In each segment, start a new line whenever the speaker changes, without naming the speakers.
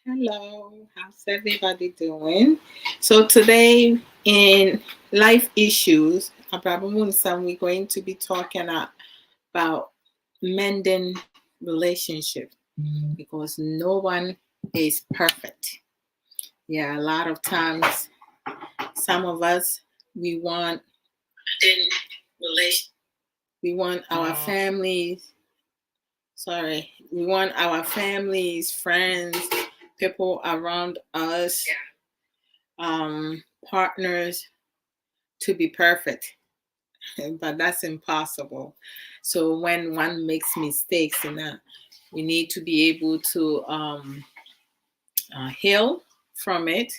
Hello, how's everybody doing? So today in life issues, Abrabo Mu Nsem, we're going to be talking about mending relationships because no one is perfect. Yeah, a lot of times, some of us we want relation. We want our families. Sorry, we want our families, friends, people around us, partners to be perfect, but that's impossible. So when one makes mistakes, we need to be able to heal from it,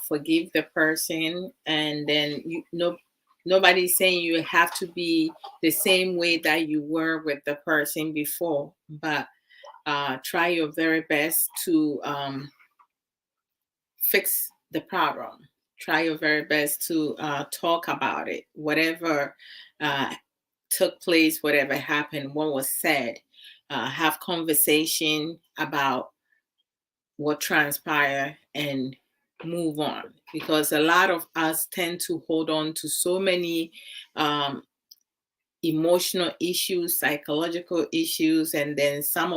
forgive the person, and then nobody's saying you have to be the same way that you were with the person before, but try your very best to fix the problem. Try your very best to talk about it, whatever uh, took place, whatever happened, what was said. Have conversation about what transpired and move on, because a lot of us tend to hold on to so many um, emotional issues, psychological issues, and then some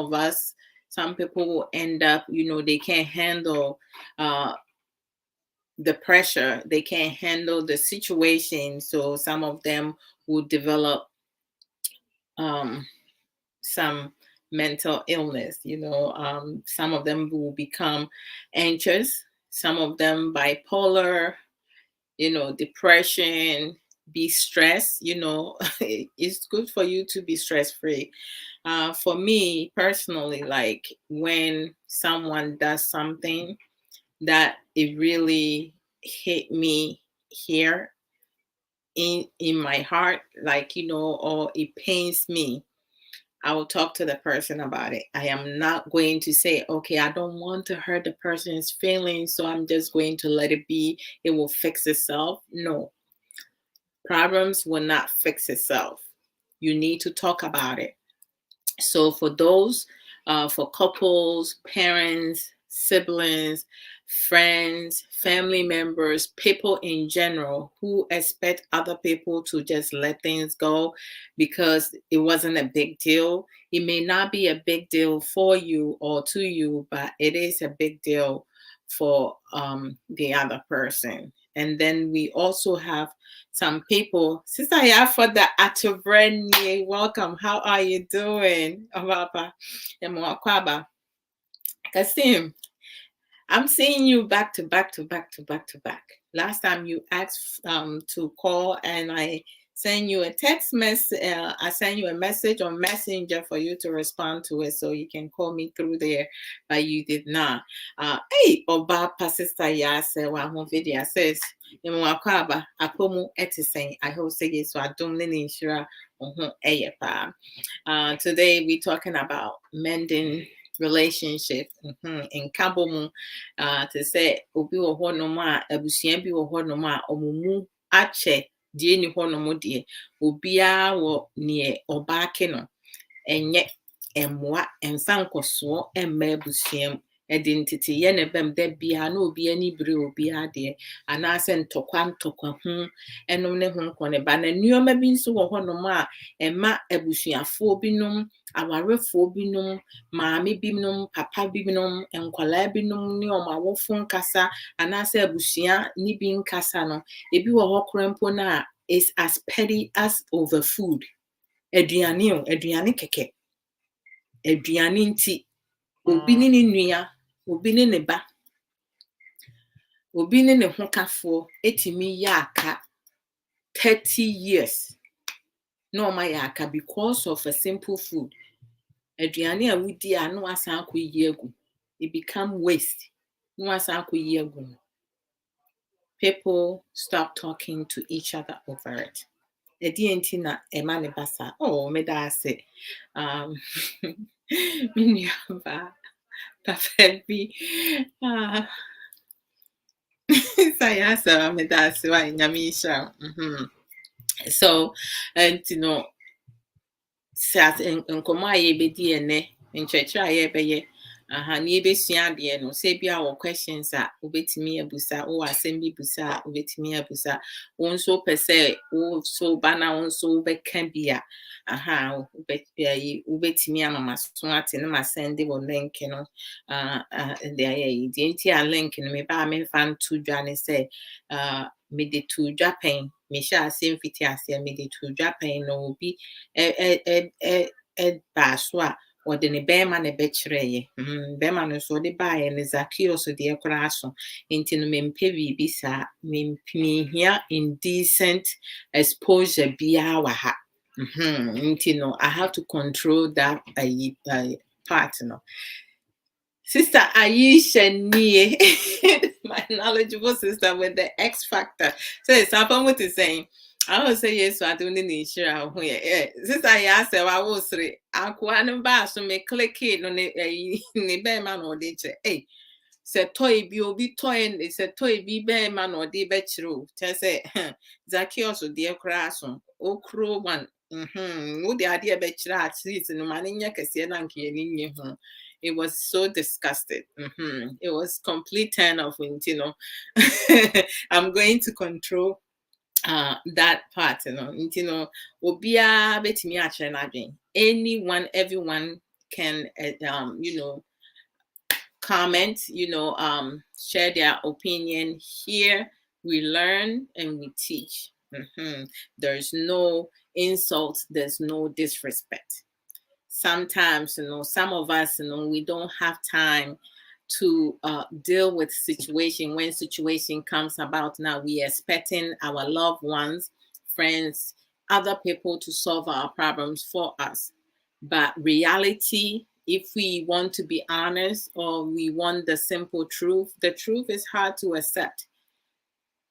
people will end up, they can't handle the pressure, they can't handle the situation, so some of them will develop some mental illness. Some of them will become anxious, some of them bipolar, depression, be stressed. It's good for you to be stress free. For me personally, like when someone does something that it really hit me here in my heart, like, or it pains me, I will talk to the person about it. I am not going to say, okay, I don't want to hurt the person's feelings, so I'm just going to let it be. It will fix itself. No, problems will not fix itself. You need to talk about it. So for those, for couples, parents, siblings, friends, family members, people in general who expect other people to just let things go because it wasn't a big deal. It may not be a big deal for you or to you, but it is a big deal for the other person. And then we also have some people. Sister for the Atobreni, welcome. How are you doing? Papa, Kasim, I'm seeing you back to back to back to back to back. Last time you asked to call, and I sent you a text message. I sent you a message on Messenger for you to respond to it, so you can call me through there, but you did not. Hey, Oba Pasista Yase wa home video says, "Mwakwaba apomu etiseng." I hope say so. I don't need insure on Today we're talking about mending relationship in Kabomu, to say obi wo honom a abusua bi wo honom a omumu ache die ni honom die obia wo ne obake no enye emwa emfa nkoso emma abusua identity ye ne bem da bia na obi ani bere obi ade ana se ntokwa hu enom ne hu nkone ba na nneoma bi nso wo honom a emma abusuafo binom awarefo binom maame binom papa binom enkwala binom ne omawofo nkasa ana se abusua ni bi nkasa no ebi wo hokrempo na is as petty as over food. Aduane keke aduane nti obi ni nua obi ni ne ba obi ni ne hokafo etimi ya aka 30 years no ma ya aka because of a simple food. Aduane a wudi a no asan akoyi agu, it become waste. No asan akoyi agu. People stop talking to each other over it. Edi na ema ne basa. Oh, me da ase. Me nuaba papa bi. Sayasa me da ase wa nyame isha. So, and sas nkomo a ye bedi ene nkyerɛkyerɛ a ye bɛyɛ Ni ebesua de no say bia wo questions a obetimi abusa, wo asem bi busa obetimi abusa, wo nso pese wo so bana wo nso beka bia obetimi amama so ate na ma send wo link no de ayi de nti a link no me ba me fan to dwa ne say me de to dwa pen me sha asem fiti ase me de to dwa pen no obi ba so a or the bema ne bechere bema no so de bae ne zakio so de ekra so nti no mempevi bisa mempia indecent exposure bia wa ha nti no I have to control that part no. Sister Aisha Nie, my knowledgeable sister with the X factor. So it's happened what is saying. I will say yes, so I don't need share. Sister I said, I will say, I can't buy so me click it on the bear man or they say, hey, say toy be obi toy and it's a toy be bear man or the betru. Just say, Zacchaeus or dear crason, oh, crow one. What the idea betcha at least no man in your home. It was so disgusted. It was complete turn off. I'm going to control that part. Obia betimi achre na adwen. Anyone, everyone can comment, share their opinion. Here we learn and we teach. There's no insult, there's no disrespect. Sometimes, some of us, we don't have time to deal with situation. When situation comes about now, we are expecting our loved ones, friends, other people to solve our problems for us. But reality, if we want to be honest or we want the simple truth, the truth is hard to accept.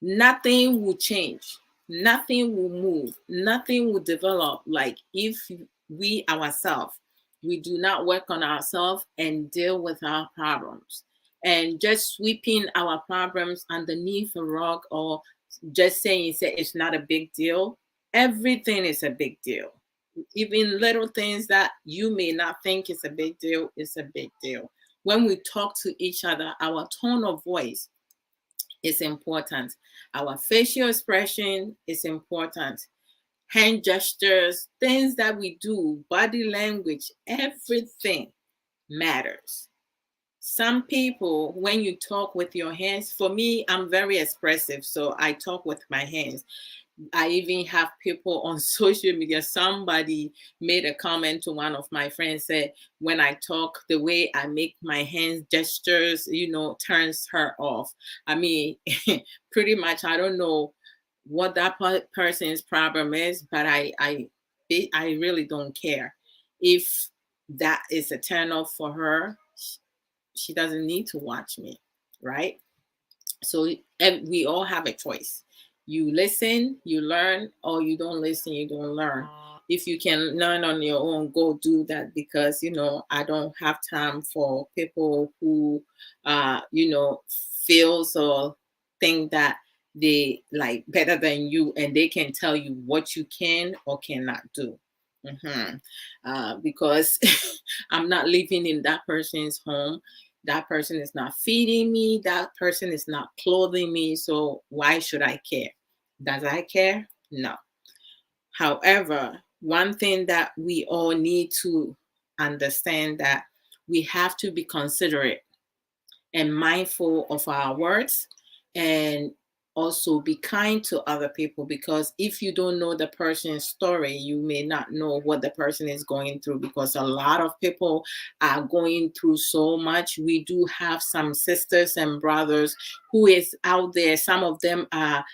Nothing will change. Nothing will move. Nothing will develop. Like if we ourselves, we do not work on ourselves and deal with our problems. And just sweeping our problems underneath a rug or just saying it's not a big deal. Everything is a big deal. Even little things that you may not think is a big deal is a big deal. When we talk to each other, our tone of voice is important. Our facial expression is important. Hand gestures, things that we do, body language, everything matters. Some people, when you talk with your hands, for me, I'm very expressive, so I talk with my hands. I even have people on social media. Somebody made a comment to one of my friends, said, when I talk, the way I make my hands gestures, turns her off. I mean, pretty much, I don't know what that person's problem is, but I really don't care. If that is a turn off for her, she doesn't need to watch me, right? So we all have a choice. You listen, you learn, or you don't listen, you don't learn. If you can learn on your own, go do that, because I don't have time for people who feels or think that they like better than you and they can tell you what you can or cannot do. Because I'm not living in that person's home. That person is not feeding me. That person is not clothing me. So why should I care? Does I care? No. However, one thing that we all need to understand, that we have to be considerate and mindful of our words, and also be kind to other people, because if you don't know the person's story, you may not know what the person is going through, because a lot of people are going through so much. We do have some sisters and brothers who is out there. Some of them are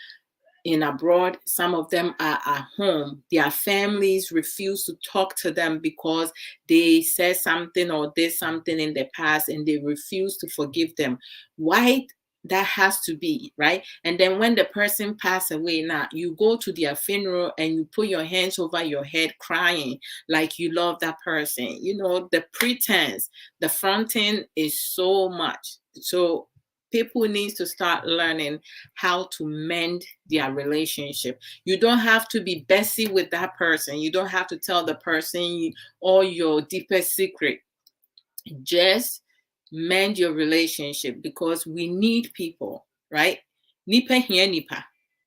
in abroad, some of them are at home. Their families refuse to talk to them because they said something or did something in the past, and they refuse to forgive them. Why that has to be, right? And then when the person passed away, now you go to their funeral and you put your hands over your head crying like you love that person. The pretense, the fronting is so much. So people need to start learning how to mend their relationship. You don't have to be Bessie with that person. You don't have to tell the person all your deepest secret. Just mend your relationship, because we need people, right? Nipa hia nipa.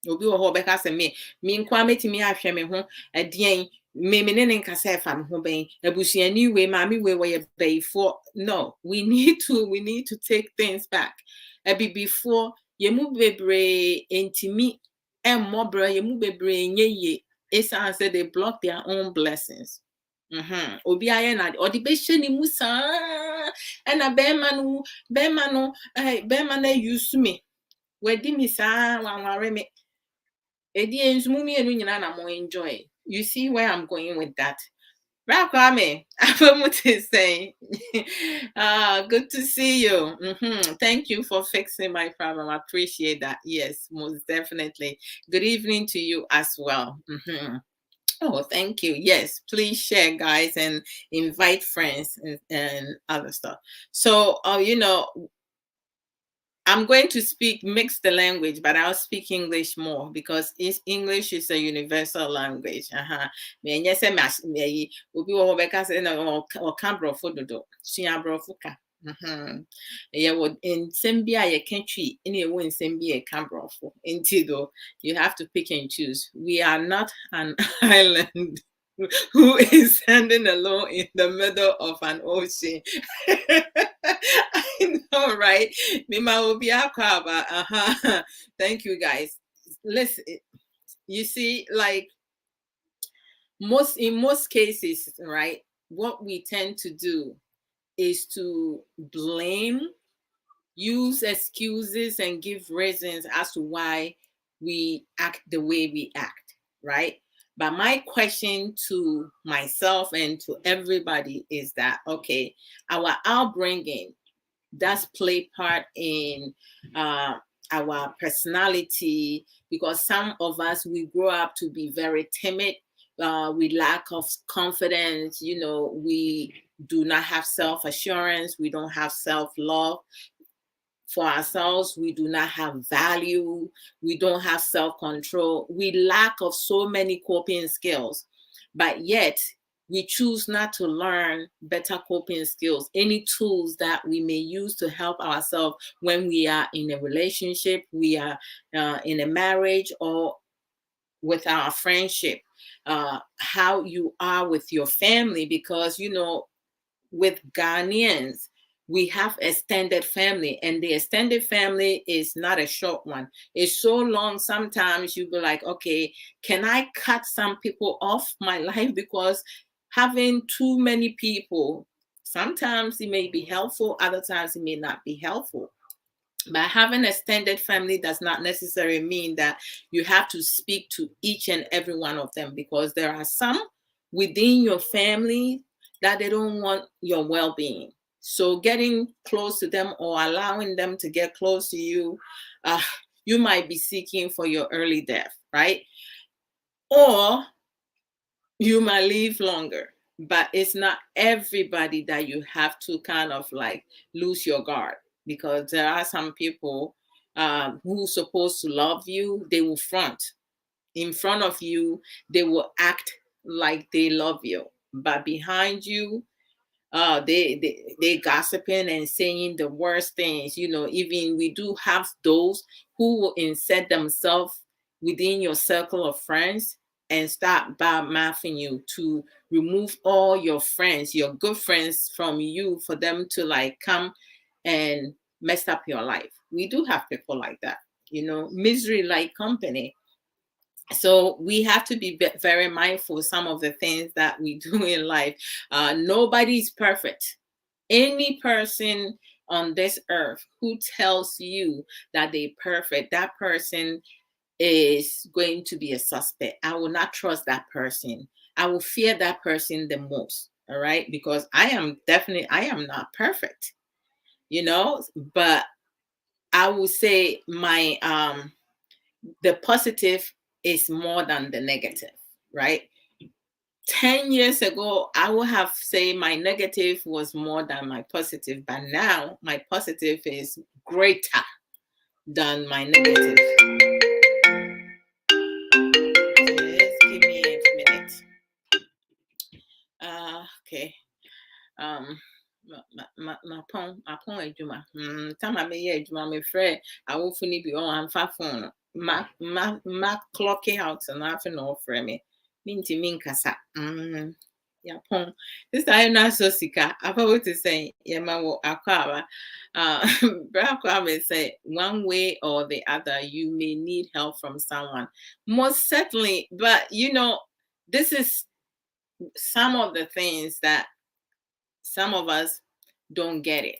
Obi wo ho beka se me nkwa metimi ahwe me ho adien me ne nkasa efa me ho ben abusuani we ma me we ye before. No, we need to take things back. Before yemu bebre entimi emmobra yemu bebre nyeye, esan say they block their own blessings. Obi aye na odi be hye ni musa na be ma no use me wedi mi sa wanware me edi enzumu mi enu nyina na mo enjoy. You see where I'm going with that? Kwame, Abrabo is saying, good to see you. Thank you for fixing my problem. I appreciate that. Yes, most definitely. Good evening to you as well. Oh, thank you. Yes, please share, guys, and invite friends and other stuff. So, I'm going to mix the language, but I'll speak English more because English is a universal language. Me nyɛ sɛ me obi wɔ hɔ bɛka sɛ na ɔka Aborɔfo dodo, sua Aborɔfo ka. Yɛwɔ nsɛm bi a yɛka twi, ɛna ɛwɔ nsɛm bi a yɛka Aborɔfo. Nti though, you have to pick and choose. We are not an island who is standing alone in the middle of an ocean. I know, right? Mima will be Thank you, guys. Listen, you see, like in most cases, right? What we tend to do is to blame, use excuses, and give reasons as to why we act the way we act, right? But my question to myself and to everybody is that, okay, our upbringing does play part in our personality, because some of us, we grow up to be very timid. We lack of confidence. We do not have self-assurance. We don't have self-love for ourselves. We do not have value. We don't have self-control. We lack of so many coping skills, but yet we choose not to learn better coping skills, any tools that we may use to help ourselves when we are in a relationship, we are in a marriage, or with our friendship, how you are with your family, because with Ghanaians, we have extended family, and the extended family is not a short one. It's so long. Sometimes you be like, okay, can I cut some people off my life? Because having too many people, sometimes it may be helpful, other times it may not be helpful. But having extended family does not necessarily mean that you have to speak to each and every one of them, because there are some within your family that they don't want your well-being. So getting close to them or allowing them to get close to you, you might be seeking for your early death, right? Or you might live longer. But it's not everybody that you have to kind of like lose your guard, because there are some people who are supposed to love you. They will front in front of you. They will act like they love you, but behind you, they gossiping and saying the worst things. Even we do have those who will insert themselves within your circle of friends and start bad mouthing you to remove all your friends, your good friends, from you, for them to like come and mess up your life. We do have people like that. Misery like company. So we have to be very mindful of some of the things that we do in life. Nobody's perfect. Any person on this earth who tells you that they're perfect, that person is going to be a suspect. I will not trust that person. I will fear that person the most. All right. Because I am not perfect, but I will say the positive is more than the negative, right? 10 years ago, I would have said my negative was more than my positive, but now my positive is greater than my negative. Just give me a minute. Okay. my phone adwuma. Time I may adwuma me frɛ awofo ni bi on amfa phone. Ma clock it out and afi na ɔfrɛ me. Mintimi nkasa. Ya pon. This time na so sika. Apa what to say? Yema wo akwa. Bra may say one way or the other you may need help from someone. Most certainly, but this is some of the things that some of us don't get it.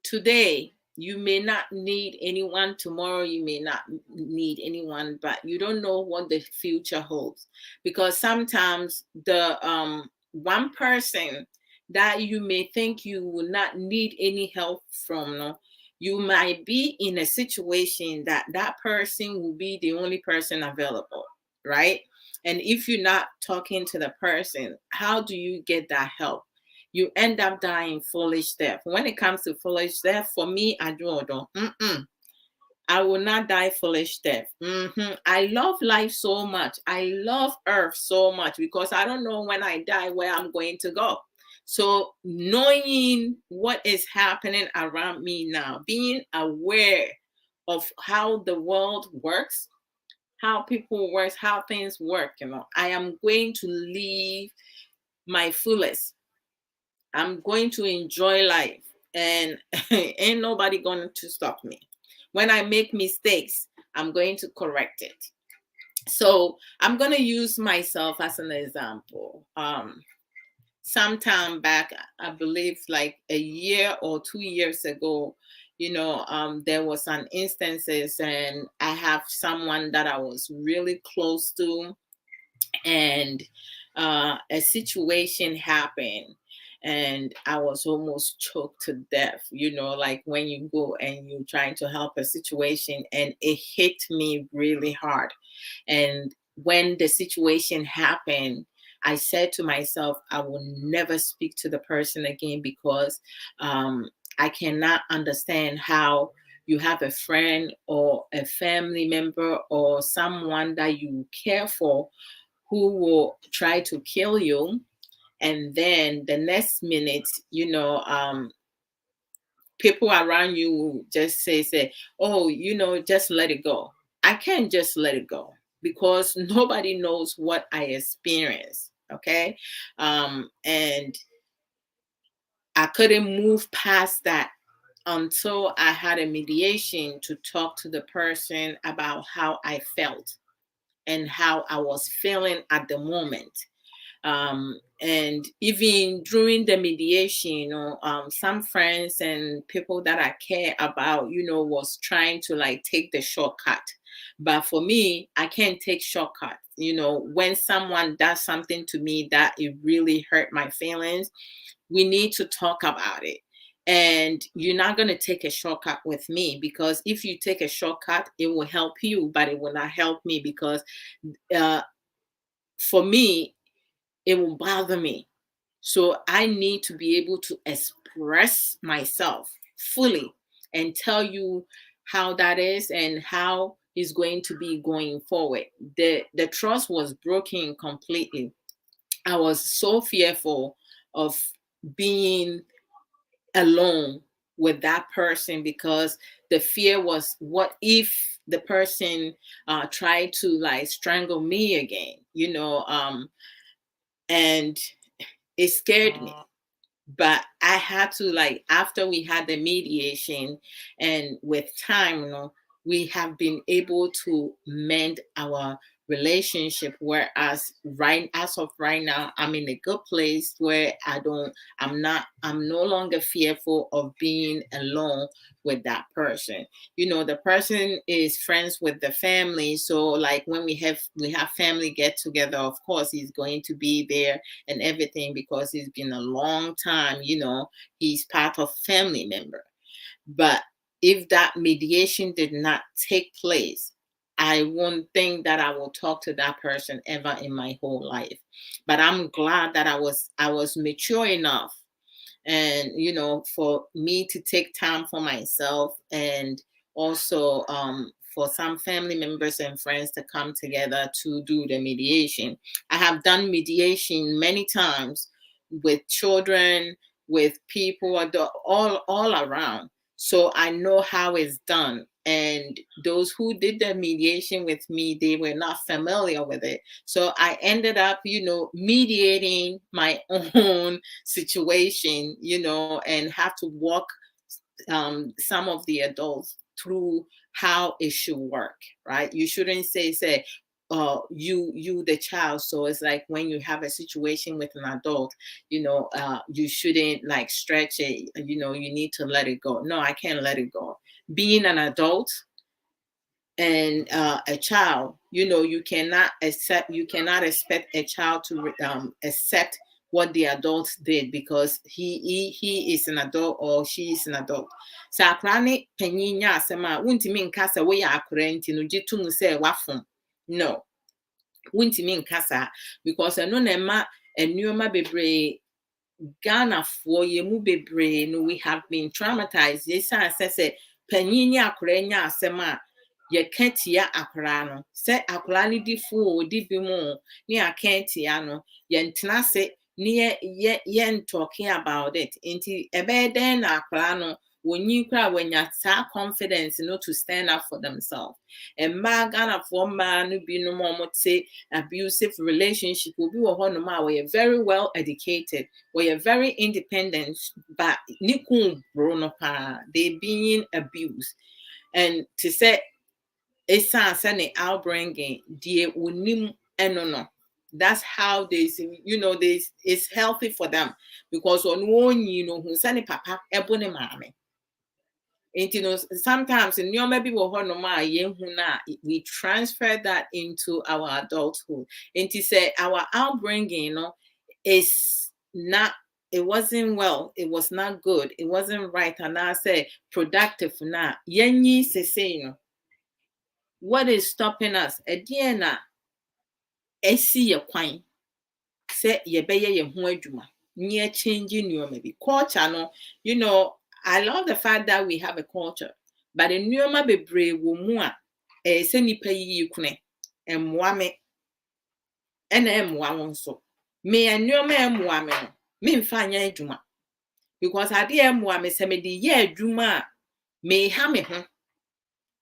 Today, you may not need anyone. Tomorrow, you may not need anyone, but you don't know what the future holds. Because sometimes the one person that you may think you will not need any help from, no, you might be in a situation that that person will be the only person available, right? And if you're not talking to the person, how do you get that help? You end up dying foolish death. When it comes to foolish death, for me, Adwoa Odo, I will not die foolish death. I love life so much. I love earth so much because I don't know when I die where I'm going to go. So knowing what is happening around me now, being aware of how the world works, how people work, how things work, I am going to live my fullest. I'm going to enjoy life, and ain't nobody going to stop me. When I make mistakes, I'm going to correct it. So I'm going to use myself as an example. Sometime back, I believe like a year or 2 years ago, there was an instances, and I have someone that I was really close to, and a situation happened and I was almost choked to death. Like when you go and you're trying to help a situation, and it hit me really hard. And when the situation happened, I said to myself, I will never speak to the person again, because I cannot understand how you have a friend or a family member or someone that you care for who will try to kill you. And then the next minute, people around you will just say, oh, just let it go. I can't just let it go because nobody knows what I experienced. Okay. And I couldn't move past that until I had a mediation to talk to the person about how I felt and how I was feeling at the moment. And even during the mediation, some friends and people that I care about, was trying to like take the shortcut. But for me, I can't take shortcuts. When someone does something to me that it really hurt my feelings, we need to talk about it. And you're not going to take a shortcut with me, because if you take a shortcut, it will help you, but it will not help me, because for me, it will bother me. So I need to be able to express myself fully and tell you how that is and how it's going to be going forward. The trust was broken completely. I was so fearful of being alone with that person, because the fear was, what if the person tried to like strangle me again, and it scared me. But I had to, like, after we had the mediation and with time, we have been able to mend our relationship. Whereas as of right now, I'm in a good place where I'm no longer fearful of being alone with that person. The person is friends with the family. So like when we have family get together, of course he's going to be there and everything, because it's been a long time, he's part of family member. But if that mediation did not take place, I won't think that I will talk to that person ever in my whole life. But I'm glad that I was mature enough, and for me to take time for myself, and also for some family members and friends to come together to do the mediation. I have done mediation many times with children, with people all around. So I know how it's done. And those who did the mediation with me, they were not familiar with it. So I ended up, mediating my own situation, and have to walk some of the adults through how it should work, right? You shouldn't say, you the child. So it's like when you have a situation with an adult, you shouldn't like stretch it, you need to let it go. No, I can't let it go. Being an adult and a child, you cannot expect a child to accept what the adults did, because he is an adult or she is an adult. So akra ne panyin nya asem a wuntimi nka se wo ya akra nti no gitum se wafom. No, wuntimi nka sa, because eno na ma enuoma bebre Ghana for yemu bebre no, we have been traumatized. Yes, I say panyin nya akra nya asem a ye kentia akra no, se akra ni di fu di bi mu ni akentia no, ye ntena se ni ye talking about it. Inti ebe den akra no wonyi kra wanya sa confidence to stand up for themselves. And ma Ghana for man no bi no mo say abusive relationship will be no ma we very well educated, we are very independent, but ni kun bro no pa, they being abused. And to say it's an outbringing dear unim enono. That's how they say, this is healthy for them, because on one, who send papa ebony mame. And sometimes in your maybe we transfer that into our adulthood. And to say our outbringing, is not, it wasn't well, it was not good, it wasn't right, and I say productive now. Yenyi se say, what is stopping us? Ediana, esi ye kwan. Se ye beye ye ho adwuma. Near changing your maybe culture no. I love the fact that we have a culture, but in nyoma bebre wo mu a se nipa yi kune emwa me ena emwa won so. Me nyoma emwa me no. Me mfa anya adwuma. Because ade emwa me se me de ye adwuma me ha me ho.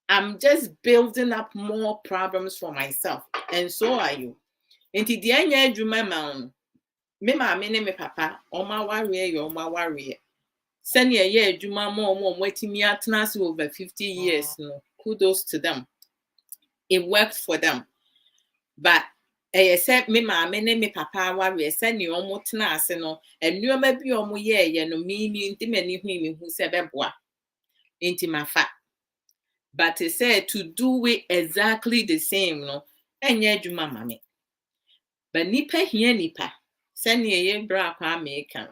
I'm just building up more problems for myself, and so are you. Inti di anya adwuma ma on. Me maame ne me papa, oma warrior yo oma warrior. Send ye adwuma mo wetimi atena se over 50 years no. Kudos to them. It worked for them. But said me maame ne me papa warrior send you omo tena ase no, enuoma bi omo ye no me nti mani hu se beboa. Inti mafa. But it said to do it exactly the same, no, enye adwuma mame. But nipa hia nipa, send ye bra kwa American.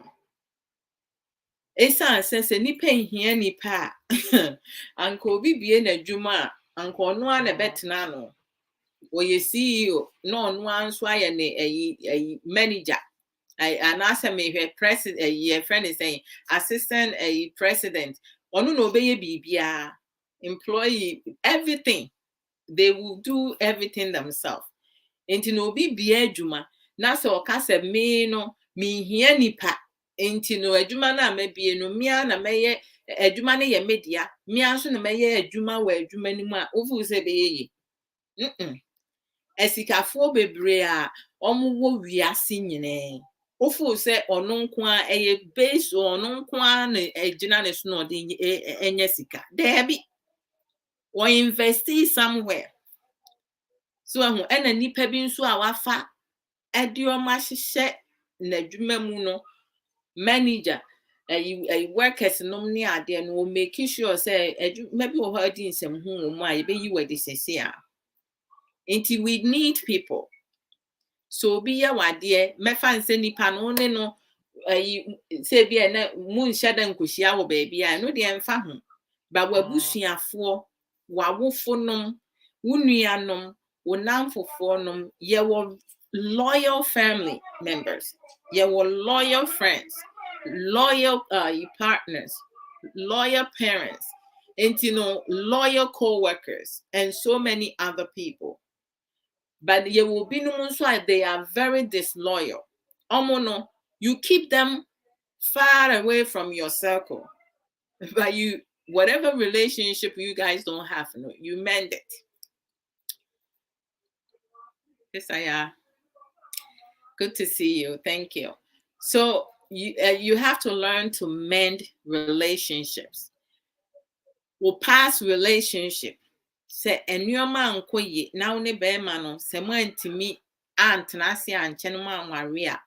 Esa sense nipa hia nipa, anko bi bie na adwuma, anko no a na betena no. Oye CEO, no anso aye ne manager. And ask me her president, your friend is saying assistant president. Onu no obeye bibia. Employee, everything, they will do everything themselves. Enti no bi bia adwuma na se oka se me no me hia nipa. Enti no adwuma na mabie no mia na meye adwuma ne ye media, mia so na meye adwuma wa adwuma ni mu a ofu se be ye. Esikafo bebre a omo wo wiase nyine. Ofu se ono nko a eye base ono nko a na agina ne so no de enye sika. Debi or invest somewhere. So ena nipa bi nso a wafa edioma hyehyɛ na adwuma mu no manager workers no ne ade no make sure say adwuma bi wo ha di nsɛm ho mu a ye be yi wadi sese a. Until we need people. So be ya wade mefa nse nipa no ne no say bi na mu nhya da nkohia wo ba bia no de emfa ho. Ba wabusuafo wawofonom wunuanom wonamfofonom ye were loyal family members, ye were loyal friends, loyal partners, loyal parents, and loyal co-workers, and so many other people. But ye will be no so they are very disloyal. No, you keep them far away from your circle. But whatever relationship you guys don't have, you mend it. Yes, I am. Good to see you. Thank you. So you have to learn to mend relationships. Well, past relationship. Say enyoma nko ye na wo ne bema no se mo antimi antena ase anche no ma anware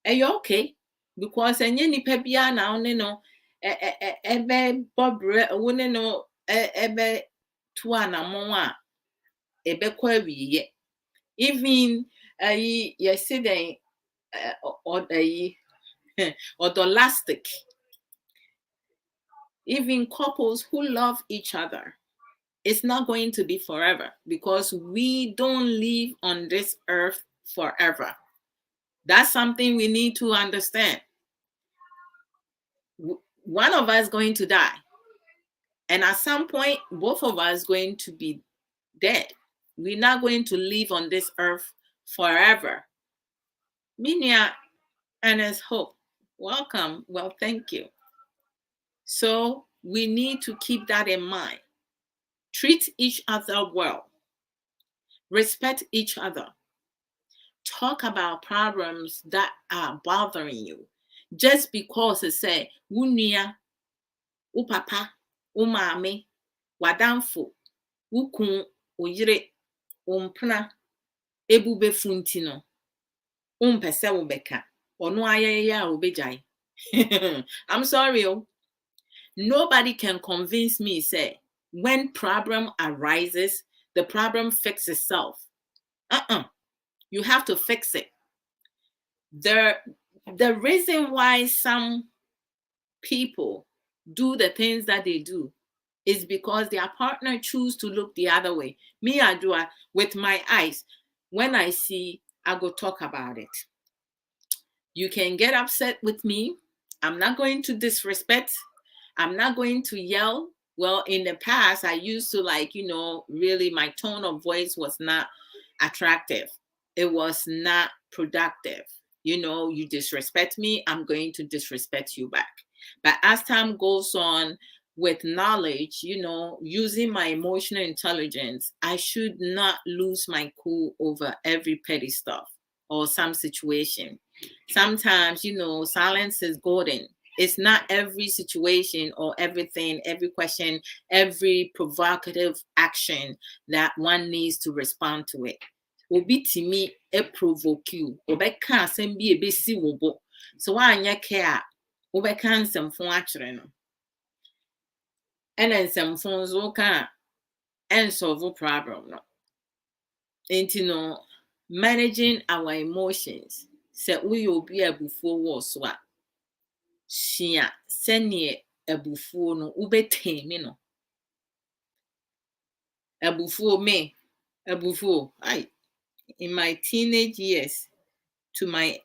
a okay because enye nipa bia na wo ne no ebe bobre wo ne no ebe to anamon a ebe kwa wiye even you see den odolastic. Even couples who love each other, it's not going to be forever because we don't live on this earth forever. That's something we need to understand. One of us is going to die. And at some point, both of us going to be dead. We're not going to live on this earth forever. Minia and as hope. Welcome. Well, thank you. So we need to keep that in mind. Treat each other well. Respect each other. Talk about problems that are bothering you. Just because it say, wunia, upapa, umame, wadamfo, ukun, uyire, umpna, ebube funtino, umpese ubeka, onu ayaya ubejai. I'm sorry. Nobody can convince me, say, when problem arises, the problem fixes itself. You have to fix it. The reason why some people do the things that they do is because their partner choose to look the other way. Me, Adwoa, with my eyes, when I see, I go talk about it. You can get upset with me. I'm not going to disrespect. I'm not going to yell. Well, in the past, I used to really my tone of voice was not attractive. It was not productive. You disrespect me, I'm going to disrespect you back. But as time goes on, with knowledge, using my emotional intelligence, I should not lose my cool over every petty stuff or some situation. Sometimes, silence is golden. It's not every situation or everything, every question, every provocative action that one needs to respond to it. Obi timi e provoke you. Obeka asem bi ebesi wo bo. So anya care, obeka nsemfo akyere no. Ena nsemfo zo ka and solve problem no. Enti no, managing our emotions. Se we obi abufuo wo so a. Shia senye abufuo no ubetemi no. Abufuo in my teenage years to my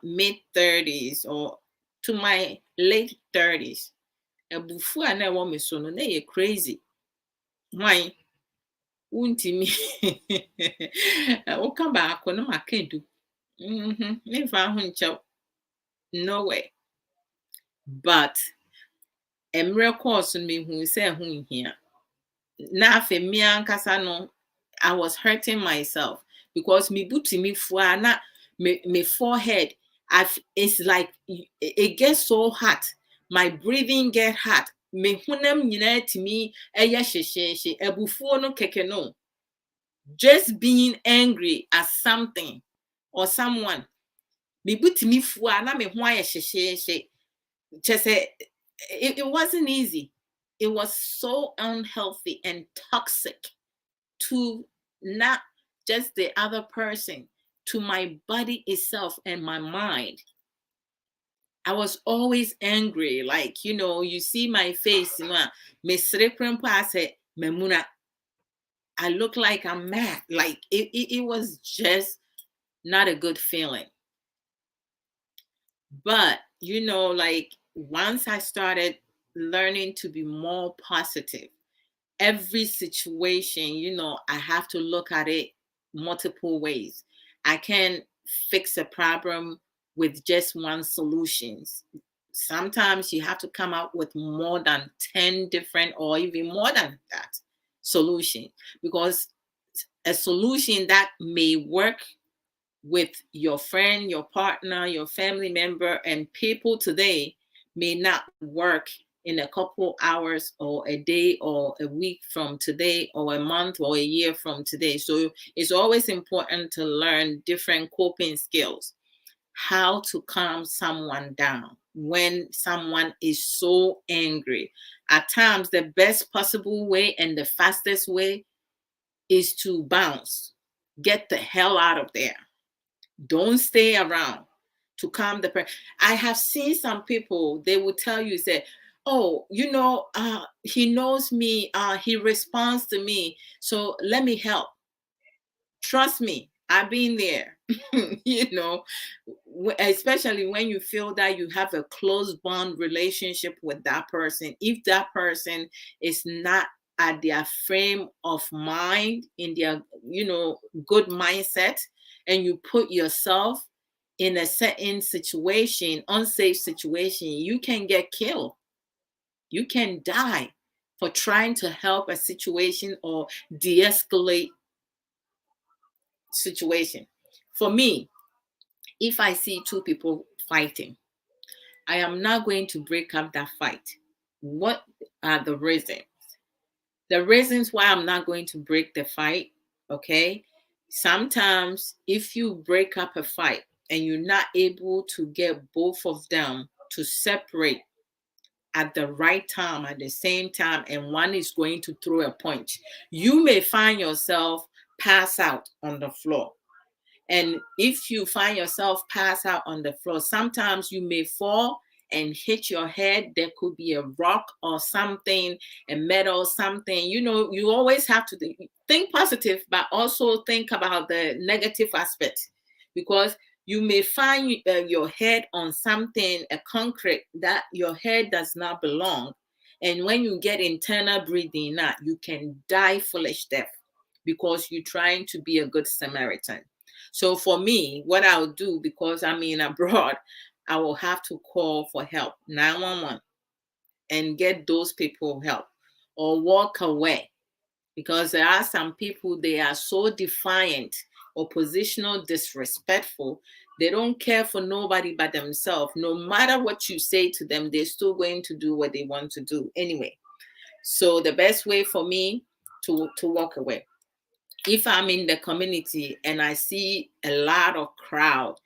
mid-30s or to my late 30s, abufuo a na wo me so no na ye crazy. Why? Untimi. O ka ba ko no makedu. Never huncho. No way. But emre course me hu say hu here. Na fe me ankasa no, I was hurting myself because me buti me fua na me forehead it's like it gets so hot. My breathing get hot. Me hunem nyina timi eye hyehyehye ebufuo no keke no. Just being angry at something or someone. Me buti me fua na me ho aye hyehyehye. Just it wasn't easy. It was so unhealthy and toxic to not just the other person, to my body itself and my mind. I was always angry. Like, you see my face, I look like I'm mad. Like it was just not a good feeling. But, once I started learning to be more positive, every situation, I have to look at it multiple ways. I can fix a problem with just one solution. Sometimes you have to come up with more than 10 different or even more than that solution, because a solution that may work with your friend, your partner, your family member, and people today may not work in a couple hours or a day or a week from today or a month or a year from today. So it's always important to learn different coping skills, how to calm someone down when someone is so angry. At times, the best possible way and the fastest way is to bounce, get the hell out of there. Don't stay around to calm the person. I have seen some people, they will tell you, say, oh, he knows me, he responds to me, so let me help. Trust me, I've been there. Especially when you feel that you have a close bond relationship with that person. If that person is not at their frame of mind, in their, good mindset, and you put yourself in a certain situation, unsafe situation, you can get killed. You can die for trying to help a situation or de-escalate situation. For me, if I see two people fighting, I am not going to break up that fight. What are the reasons? The reasons why I'm not going to break the fight, okay? Sometimes if you break up a fight and you're not able to get both of them to separate at the right time, at the same time, and one is going to throw a punch, you may find yourself pass out on the floor. And if you find yourself pass out on the floor, sometimes you may fall and hit your head. There could be a rock or something, a metal, something. You always have to think positive, but also think about the negative aspect, because you may find your head on something, a concrete, that your head does not belong. And when you get internal breathing out, you can die foolish death because you're trying to be a good Samaritan. So for me, what I'll do, because I'm in abroad, I will have to call for help, 911, and get those people help, or walk away, because there are some people, they are so defiant, oppositional, disrespectful. They don't care for nobody but themselves. No matter what you say to them, they're still going to do what they want to do anyway. So the best way for me to walk away, if I'm in the community and I see a lot of crowd,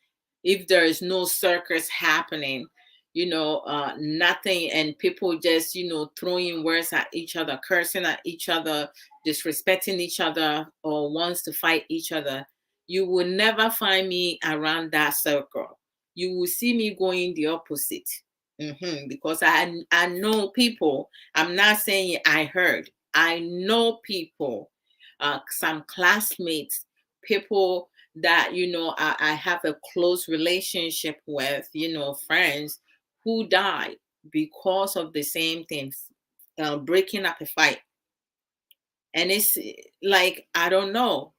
if there is no circus happening, nothing, and people just, throwing words at each other, cursing at each other, disrespecting each other, or wants to fight each other, you will never find me around that circle. You will see me going the opposite. Because I know people. I'm not saying I heard. I know people, some classmates, people that I have a close relationship with, friends who died because of the same thing, breaking up a fight. And it's like, I don't know,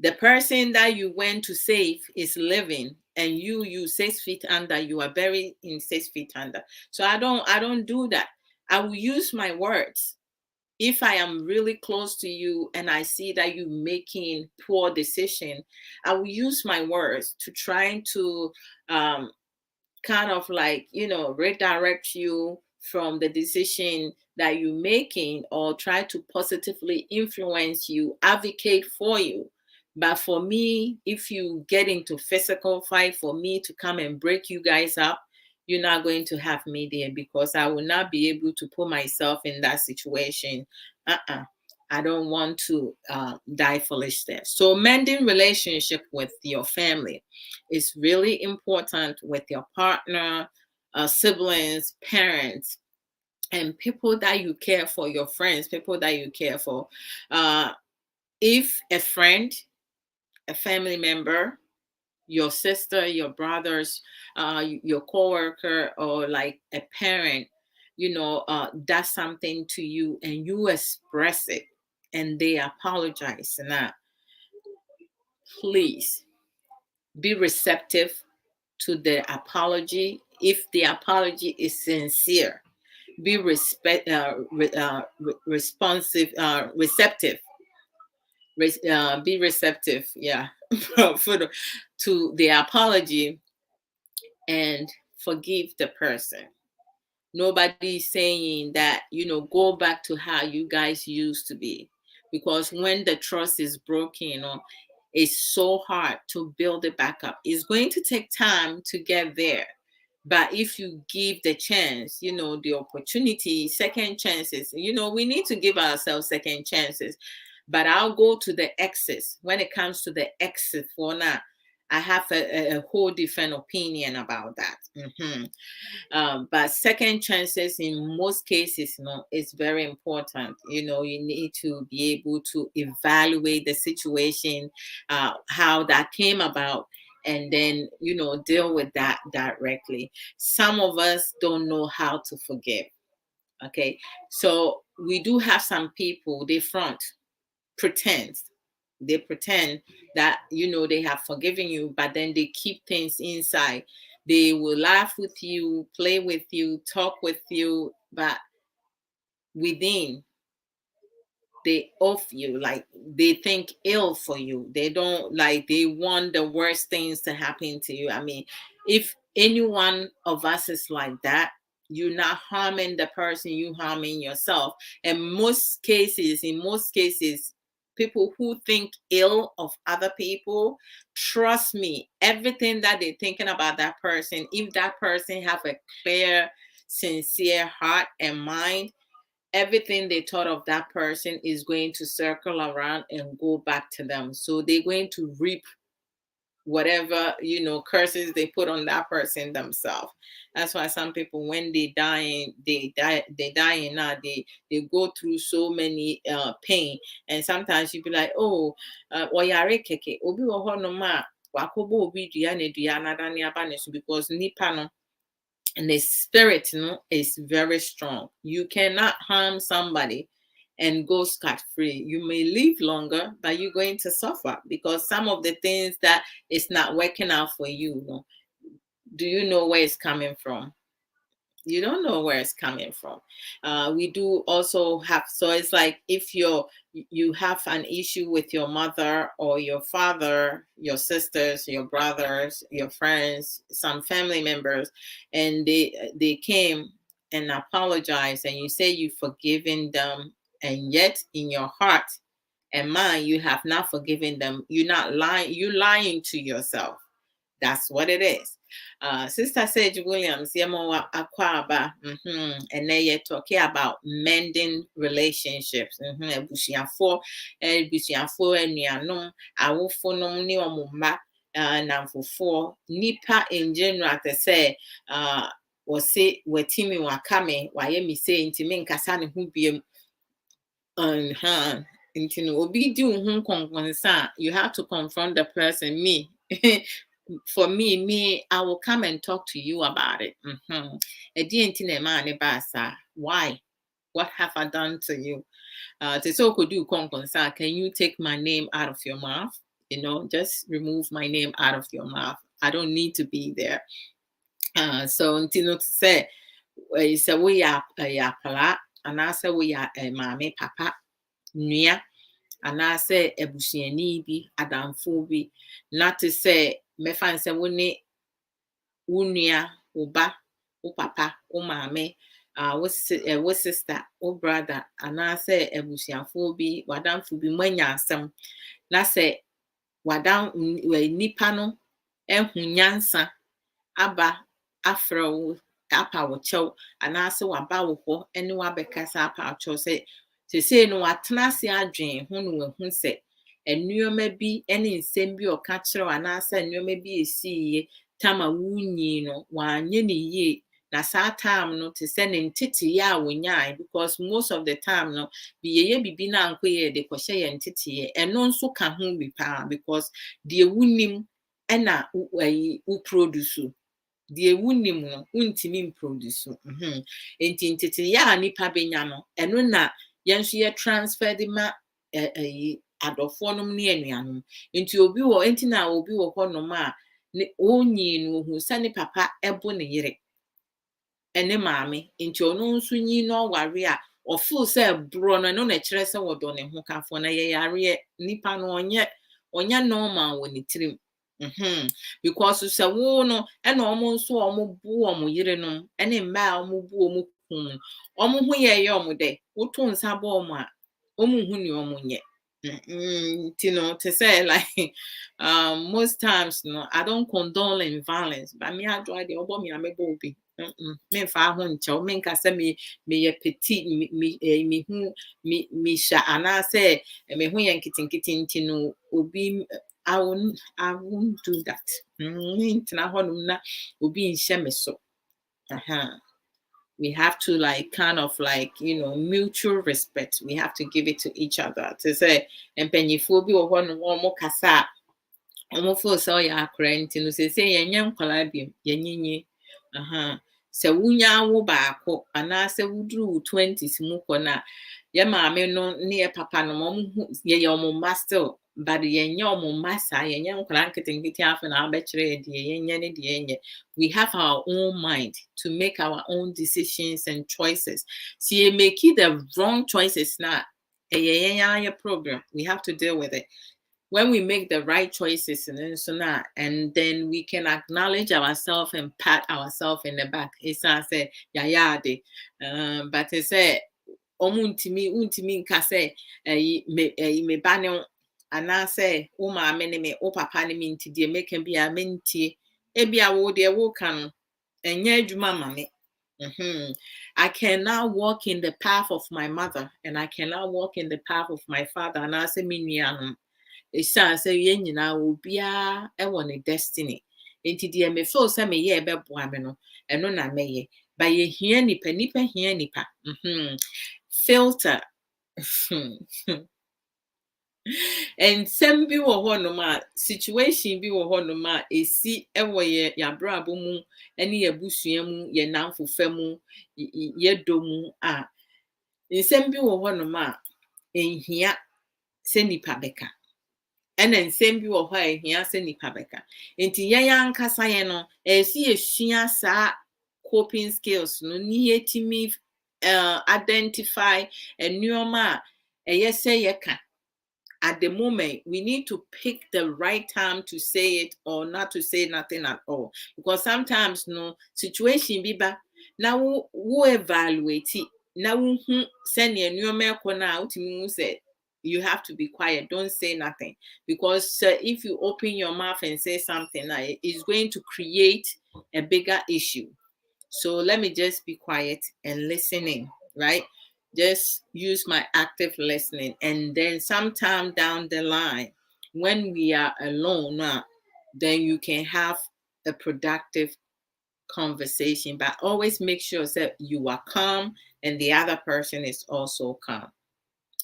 the person that you went to save is living, and you 6 feet under, you are buried in 6 feet under. So I don't do that. I will use my words. If I am really close to you and I see that you're making poor decision, I will use my words to try to kind of like, redirect you from the decision that you're making, or try to positively influence you, advocate for you. But for me, if you get into physical fight, for me to come and break you guys up, you're not going to have me there, because I will not be able to put myself in that situation. I don't want to die foolish there. So mending relationship with your family is really important, with your partner, siblings, parents, and people that you care for, your friends, people that you care for. If a friend, a family member, your sister, your brothers, your coworker, or like a parent, does something to you and you express it and they apologize, now please be receptive to the apology. If the apology is sincere, be responsive, receptive. Be receptive, yeah, to the apology, and forgive the person. Nobody's saying that, go back to how you guys used to be. Because when the trust is broken, it's so hard to build it back up. It's going to take time to get there. But if you give the chance, the opportunity, second chances, we need to give ourselves second chances. But I'll go to the exes. When it comes to the exit for now, I have a whole different opinion about that. But second chances in most cases, is very important. You need to be able to evaluate the situation, how that came about, and then, deal with that directly. Some of us don't know how to forgive. Okay. So we do have some people, they pretend that, they have forgiven you, but then they keep things inside. They will laugh with you, play with you, talk with you, but within, they off you, like they think ill for you. They don't, like, they want the worst things to happen to you. I mean, if any one of us is like that, you're not harming the person, you harming yourself. And in most cases, people who think ill of other people, trust me, everything that they're thinking about that person, if that person have a clear, sincere heart and mind, everything they thought of that person is going to circle around and go back to them. So they're going to reap whatever, curses they put on that person themselves. That's why some people, when they dying now, they go through so many pain. And sometimes you be like, oh, oyare keke obi wo ho no ma wakobo obi dua ne dua nadane aba ne so, because nipa no, and the spirit, is very strong. You cannot harm somebody and go scot-free. You may live longer, but you're going to suffer, because some of the things that is not working out for you, do you know where it's coming from? You don't know where it's coming from. We do also have, so it's like, if you have an issue with your mother or your father, your sisters, your brothers, your friends, some family members, and they came and apologized, and you say you've forgiven them, and yet in your heart and mind you have not forgiven them, you're not lying. You're lying to yourself. That's what it is. Sister Sage Williams, Akwaba, and then you're talking about mending relationships. Ebusiafo, enuanom, awofonom ni omumba, namfofo, nipa in general, to say, wase wetimi wakame, waye mi say intimi nkasa ne ho biem. Obi di ho konkonsa, you have to confront the person. Me. For me, I will come and talk to you about it. Why? What have I done to you? Can you take my name out of your mouth? Just remove my name out of your mouth. I don't need to be there. So to say, we are a pala, and I say we are a mommy, papa, nia. And I say ebusiani bi adamfo bi, not to say me fan say woni unia uba u papa u mame wo sister u brother, and I say ebusiafo bi wadamfo bi mwanya asem na say wadam nipa no ehunyansa aba afro apa wo chew, and I say waba wo ho ene wabekasa apa cho say say no watena se adwen ho no hu se enuoma bi ene nsem bi oka kire wana asa enuoma bi esiye tama wunyi no wanye ne ye, na sa time no te se ne ntete ya wonyae, because most of the time no biyeye bibi na ankoye de kwhye ye ntete ye eno nso ka ho bi pa, because de wunim ena u produce the wunim no untimi produce enti ntete ya nipa benya no eno na yenso ye transfer de ma adofo nom ne anuanom. Enti obi wo enti na obi wo ho nom a ne onyi no hu sane papa ebo ne yere ene maame nti ono nso nyi no ware a ofeel say bro no no na kire say wodo ne ho kafo na ye yare nipa no onye normal woni tirim because say wo no ena omo nso omo bu omo yere no ene mma omo bu omo kun omo hu ye omo de wo to nsa ba omo a omo hu ni omo nye to say like most times no I don't condone in violence but me adwa de obo me amebo obi me fa ho nche me nka say me ye petit me hu me sha ana say me hu ye nkitinkiti no obi I won't do that. Na obi nhye me so. We have to like kind of like, mutual respect. We have to give it to each other. To say, empanyifo bi wo ho no mo kasa. Omo fo so ya akra nti no se yenye nkwala bi yenyinyi. Se wunya wo baako ana se wuduru 20s mu ko na ye maame no ne ye papa no mo ye omo master but yenye omo masa yenye nkwala nkitinkiti afa na abekire de yenye ne de yenye. We have our own mind to make our own decisions and choices. See, make the wrong choices now. A problem. We have to deal with it. When we make the right choices and then we can acknowledge ourselves and pat ourselves in the back. It's not say but it's say untimi nka say me bane ana say o ma me ne me o papa ne me nti de make bi a mentie ebia wo de wo kan enye adwuma ma me. I cannot walk in the path of my mother and I cannot walk in the path of my father and I say me nuanom. It's say ye nyina obia e won destiny. Enti de me feel say me ye be boa me no eno na me ye. Ba ye hia nipa hia nipa. Filter. And some bi wo ho no ma situation bi wo ho no ma esi ewo ye Abrabo mu ene ye busua mu ye namfofa mu ye do mu a nsem bi wo ho no ma enhia se nipa beka ena nsem bi wo ho enhia se nipa beka enti ye yankasa ye no esi esua sa coping skills no ni yetimi identify enuoma eye say ye ka. At the moment, we need to pick the right time to say it or not to say nothing at all. Because sometimes, situation biba, now we evaluate it. Now we send your new American out say you have to be quiet, don't say nothing. Because if you open your mouth and say something, it's going to create a bigger issue. So let me just be quiet and listening, right? Just use my active listening. And then sometime down the line, when we are alone, then you can have a productive conversation. But always make sure that you are calm and the other person is also calm.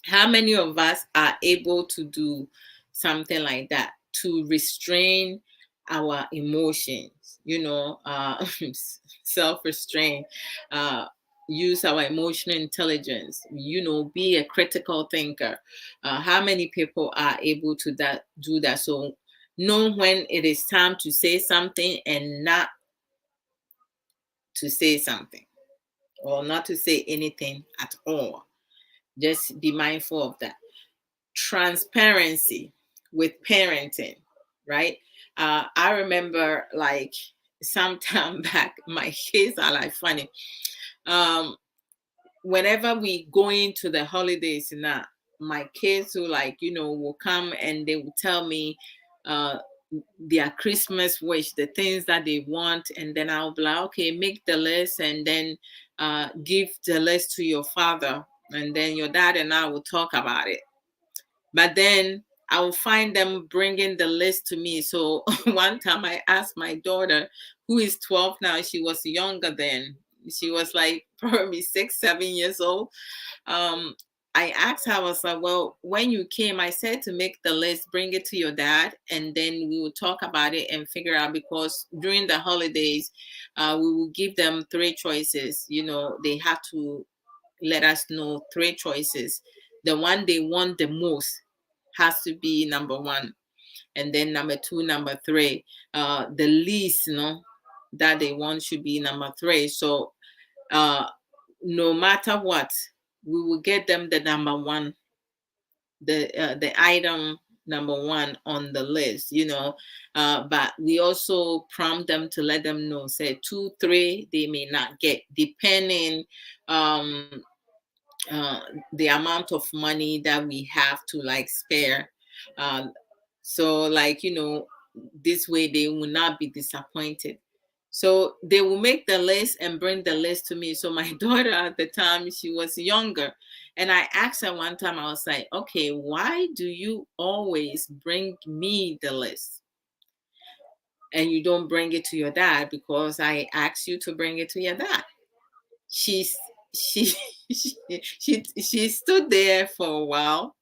How many of us are able to do something like that, to restrain our emotions, self-restraint, use our emotional intelligence, be a critical thinker? How many people are able to do that? So know when it is time to say something and not to say something, or not to say anything at all. Just be mindful of that. Transparency with parenting, right? I remember like some time back, my kids are like funny. Whenever we go into the holidays now, my kids will come and they will tell me their Christmas wish, the things that they want, and then I'll be like, okay, make the list and then give the list to your father, and then your dad and I will talk about it. But then I will find them bringing the list to me. So one time I asked my daughter, who is 12 now, she was younger then. She was like probably 6, 7 years old. I asked her, I was like, well, when you came, I said to make the list, bring it to your dad, and then we will talk about it and figure out, because during the holidays, we will give them 3 choices. They have to let us know 3 choices. The one they want the most has to be number 1. and then number 2, number 3. The least, that they want should be number 3. So no matter what, we will get them the number 1, the item number 1 on the list, but we also prompt them to let them know, say 2, 3 they may not get, depending um uh the amount of money that we have to like spare. So like, this way they will not be disappointed. So they will make the list and bring the list to me. So my daughter at the time, she was younger, and I asked her one time, I was like, okay, why do you always bring me the list and you don't bring it to your dad? Because I asked you to bring it to your dad. She's she she stood there for a while,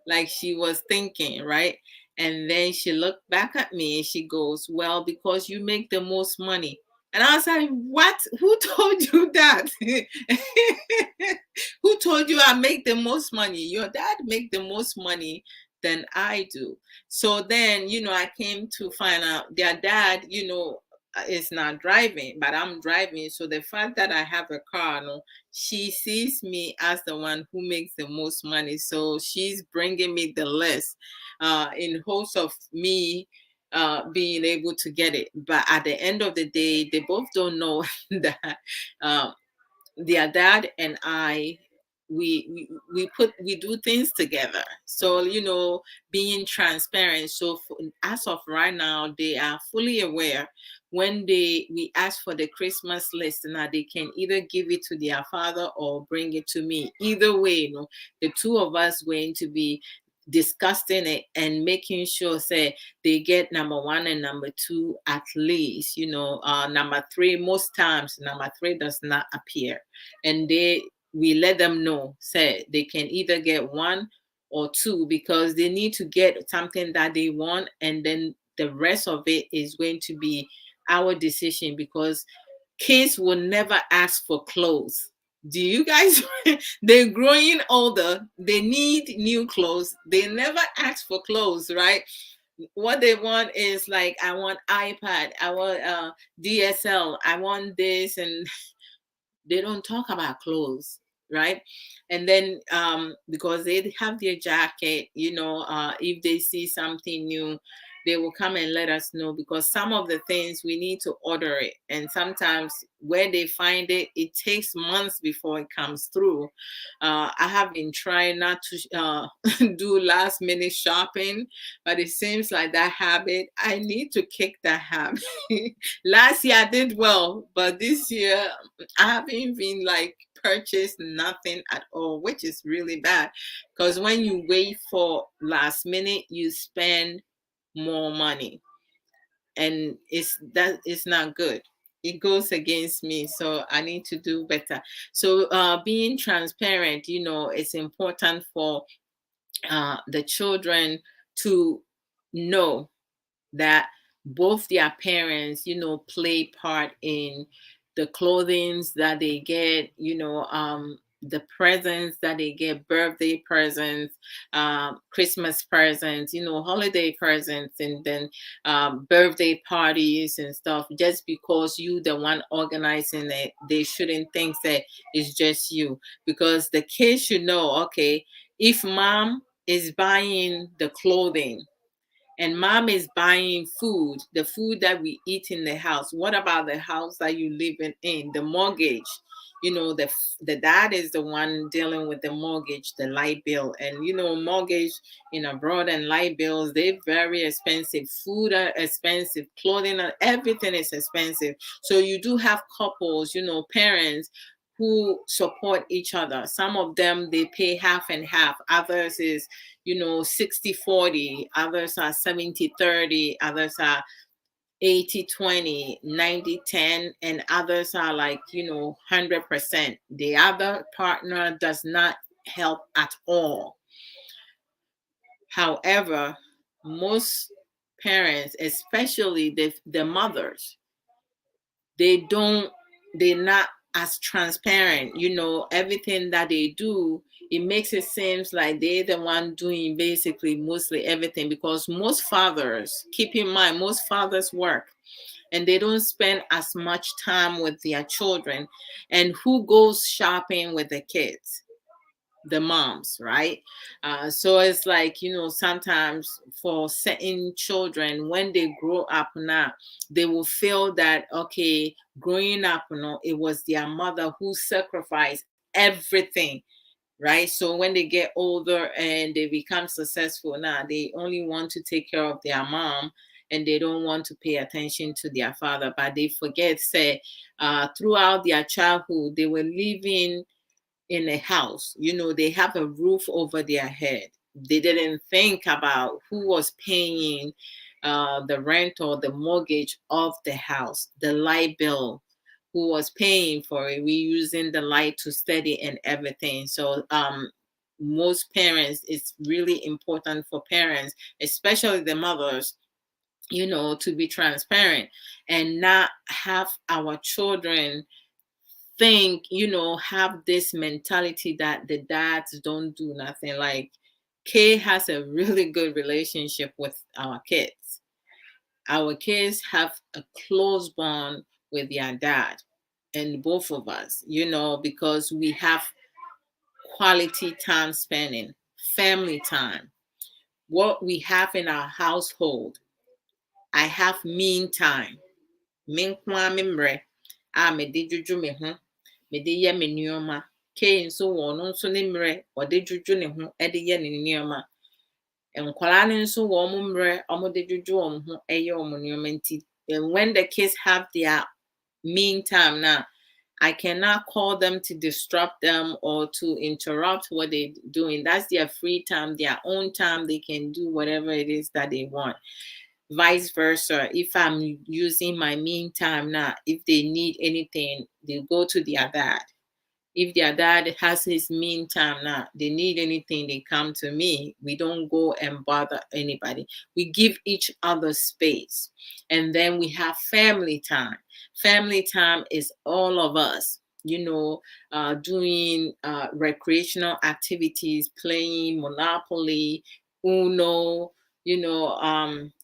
like she was thinking, right? And then she looked back at me and she goes, well, because you make the most money. And I was like, what? Who told you that? Who told you I make the most money? Your dad make the most money than I do. So then, I came to find out their dad, is not driving, but I'm driving. So the fact that I have a car, she sees me as the one who makes the most money. So she's bringing me the list in hopes of me being able to get it. But at the end of the day, they both don't know that their dad and I, we do things together. So being transparent. So as of right now, they are fully aware. When we ask for the Christmas list, now they can either give it to their father or bring it to me. Either way, the two of us going to be discussing it and making sure, say, they get number 1 and number 2 at least. Number 3, most times number 3 does not appear, and we let them know, say they can either get 1 or 2, because they need to get something that they want, and then the rest of it is going to be our decision, because kids will never ask for clothes. Do you guys? They're growing older, they need new clothes, they never ask for clothes, right? What they want is like, I want iPad, I want DSL, I want this, and they don't talk about clothes, right? And then because they have their jacket, if they see something new, they will come and let us know, because some of the things we need to order it, and sometimes where they find it, it takes months before it comes through. I have been trying not to do last minute shopping, but it seems like that habit, I need to kick that habit. Last year I did well, but this year I haven't been like purchased nothing at all, which is really bad, because when you wait for last minute, you spend more money, and it's not good. It goes against me, so I need to do better. So being transparent, it's important for the children to know that both their parents, play part in the clothings that they get, the presents that they get, birthday presents, Christmas presents, holiday presents, and then birthday parties and stuff. Just because you the one organizing it, they shouldn't think that it's just you, because the kids should know, okay, if mom is buying the clothing and mom is buying food, the food that we eat in the house, what about the house that you live in, the mortgage? The dad is the one dealing with the mortgage, the light bill, and mortgage in abroad and light bills, they're very expensive. Food are expensive, clothing, everything is expensive. So you do have couples, parents who support each other. Some of them, they pay half and half. Others is 60-40, others are 70-30, others are 80-20, 90-10, and others are like 100%. The other partner does not help at all. However, most parents, especially the mothers, they're not as transparent. Everything that they do, it makes it seem like they're the one doing basically mostly everything, because most fathers, keep in mind, most fathers work and they don't spend as much time with their children. And who goes shopping with the kids? The moms, right? So it's like, sometimes for certain children, when they grow up now, they will feel that, okay, growing up, it was their mother who sacrificed everything, right? So when they get older and they become successful now, they only want to take care of their mom and they don't want to pay attention to their father. But they forget, say, throughout their childhood, they were living in a house. They have a roof over their head. They didn't think about who was paying the rent or the mortgage of the house, the light bill, who was paying for it. We using the light to study and everything. So most parents, it's really important for parents, especially the mothers, to be transparent and not have our children think, have this mentality that the dads don't do nothing. Like, Kay has a really good relationship with our kids. Our kids have a close bond with their dad, and both of us, because we have quality time spending, family time. What we have in our household, I have mean time. Me nkwa me mmerɛ a mede dwudwu me ho, mede yɛ me nneɛma. Kay nso wɔ ɔno nso ne mmerɛ ɔde dwudwu ne ho de yɛ ne nneɛma. Nkwadaa no nso wɔ ɔmo mmerɛ ɔmo de dwudwu ɔmo ho yɛ ɔmo nneɛma nti. And when the kids have their mean time now, I cannot call them to disrupt them or to interrupt what they're doing. That's their free time, their own time. They can do whatever it is that they want. Vice versa, if I'm using my mean time now, if they need anything, they go to their dad. If their dad has his mean time now, they need anything, they come to me. We don't go and bother anybody. We give each other space. And then we have family time. Family time is all of us, doing recreational activities, playing Monopoly, Uno,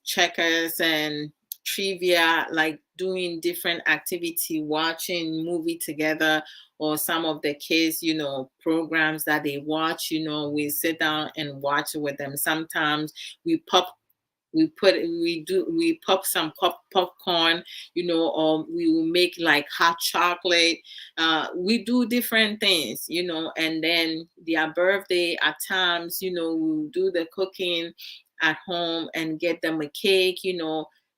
checkers and trivia, like doing different activity, watching movie together, or some of the kids, programs that they watch, we sit down and watch with them. Sometimes we pop some popcorn, or we will make like hot chocolate. We do different things, and then their birthday at times, we'll do the cooking at home and get them a cake,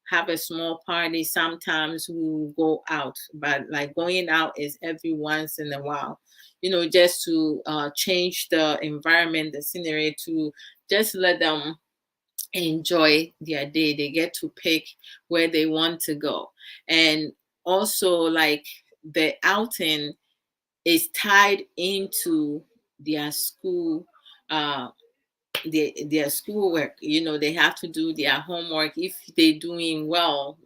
have a small party. Sometimes we'll go out, but like going out is every once in a while, just to change the environment, the scenery, to just let them enjoy their day. They get to pick where they want to go. And also, like, the outing is tied into their school, their schoolwork. They have to do their homework. If they're doing well,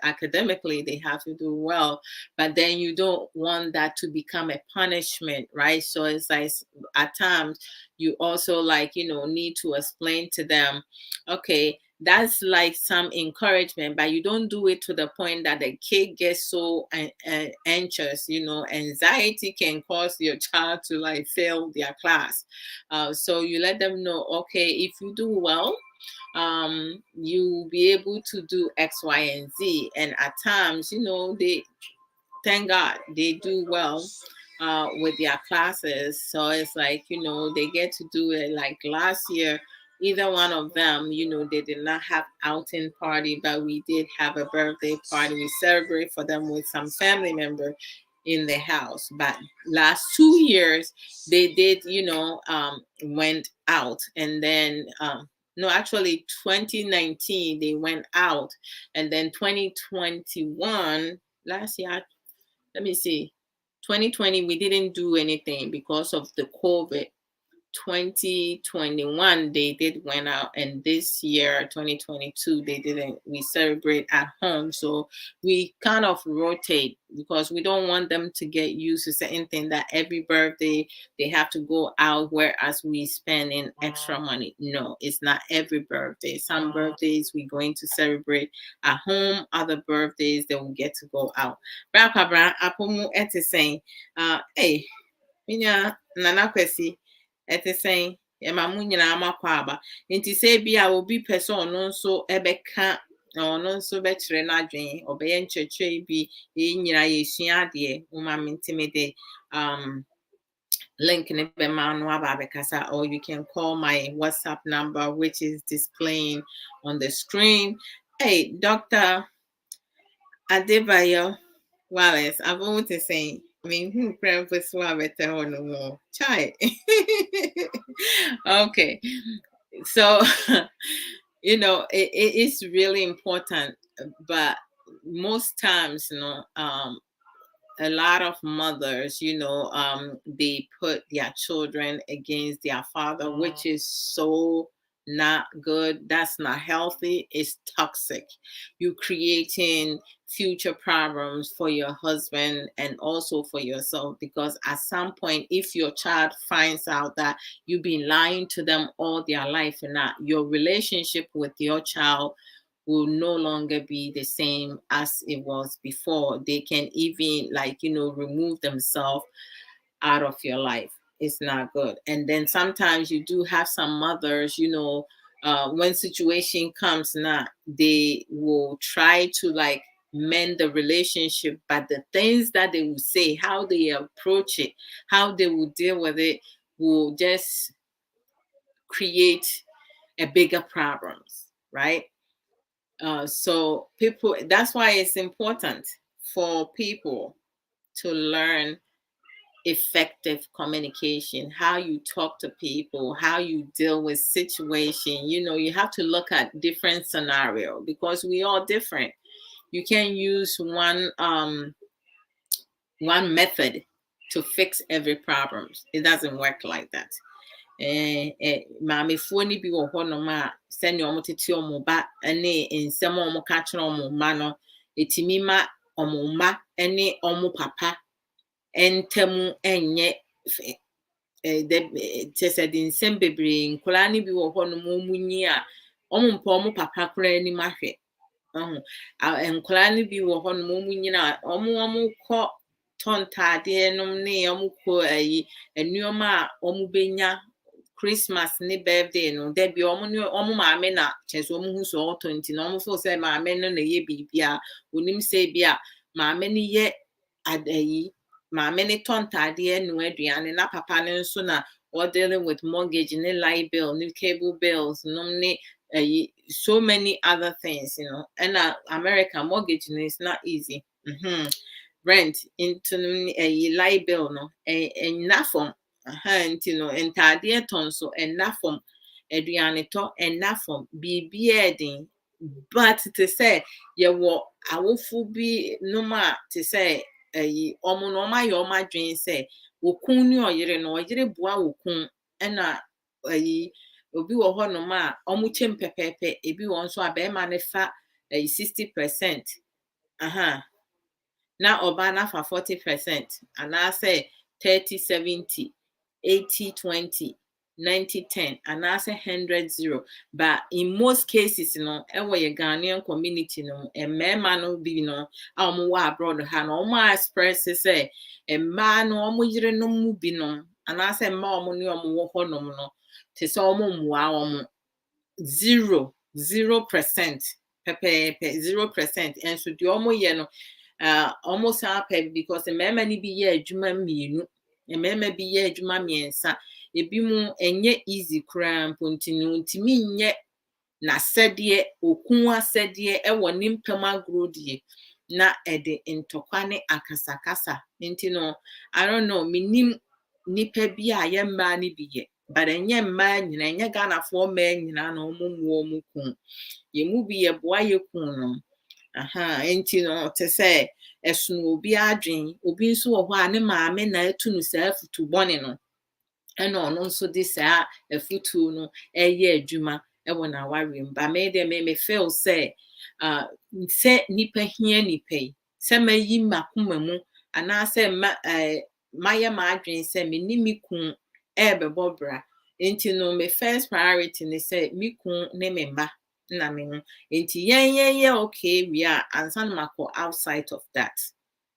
academically they have to do well, but then you don't want that to become a punishment, right? So it's like, at times you also, like, need to explain to them, okay, that's like some encouragement, but you don't do it to the point that the kid gets so anxious. Anxiety can cause your child to like fail their class. So you let them know, okay, if you do well, you'll be able to do X, Y, and Z. And at times, they, thank God, they do well with their classes. So it's like, they get to do it. Like last year, either one of them, they did not have outing party, but we did have a birthday party. We celebrate for them with some family member in the house. But last 2 years, they did, went out. And then, no, actually 2019, they went out. And then 2021, last year, let me see, 2020, we didn't do anything because of the COVID. 2021 they did went out, and this year 2022 they didn't. We celebrate at home, so we kind of rotate because we don't want them to get used to certain thing that every birthday they have to go out, whereas we spend in extra money. No, it's not every birthday. Some birthdays we're going to celebrate at home, other birthdays they will get to go out. Apomu saying, hey, Minya Nana Kwesi saying, Emma Munyana Makwaba. Inti say be I will be person no so ebeka or no so better na dream or be enche be in yesua de uma intimate link in the man wabakasa, or you can call my WhatsApp number which is displaying on the screen. Hey, Dr. Adebayo Wallace, I've always been saying, I mean, who pray for Swabete or no more? Chai. Okay. So, you know, it is really important, but most times, you know, a lot of mothers, you know, they put their children against their father, which is so not good. That's not healthy. It's toxic. You're creating future problems for your husband and also for yourself, because at some point, if your child finds out that you've been lying to them all their life and that your relationship with your child will no longer be the same as it was before. They can even, like, you know, remove themselves out of your life. It's not good. And then sometimes you do have some mothers, you know, when situation comes now, they will try to like mend the relationship, but the things that they will say, how they approach it, how they will deal with it will just create a bigger problems, right? So people, that's why it's important for people to learn effective communication, how you talk to people, how you deal with situation. You know, you have to look at different scenario because we are different. You can't use one method to fix every problem. It doesn't work like that. Maamefoɔ no bi wɔ hɔnom a sɛnea ɔmo tete ɔmo ba ne nsɛm a ɔmo ka kyerɛ ɔmo mma no, etimi ma ɔmo mma ne ɔmo papa ntam nyɛ kyɛ sɛ de nsɛm bebree. Nkwadaa no bi wɔ hɔnom ɔmo nyi a ɔmo mpa ɔmo papa koraa anim ahwɛ. Nkwadaa no bi wɔ hɔnom ɔmo nyina ɔmo kɔ tɔ ntaadeɛ nom ne ɔmo kɔ nneɛma a ɔmo benya Christmas ne birthday no, there be omo maame na chese omo hu so auto nti na omo feel say maame no na ye bibia onim say bia maame ne ye adayi maame ne tontade no aduane na papa ne nso na or dealing with mortgage ne light bill ne cable bills no ne so many other things, you know. And America mortgage is not easy. Rent into light bill no enough from you know, entire ton so enough from aduane to enough from bibia din. But to say ye wo awofo bi no ma to say omo no ma yo ma dwen say okun ni oyire no oyire bua okun na obi wo ho no ma omo chem pepepe ebi won so abema ne fa 60%. Na oba na fa 40%, and I say 30-70, 80-20, 90-10, and I say 100-0. But in most cases, you know, your Ghanaian community, you know, a man no be, you know, abroad ha no ma express say a man no yire no mu bi no, and I say ma omo ni omo wo ho no te say omo mua 0%. Pepe 0%, and so the omo ye no almost happy because the mema ni bi ye adwuma mienu, e mema bi ye adwuma miensa, ebi mu enye easy kram continue ntimi nye na sede okun asede e wo nimpam agrodie na ede ntokwa ne akasakasa nti no I don't know minim nipa bi a ye mma ni bi ye, but enye mma nyina enye Ghana for mma nyina na omo kun ye mu bi ye boa ye kun no. Enti no te say esuno obi adwen obi nso wo ho a ne maame na atu no saa futu bone no And on also this a futu no eye adwuma e wona warem ba me de me feel say se nipa hia nipa yi se mayi makoma mu ana se maye ma adwen se me ni mi kun e bebo bra enti no me first priority ne say mi kun ne me mba na me ho enti yen okay we are ansan mako outside of that,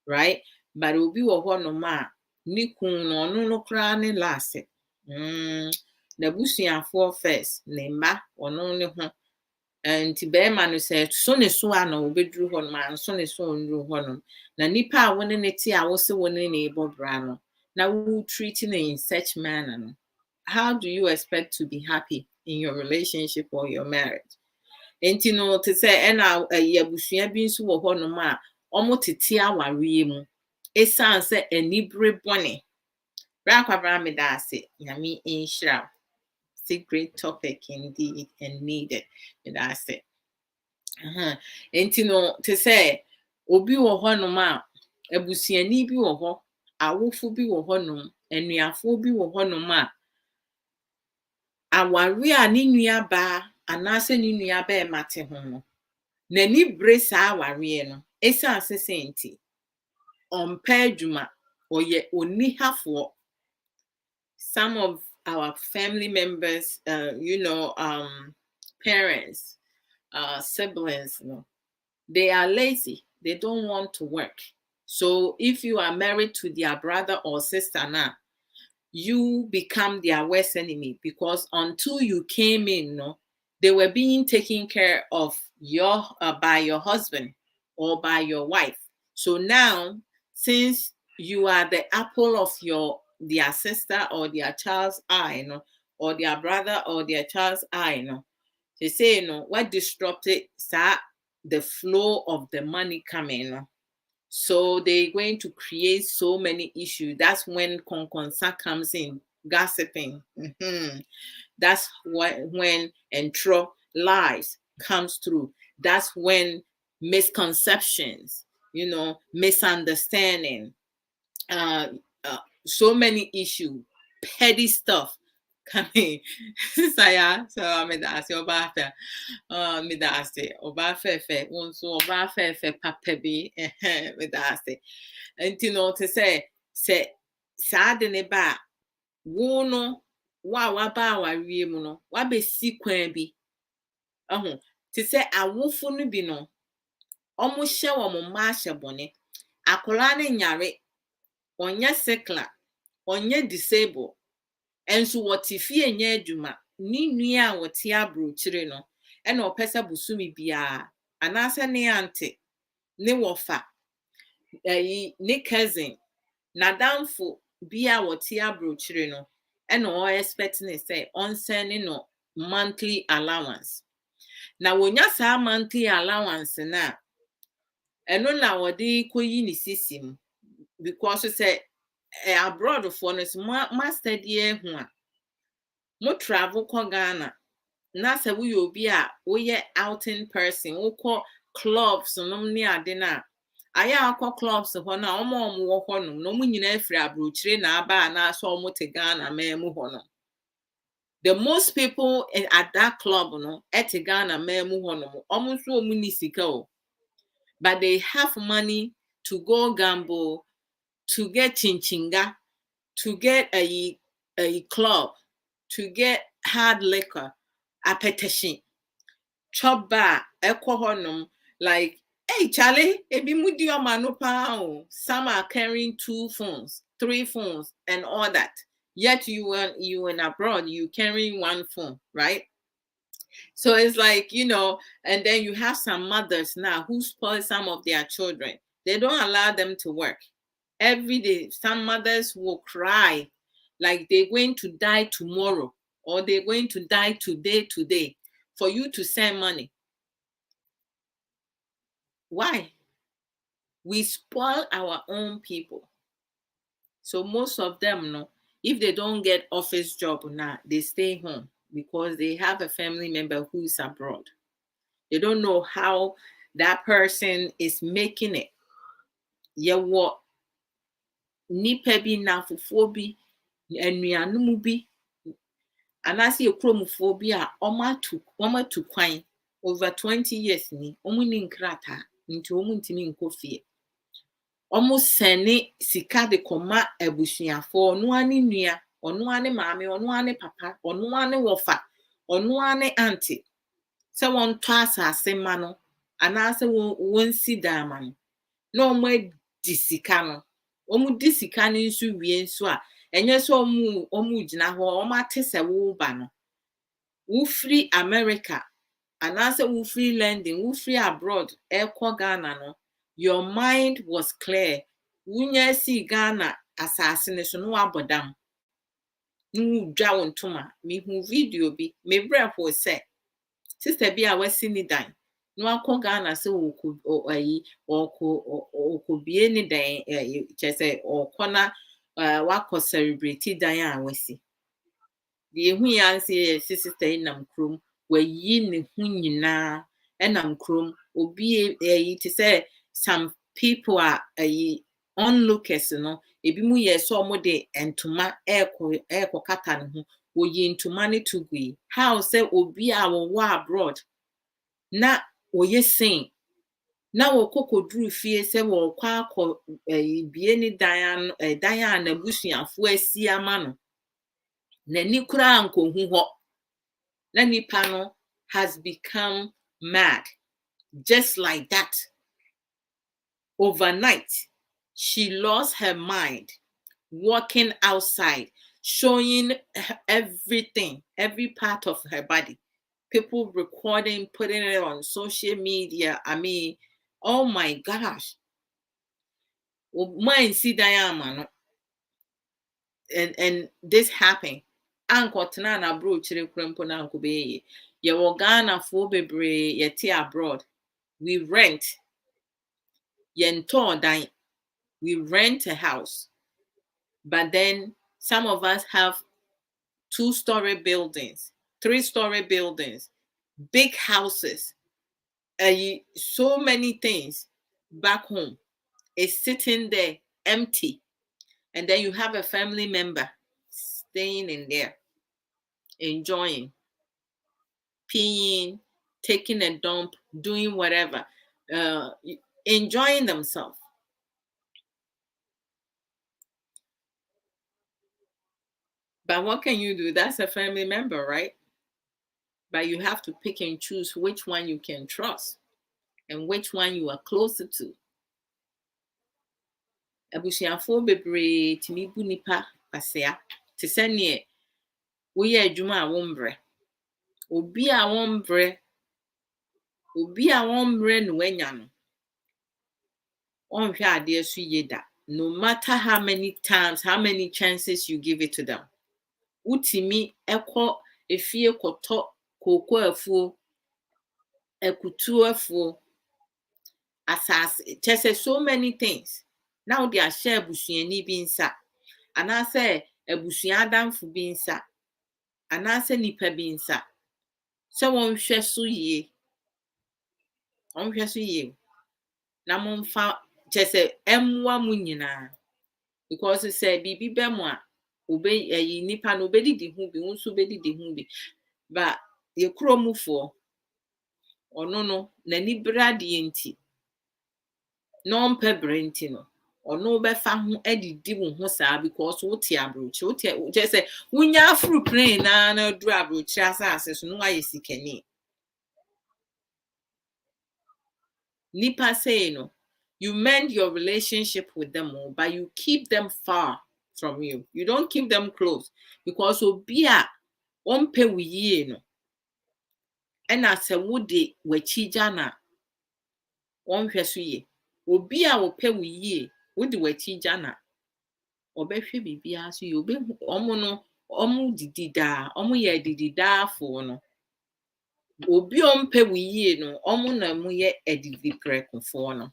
right? But obi wo ho no ma ni kun no no kra ne last na busuafo first ne mba ono ne ho nti bema no say so ne so ana obeduru ho no ma so ne so onru ho no na nipa a woni ne ti a wo se woni ne ebobra no na wo treating in such manner no, how do you expect to be happy in your relationship or your marriage? Enti no to say na abusua bi nso wo ho no ma omo tete aware mu esan se anibre bone bra kwabra me da ase nyame inshira. It's a great topic indeed and needed. And I say, and no to say, obi wo ho no ma ebusuani bi wo ho, awofo bi wo ho no, enuafo bi wo ho no ma aware a ne nua ba anase ne nua ba e mate ho no. Na ni bre sa aware no, esa asese nti. Ompa adwuma, oye oni hafo. Some of our family members, parents, siblings, they are lazy. They don't want to work. So if you are married to their brother or sister now, you become their worst enemy because until you came in, they were being taken care of by your husband or by your wife. So now, since you are the apple of their sister or their child's eye, or their brother or their child's eye, they say, what disrupted the flow of the money coming. So they're going to create so many issues. That's when conconsa comes in, gossiping. That's when intro lies comes through. That's when misconceptions, misunderstanding, so many issues, petty stuff coming. Saya, so I mean that's your bathroom. Me da ase oba fefe wonso oba fefe papa bi me da ase enti no te se saa de ne ba wo no wa ba awarie mu no wa be si kwan bi te se awofo no bi no omo hye wo mo ma hye bone akola ne nyare onye sekla onye disable enso wote fie nya adwuma ni nua a wote abrochire no ena opese busumi bia anase ne ante ne wofa ne cousin na damfo bia wote abrochire no ena o expect ne say on send no monthly allowance na wonya sa monthly allowance na eno na wodi koyi ni sisim because say abroad for no master die ho a mo travel ko Ghana na se we obi a we outing person we call clubs no ne ade na aya akọ clubs ho na omo wo ho no no nyina afiri abrochire na aba na so omo te Ghana ma mu ho no. The most people at that club no at Ghana ma mu ho no omo so omo ni sika o, but they have money to go gamble, to get chinchinga, to get a club, to get hard liquor, appetition, chop bar, alcohol, like, hey, Charlie, ebi mudi o manupa o. Some are carrying 2 phones, 3 phones, and all that. Yet you in abroad, you carrying 1 phone, right? So it's like, and then you have some mothers now who spoil some of their children. They don't allow them to work. Every day, some mothers will cry like they're going to die tomorrow or they're going to die today for you to send money. Why? We spoil our own people. So most of them, if they don't get office job now, they stay home because they have a family member who is abroad. They don't know how that person is making it. Yeah, what? Nipa bi na fufuo bi Enuanu mu bi anase ekromufo bi a omatu kwan over 20 years ni omu ni nkrata nti omu ntimi nkofie omu sene sika de koma abusuafo onu ani nua onu ani maame onu ani papa onu ani wofa onu ani auntie se won to asase ma no anase won si dama no na omu di sika no omu di sika ni nsu wie nso a enye so omu gina ho omu ate se wo ba no wo free America anase wo free London wo free abroad ekwo Ghana no your mind was clear wunya si Ghana asase ne so no abodam nu dwa wontoma me hu video bi me brefo se sister bi a wasi ni dan no akọ Ghana se oku bie ni dan chese okona wakọ celebrate dan a wasi the hu ya se sister nam krom wayi ne hu nyina enam krom obi ti say some people are onlookers no ebi mu ye so mo de entoma eko kata ne ho oyi ntoma ne tugui how say obi a wo abroad na oye sen na wo kokoduru fie se wo kwa akọ bie ni dan na busuafo asi ama no na ni kura ankohu ho na nipa no has become mad just like that overnight she lost her mind walking outside showing everything every part of her body people recording putting it on social media I mean oh my gosh mine see diamond and this happened anko tena na bro chire krempo na anko be ye wo Ghana fo bebre ye te abroad we rent yento dan we rent a house but then some of us have 2-story buildings 3-story buildings big houses so many things back home is sitting there empty and then you have a family member staying in there enjoying peeing taking a dump doing whatever enjoying themselves but what can you do? That's a family member, right? But you have to pick and choose which one you can trust and which one you are closer to. Abusuafo bebree timi bu nipa pasea te sɛ ne woyɛ adwuma a wombrɛ obi a wombrɛ no wanya no onhwɛ ade so yeda no matter how many times how many chances you give it to them utimi ekɔ efie kɔtɔ koko afuo ekutu afuo asase chese so many things now they are share busuani bi nsa anase abusua adamfo bi nsa anase nipa bi nsa so wonhwɛ so yie na momfa chese emwa mu nyina because say bibi bemu a obe nipa no obedidi hu bi nso obedidi hu bi but ye kromufo ono no nani brade enti no mpe brenti no ono be fa ho adidi wo ho saa because wo te abrochi wo te je say wunya afru plane na duru abrochi asase so no aye sikani nipa say no you mend your relationship with them all, but you keep them far from you. You don't keep them close because obi a ompe wiye no ena se wode wachija na onhwe so ye obi a wope wiye wode wachija na obehwe bibia so ye obe omo no omo didida omo ye didida fo no obi ompe wiye no omo na mo ye edidi prekofo no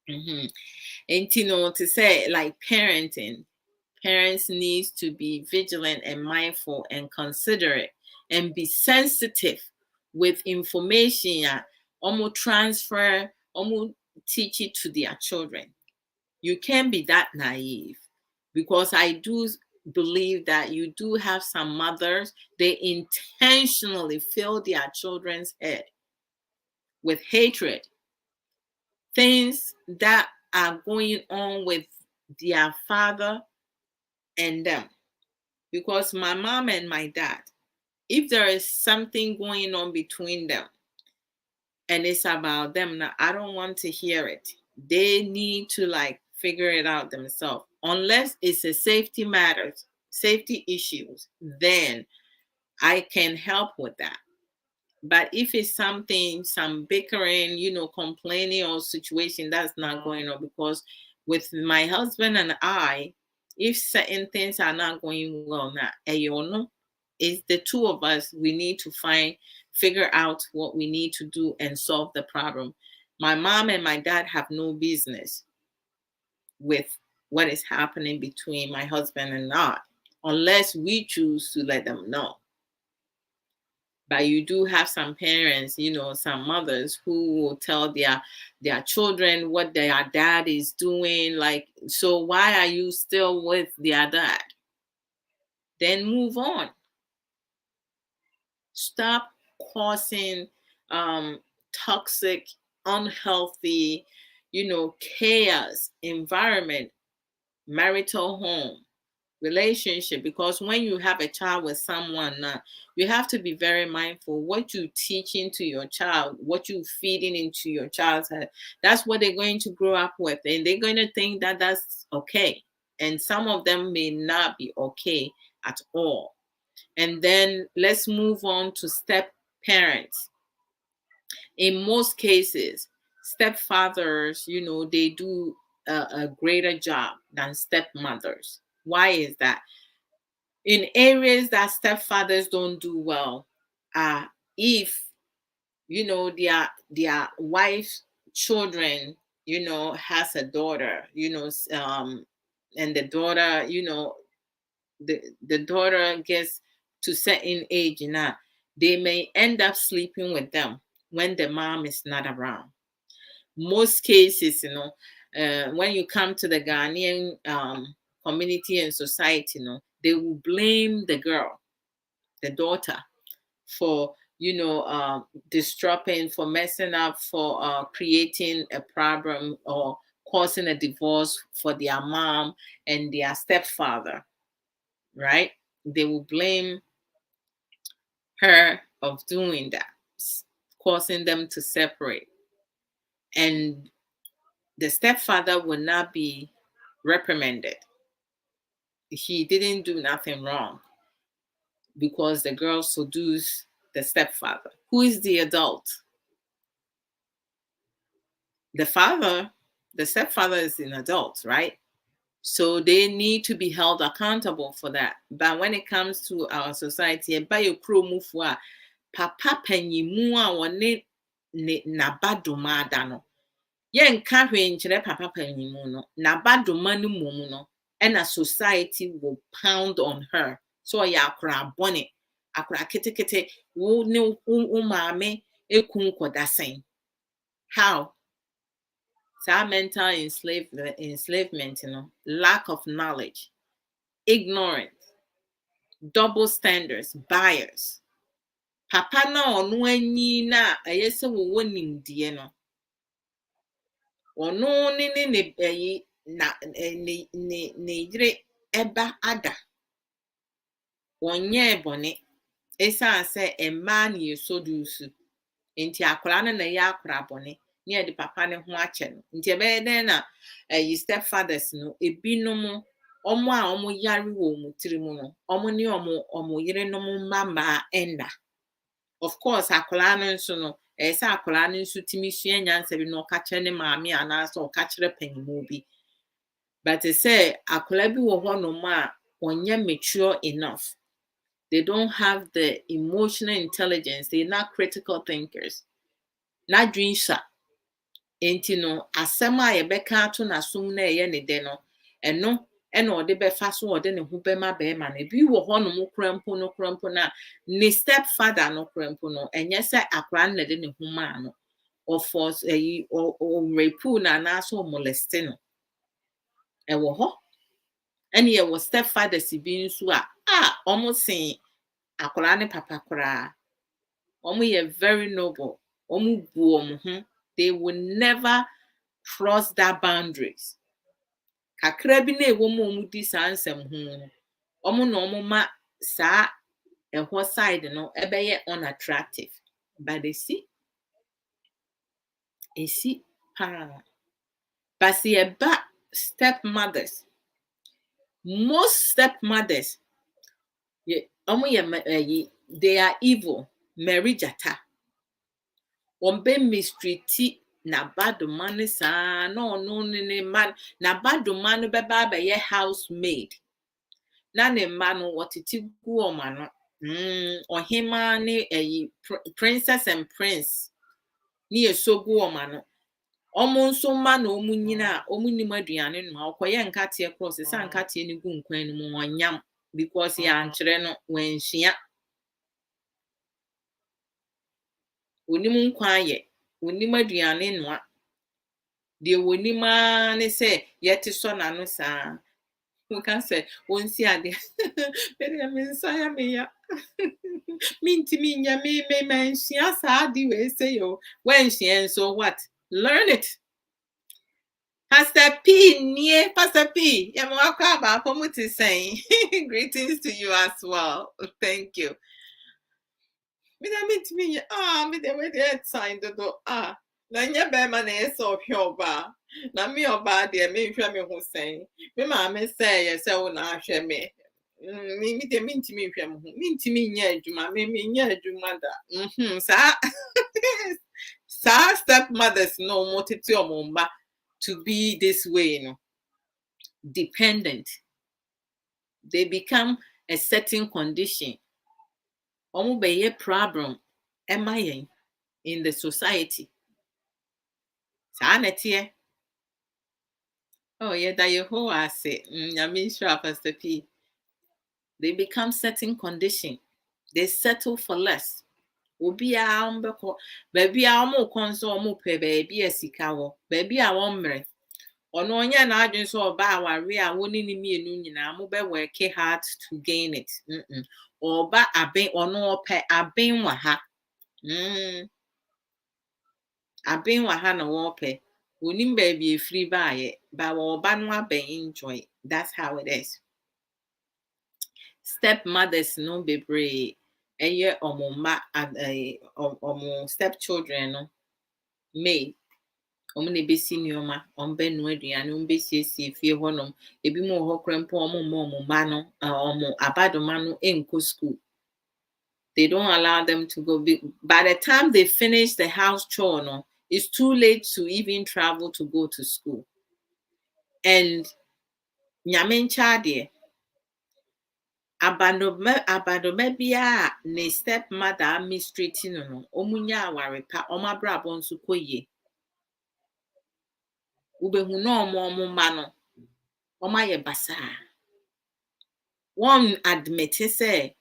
and you know to say like parenting parents need to be vigilant and mindful and considerate and be sensitive with information almost transfer almost teach it to their children. You can't be that naive because I do believe that you do have some mothers, they intentionally fill their children's head with hatred, things that are going on with their father and them. Because my mom and my dad, if there is something going on between them and it's about them, now I don't want to hear it. They need to like figure it out themselves. Unless it's a safety matters, safety issues, then I can help with that. But if it's something, some bickering, complaining or situation, that's not going on. Because with my husband and I, if certain things are not going well now, it's the two of us. We need to figure out what we need to do and solve the problem. My mom and my dad have no business with what is happening between my husband and I, unless we choose to let them know. But you do have some parents, some mothers who will tell their children what their dad is doing. Like, so why are you still with their dad? Then move on. Stop causing toxic, unhealthy, chaos environment, marital home, relationship. Because when you have a child with someone now, you have to be very mindful what you teaching to your child, what you feeding into your child's head. That's what they're going to grow up with, and they're going to think that that's okay. And some of them may not be okay at all. And then let's move on to step parents. In most cases, stepfathers, they do a greater job than stepmothers. Why is that? In areas that stepfathers don't do well, if their wife's children, has a daughter, and the daughter, the daughter gets to certain age now, they may end up sleeping with them when the mom is not around. Most cases, when you come to the Ghanaian community and society, they will blame the girl, the daughter, for disrupting, for messing up, for creating a problem or causing a divorce for their mom and their stepfather, right? They will blame her of doing that, causing them to separate. And the stepfather will not be reprimanded. He didn't do nothing wrong because the girl seduced the stepfather. Who is the adult? The father, the stepfather is an adult, right? So they need to be held accountable for that. But when it comes to our society, papa panyimu a wɔne n'aba doma ada no, yɛnka hwee nkyerɛ papa panyimu no, n'aba doma no mmom no, ɛna society will pound on her. So ɔyɛ akora bɔne, akora ketekete, wo ne wo maame eku nkɔda sɛn. How? Our mental enslavement, lack of knowledge, ignorance, double standards, bias. Papa na ono anyi na ɛyɛ sɛ wo nimdeɛ no. Ono ne yere ɛba ada. Wɔnyɛ bɔne. Ɛsiane sɛ mmaa na yɛsɔdusu. Nti akwaraa no na ɛyɛ akwaraa bɔne. Near the papa ne ho akyɛ no. Nti ɛbɛyɛ dɛn na stepfathers no ebinom ɔmo a ɔmo yare wɔ ɔmo tiri mu no, ɔmo ne ɔmo yerenom mma ɛnda. Of course, akwaraa no nso no, sɛ akwaraa no nso timi sua nyansa bi na ɔka kyerɛ ne maame anaasɛ ɔka kyerɛ panyimu bi. But say akwaraa bi wɔ hɔnom a ɔnyɛ mature enough. They don't have the emotional intelligence. They're not critical thinkers. Not dreams. Enti no asɛm a yɛbɛka ato n'asom na ɛyɛ ne dɛ no ɛno ɛna ɔde bɛfa so ɔde ne ho bɛma bɛrima no. Ebi wɔ hɔnom kora mpo na ne stepfather no kora mpo no ɛnyɛ sɛ akwaraa no na de ne ho maa no. Ɔfɔs rape na anaasɛ ɔmoleste no. Ɛwɔ hɔ. And ye was stepfather si bi nso almost saying akola ne papa kora. Ye very noble. They will never cross that boundaries. Kakra bi na ewo mu di saa nsɛm ho no na ma saa ɛhɔ side no ɛbɛyɛ unattractive, but they see but see about stepmothers, most stepmothers they are evil. Mary Jata be mistreat na bad man sa no ne man na bad man beba be housemaid na ne man wotiti gu o ma no ohima ne princess and prince ni esogu o ma no omo nso ma na omu nyina omu nim aduane no akoye nkate cross sa nkate ni gu nkwan no mu onyam because ya ankyere no wanhia onim nkwan ye onim aduane no de wonima ne se yete so na no sa we can say wonsi ade beria me nsaya me ya mintimi nya me manhia sa ade we say yo wanhia so what learn it. Pastor P, Pastor P, saying greetings to you as well. Thank you. Me the way they signed the door. Na nya be ma na eso hwe na me oba de me hwe me ho saying. Me ma me say ye say wo na hwe me. Me de me ntimi hwe me ho. Me ntimi nya adwuma, me nya adwuma da. Sa stepmothers no moteti omomba to be this way, dependent. They become a certain condition. Be a problem in the society. Oh, yeah, that you who I say, Pastor P. They become certain condition. They settle for less. Baby, I'm more console, baby, a sikawo, baby, I won't. Ono nya na adwen so oba aware a woni ni mienu nyina mo be work hard to gain it. Oba aben ono ope aben wa ha. Aben wa ha na wo pe. Woni baby e free baaye, ba wo oba no aben enjoy. That's how it is. Stepmothers no bebre eye omoma omo stepchildren no me omne besi nioma ombe no aduane ombesiesie fie honom ebi mo ho krempo omo ma no omo abadoma no enko school. They don't allow them to go. By the time they finish the house chore no, it's too late to even travel to go to school. And nyamen chade abandome bia ne stepmother mistreating no omunya awarepa omabrabo nso koye. Ubehu no omo ma no omaye basa. One admit say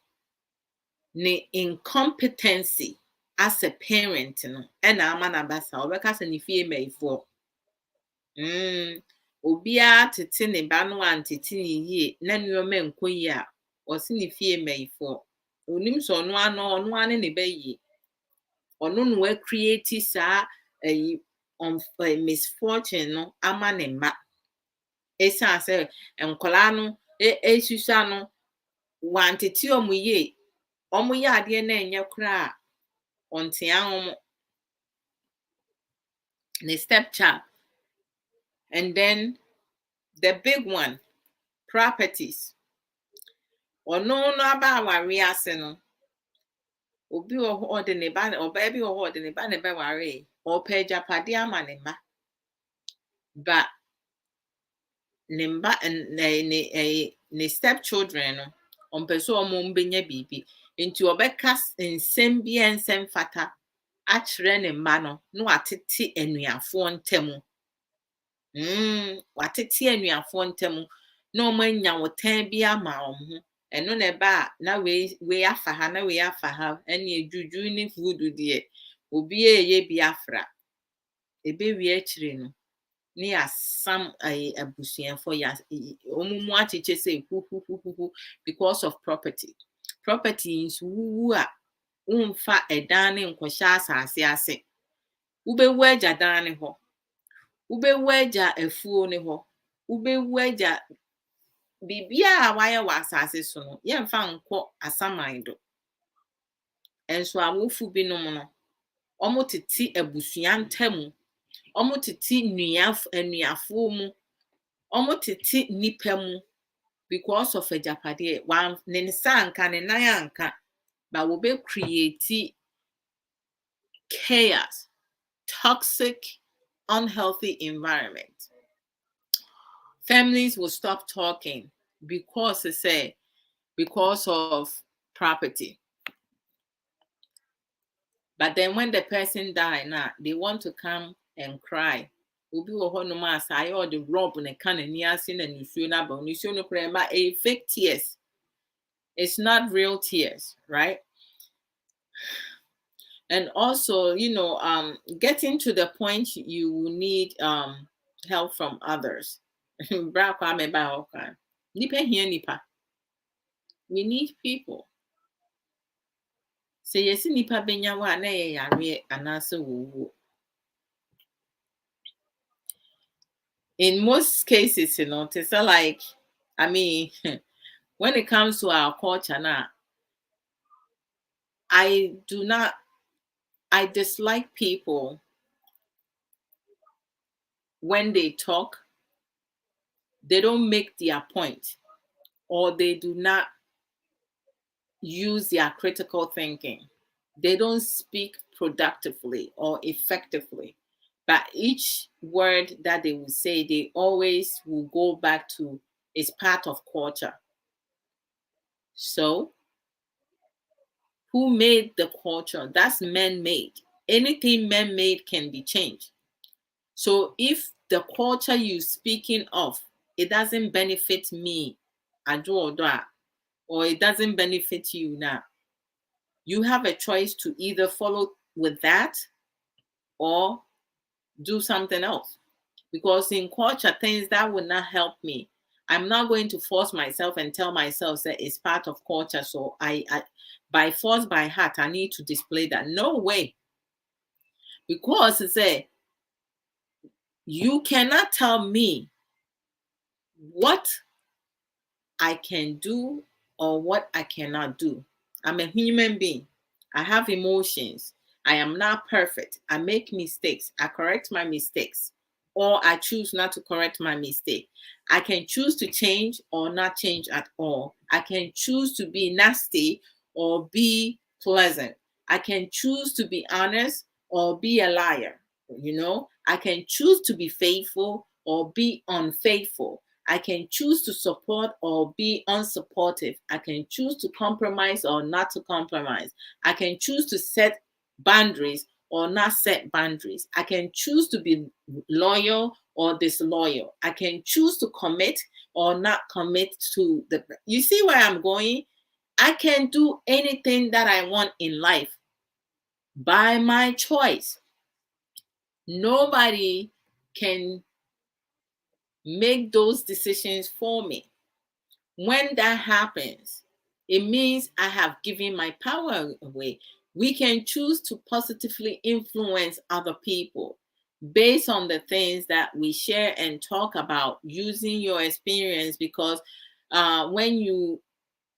ne incompetency as a parent no and amana basa obeka se ne fie maifo. Obia tete ne ba no antete ne yie na nuoma enkoyi a osi ne fie maifo. Onim so no ane ne bayi. Ono no create sa misfortune no ama ne ma. Esa se enkola no esusa no wantete omuye ade na enye kra ontia homo the stepchild. And then the big one, properties. Ono no aba wari ase no obi o de ne ba o ba bi o de ne ba ne be wari o pa japade ama ne ma. But nemba ne stepchildren no ompeso omo mbenya bibi nti obeka nsem bi ensem fata akire ne ma no no atete anuafo ntemu. Watete anuafo ntemu no manya wotan bi ama ho eno ne ba na we afa ha na we afa ha ene ejuju ni food de obi eye bi afra ebe wi akire no near some a busian for ya omuachi say who because of property. Property is who are umfa a dining kwashas as yase. Ube wedja dining ho. Ube wedja a fool ne ho. Ube wedja bibia wire was asses no. Yan found quo asamindo. And so I will fu binom no. Omo titi a busian temu. Omo titi nuafo mu. Omo titi nipa mu because of a japade one nensanka ne nayanka but will be create chaos, toxic, unhealthy environment. Families will stop talking because of property. But then when the person die now, they want to come and cry. Obi wo ho no ma say all the rob ne kan ani ase na nisuo na ba nisuo no krema a fake tears. It's not real tears, right? And also, getting to the point you need help from others. We need people. Say yes, nipa benya wa na ye yare anase wo. In most cases, it's like, I mean, when it comes to our culture now, I dislike people when they talk, they don't make their point, or they do not use their critical thinking. They don't speak productively or effectively. But each word that they will say, they always will go back to is part of culture. So, who made the culture? That's man-made. Anything man-made can be changed. So if the culture you're speaking of, it doesn't benefit me, Adwoa Odo, or it doesn't benefit you now, you have a choice to either follow with that or do something else. Because in culture, things that will not help me, I'm not going to force myself and tell myself that it's part of culture. So I by force, by heart, I need to display that. No way. Because it's you cannot tell me what I can do or what I cannot do. I'm a human being. I have emotions. I am not perfect. I make mistakes. I correct my mistakes, or I choose not to correct my mistake. I can choose to change or not change at all. I can choose to be nasty or be pleasant. I can choose to be honest or be a liar. I can choose to be faithful or be unfaithful. I can choose to support or be unsupportive. I can choose to compromise or not to compromise. I can choose to set boundaries or not set boundaries. I can choose to be loyal or disloyal. I can choose to commit or not commit to the. You see where I'm going? I can do anything that I want in life by my choice. Nobody can make those decisions for me. When that happens, it means I have given my power away. We can choose to positively influence other people based on the things that we share and talk about using your experience, because when you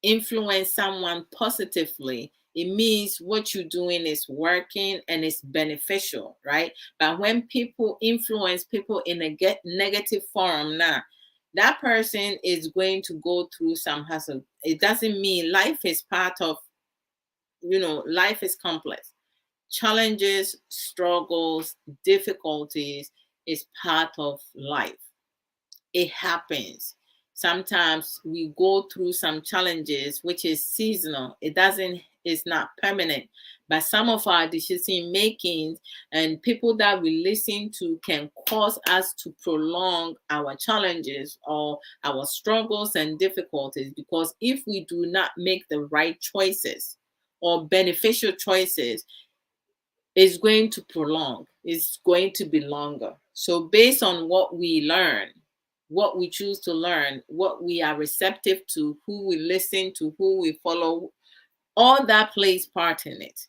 influence someone positively, it means what you're doing is working and it's beneficial, right? But when people influence people in a negative form now, that person is going to go through some hassle. It doesn't mean life is part of, life is complex. Challenges, struggles, difficulties is part of life. It happens. Sometimes we go through some challenges, which is seasonal. It's not permanent. But some of our decision makings and people that we listen to can cause us to prolong our challenges or our struggles and difficulties. Because if we do not make the right choices or beneficial choices, it's going to prolong. It's going to be longer. So based on what we learn, what we choose to learn, what we are receptive to, who we listen to, who we follow, all that plays part in it.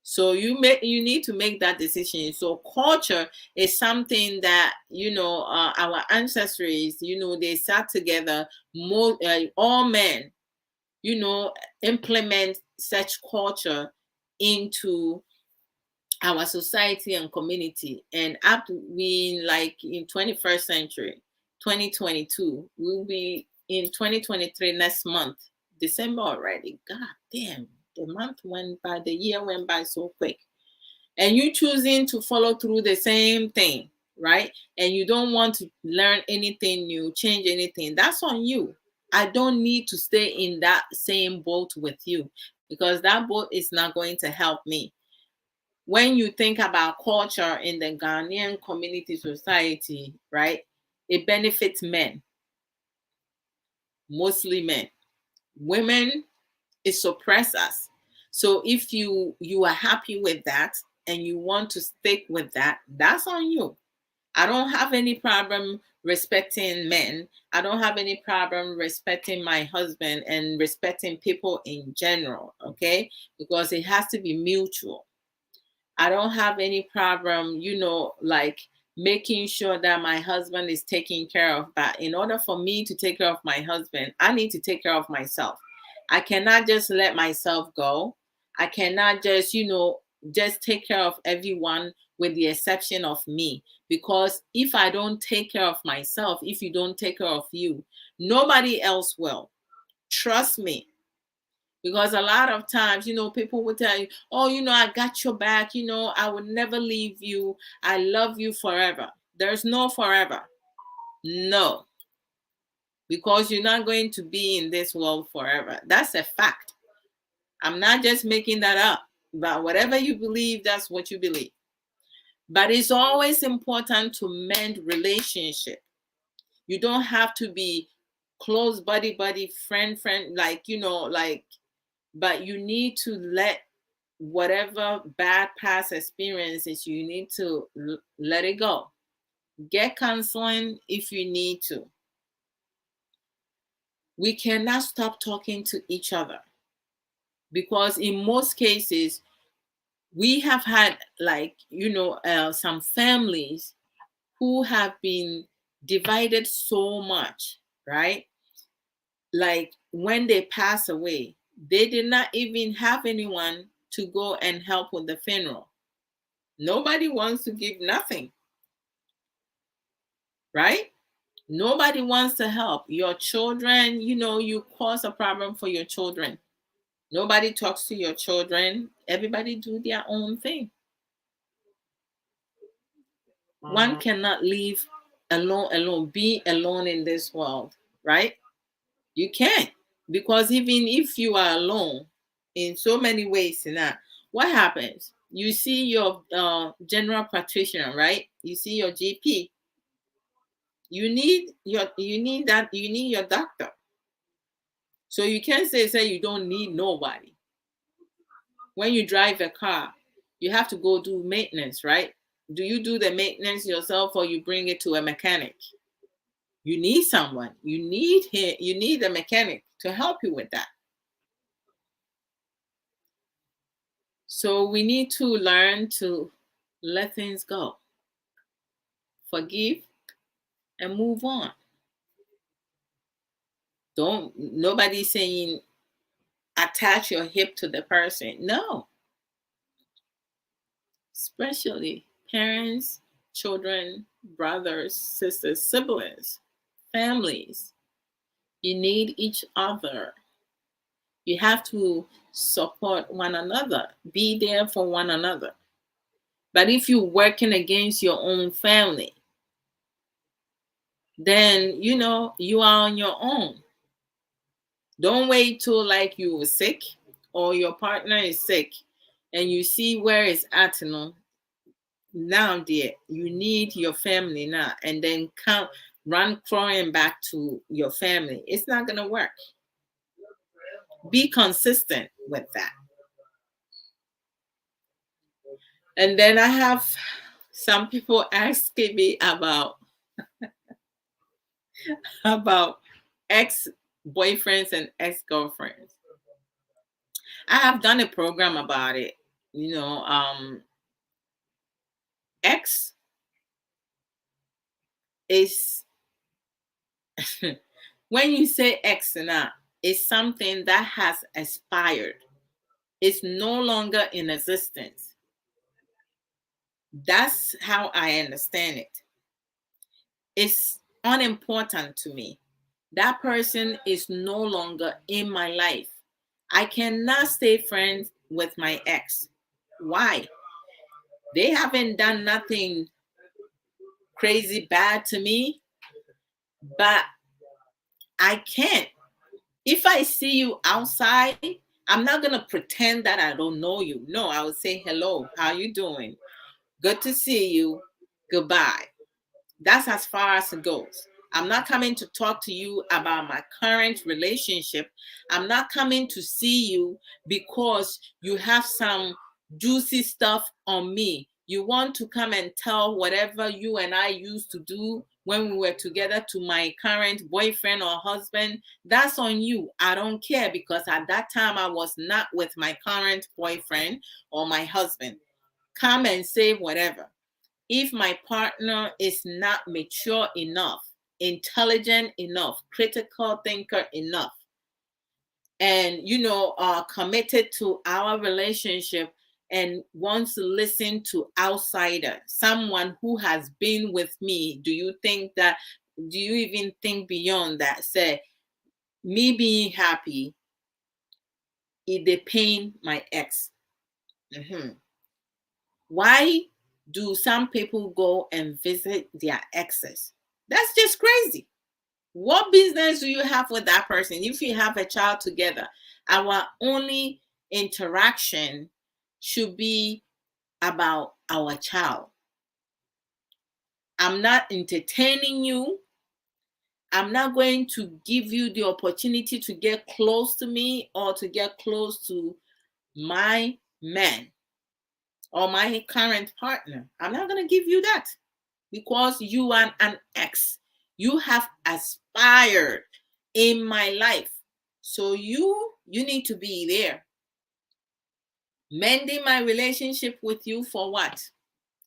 So you need to make that decision. So culture is something that our ancestors, they sat together, all men, implement such culture into our society and community. And up we like in 21st century 2022, we'll be in 2023 next month, December already. God damn, the month went by, the year went by so quick. And you choosing to follow through the same thing, right? And you don't want to learn anything new, change anything. That's on you. I don't need to stay in that same boat with you, because that boat is not going to help me. When you think about culture in the Ghanaian community society, right, it benefits men, mostly men. Women, it suppresses us. So if you are happy with that and you want to stick with that, that's on you. I don't have any problem respecting men. I don't have any problem respecting my husband and respecting people in general, okay? Because it has to be mutual. I don't have any problem, like making sure that my husband is taken care of. But in order for me to take care of my husband, I need to take care of myself. I cannot just let myself go. I cannot just take care of everyone with the exception of me. Because if I don't take care of myself, if you don't take care of you, nobody else will. Trust me. Because a lot of times, people will tell you, oh, I got your back. I will never leave you. I love you forever. There's no forever. No. Because you're not going to be in this world forever. That's a fact. I'm not just making that up. But whatever you believe, that's what you believe. But it's always important to mend relationship. You don't have to be close buddy, friend, but you need to let whatever bad past experiences, you need to let it go. Get counseling if you need to. We cannot stop talking to each other, because in most cases we have had some families who have been divided so much, right? Like when they pass away, they did not even have anyone to go and help with the funeral. Nobody wants to give nothing, right? Nobody wants to help. Your children, you cause a problem for your children. Nobody talks to your children. Everybody do their own thing. One cannot live alone, be alone in this world, right? You can't. Because even if you are alone in so many ways now, what happens? You see your general practitioner, right? You see your GP. You need your doctor. So you can't say you don't need nobody. When you drive a car, you have to go do maintenance, right? Do you do the maintenance yourself, or you bring it to a mechanic? You need someone. You need a mechanic to help you with that. So we need to learn to let things go, forgive, and move on. Nobody's saying attach your hip to the person. No. Especially parents, children, brothers, sisters, siblings, families. You need each other. You have to support one another, be there for one another. But if you're working against your own family, then you are on your own. Don't wait till like you were sick or your partner is sick and you see where it's at. Now, dear, you need your family now, and then run crawling back to your family. It's not gonna work. Be consistent with that. And then I have some people asking me about ex boyfriends and ex girlfriends. I have done a program about it. You know, ex is when you say ex now, it's something that has expired. It's no longer in existence. That's how I understand it. It's unimportant to me. That person is no longer in my life. I cannot stay friends with my ex. Why? They haven't done nothing crazy bad to me, but I can't. If I see you outside, I'm not gonna pretend that I don't know you. No, I would say hello. How you doing? Good to see you. Goodbye. That's as far as it goes. I'm not coming to talk to you about my current relationship. I'm not coming to see you because you have some juicy stuff on me. You want to come and tell whatever you and I used to do when we were together to my current boyfriend or husband. That's on you. I don't care, because at that time I was not with my current boyfriend or my husband. Come and say whatever. If my partner is not mature enough, intelligent enough, critical thinker enough, and are committed to our relationship and wants to listen to outsider, someone who has been with me, do you even think beyond that? Say, me being happy, it dey pain my ex. Why do some people go and visit their exes? That's just crazy. What business do you have with that person? If you have a child together, our only interaction should be about our child. I'm not entertaining you. I'm not going to give you the opportunity to get close to me or to get close to my man or my current partner. I'm not going to give you that, because you are an ex. You have aspired in my life. So you need to be there. Mending my relationship with you for what?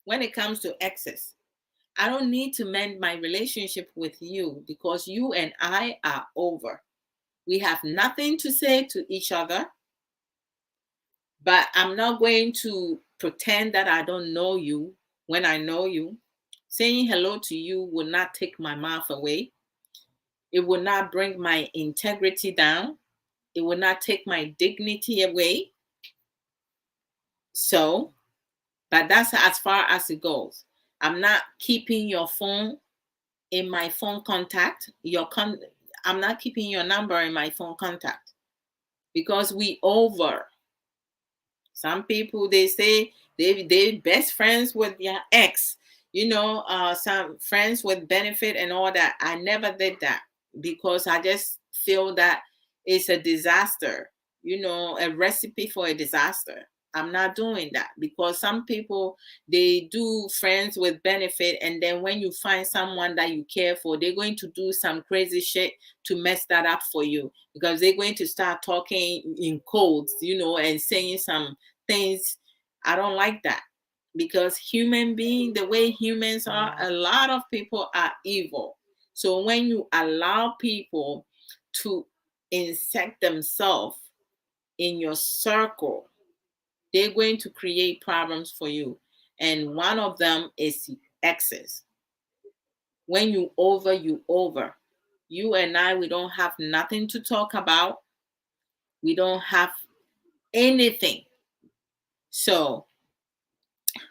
When it comes to exes, I don't need to mend my relationship with you, because you and I are over. We have nothing to say to each other, but I'm not going to pretend that I don't know you when I know you. Saying hello to you will not take my mouth away. It will not bring my integrity down. It will not take my dignity away. So, but that's as far as it goes. I'm not keeping your phone in my phone contact. I'm not keeping your number in my phone contact, because we over. Some people, they say they best friends with their ex, some friends with benefit and all that. I never did that, because I just feel that it's a disaster, a recipe for a disaster. I'm not doing that, because some people, they do friends with benefit, and then when you find someone that you care for, they're going to do some crazy shit to mess that up for you, because they're going to start talking in codes, and saying some things. I don't like that, because human being, the way humans are, a lot of people are evil. So when you allow people to insect themselves in your circle, they're going to create problems for you. And one of them is exes. When you over, you over. You and I, we don't have nothing to talk about. We don't have anything. So,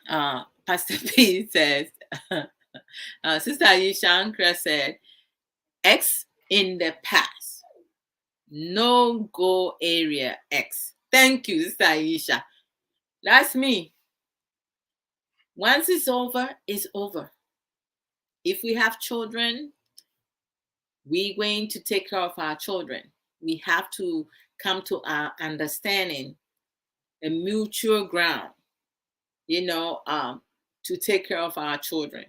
Pastor P says, Sister Aisha Ankra said, X in the past, no go area X. Thank you, Sister Aisha. That's me. Once it's over, it's over. If we have children, we're going to take care of our children. We have to come to our understanding, a mutual ground. to take care of our children.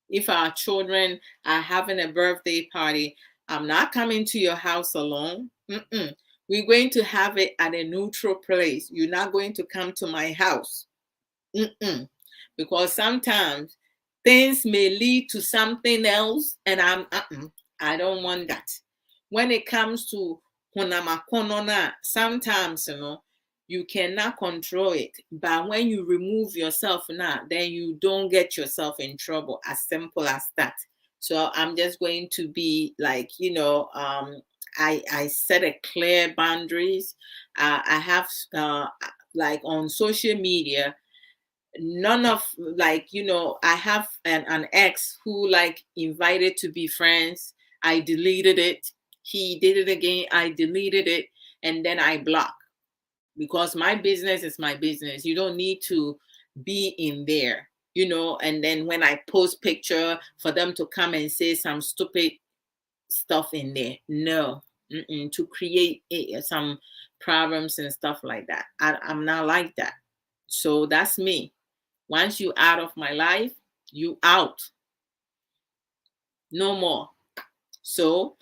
If our children are having a birthday party, I'm not coming to your house alone. Mm-mm. We're going to have it at a neutral place. You're not going to come to my house. Mm-mm. Because sometimes things may lead to something else, and I don't want that. When it comes to hunamakonona, sometimes you cannot control it. But when you remove yourself now, then you don't get yourself in trouble. As simple as that. So I'm just going to be like, I set a clear boundaries. I have like on social media, none of like, I have an ex who like invited to be friends. I deleted it. He did it again. I deleted it, and then I block, because my business is my business. You don't need to be in there, and then when I post picture for them to come and say some stupid stuff in there. No. To create some problems and stuff like that. I'm not like that. So that's me. Once you out of my life, you out. No more. So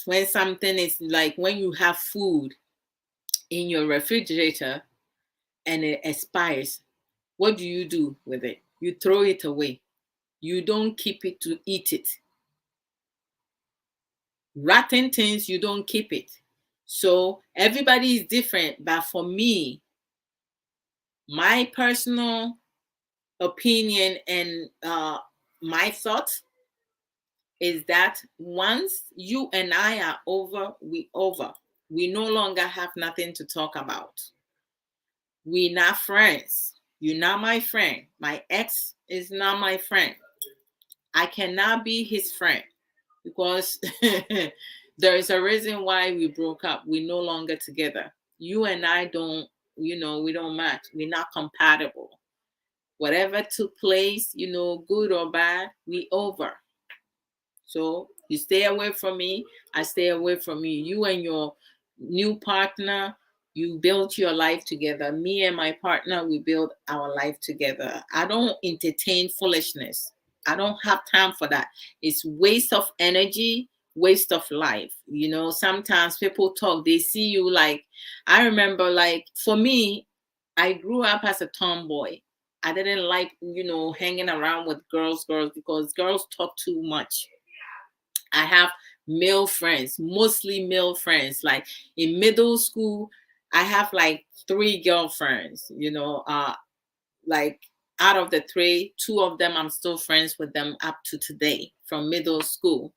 when something is like, when you have food in your refrigerator and it expires, what do you do with it? You throw it away. You don't keep it to eat it. Rotten things, you don't keep it. So everybody is different. But for me, my personal opinion and my thoughts is that once you and I are over, we over. We no longer have nothing to talk about. We not friends. You're not my friend. My ex is not my friend. I cannot be his friend, because there is a reason why we broke up. We're no longer together. You and I don't, we don't match. We're not compatible. Whatever took place, good or bad, we over. So you stay away from me, I stay away from you. You and your new partner, you build your life together. Me and my partner, we build our life together. I don't entertain foolishness. I don't have time for that. It's waste of energy, waste of life. Sometimes people talk, they see you like, I remember, like, for me, I grew up as a tomboy. I didn't like, hanging around with girls, because girls talk too much. I have male friends, mostly male friends. Like in middle school, I have like 3 girlfriends, like out of the 3, 2 of them, I'm still friends with them up to today from middle school.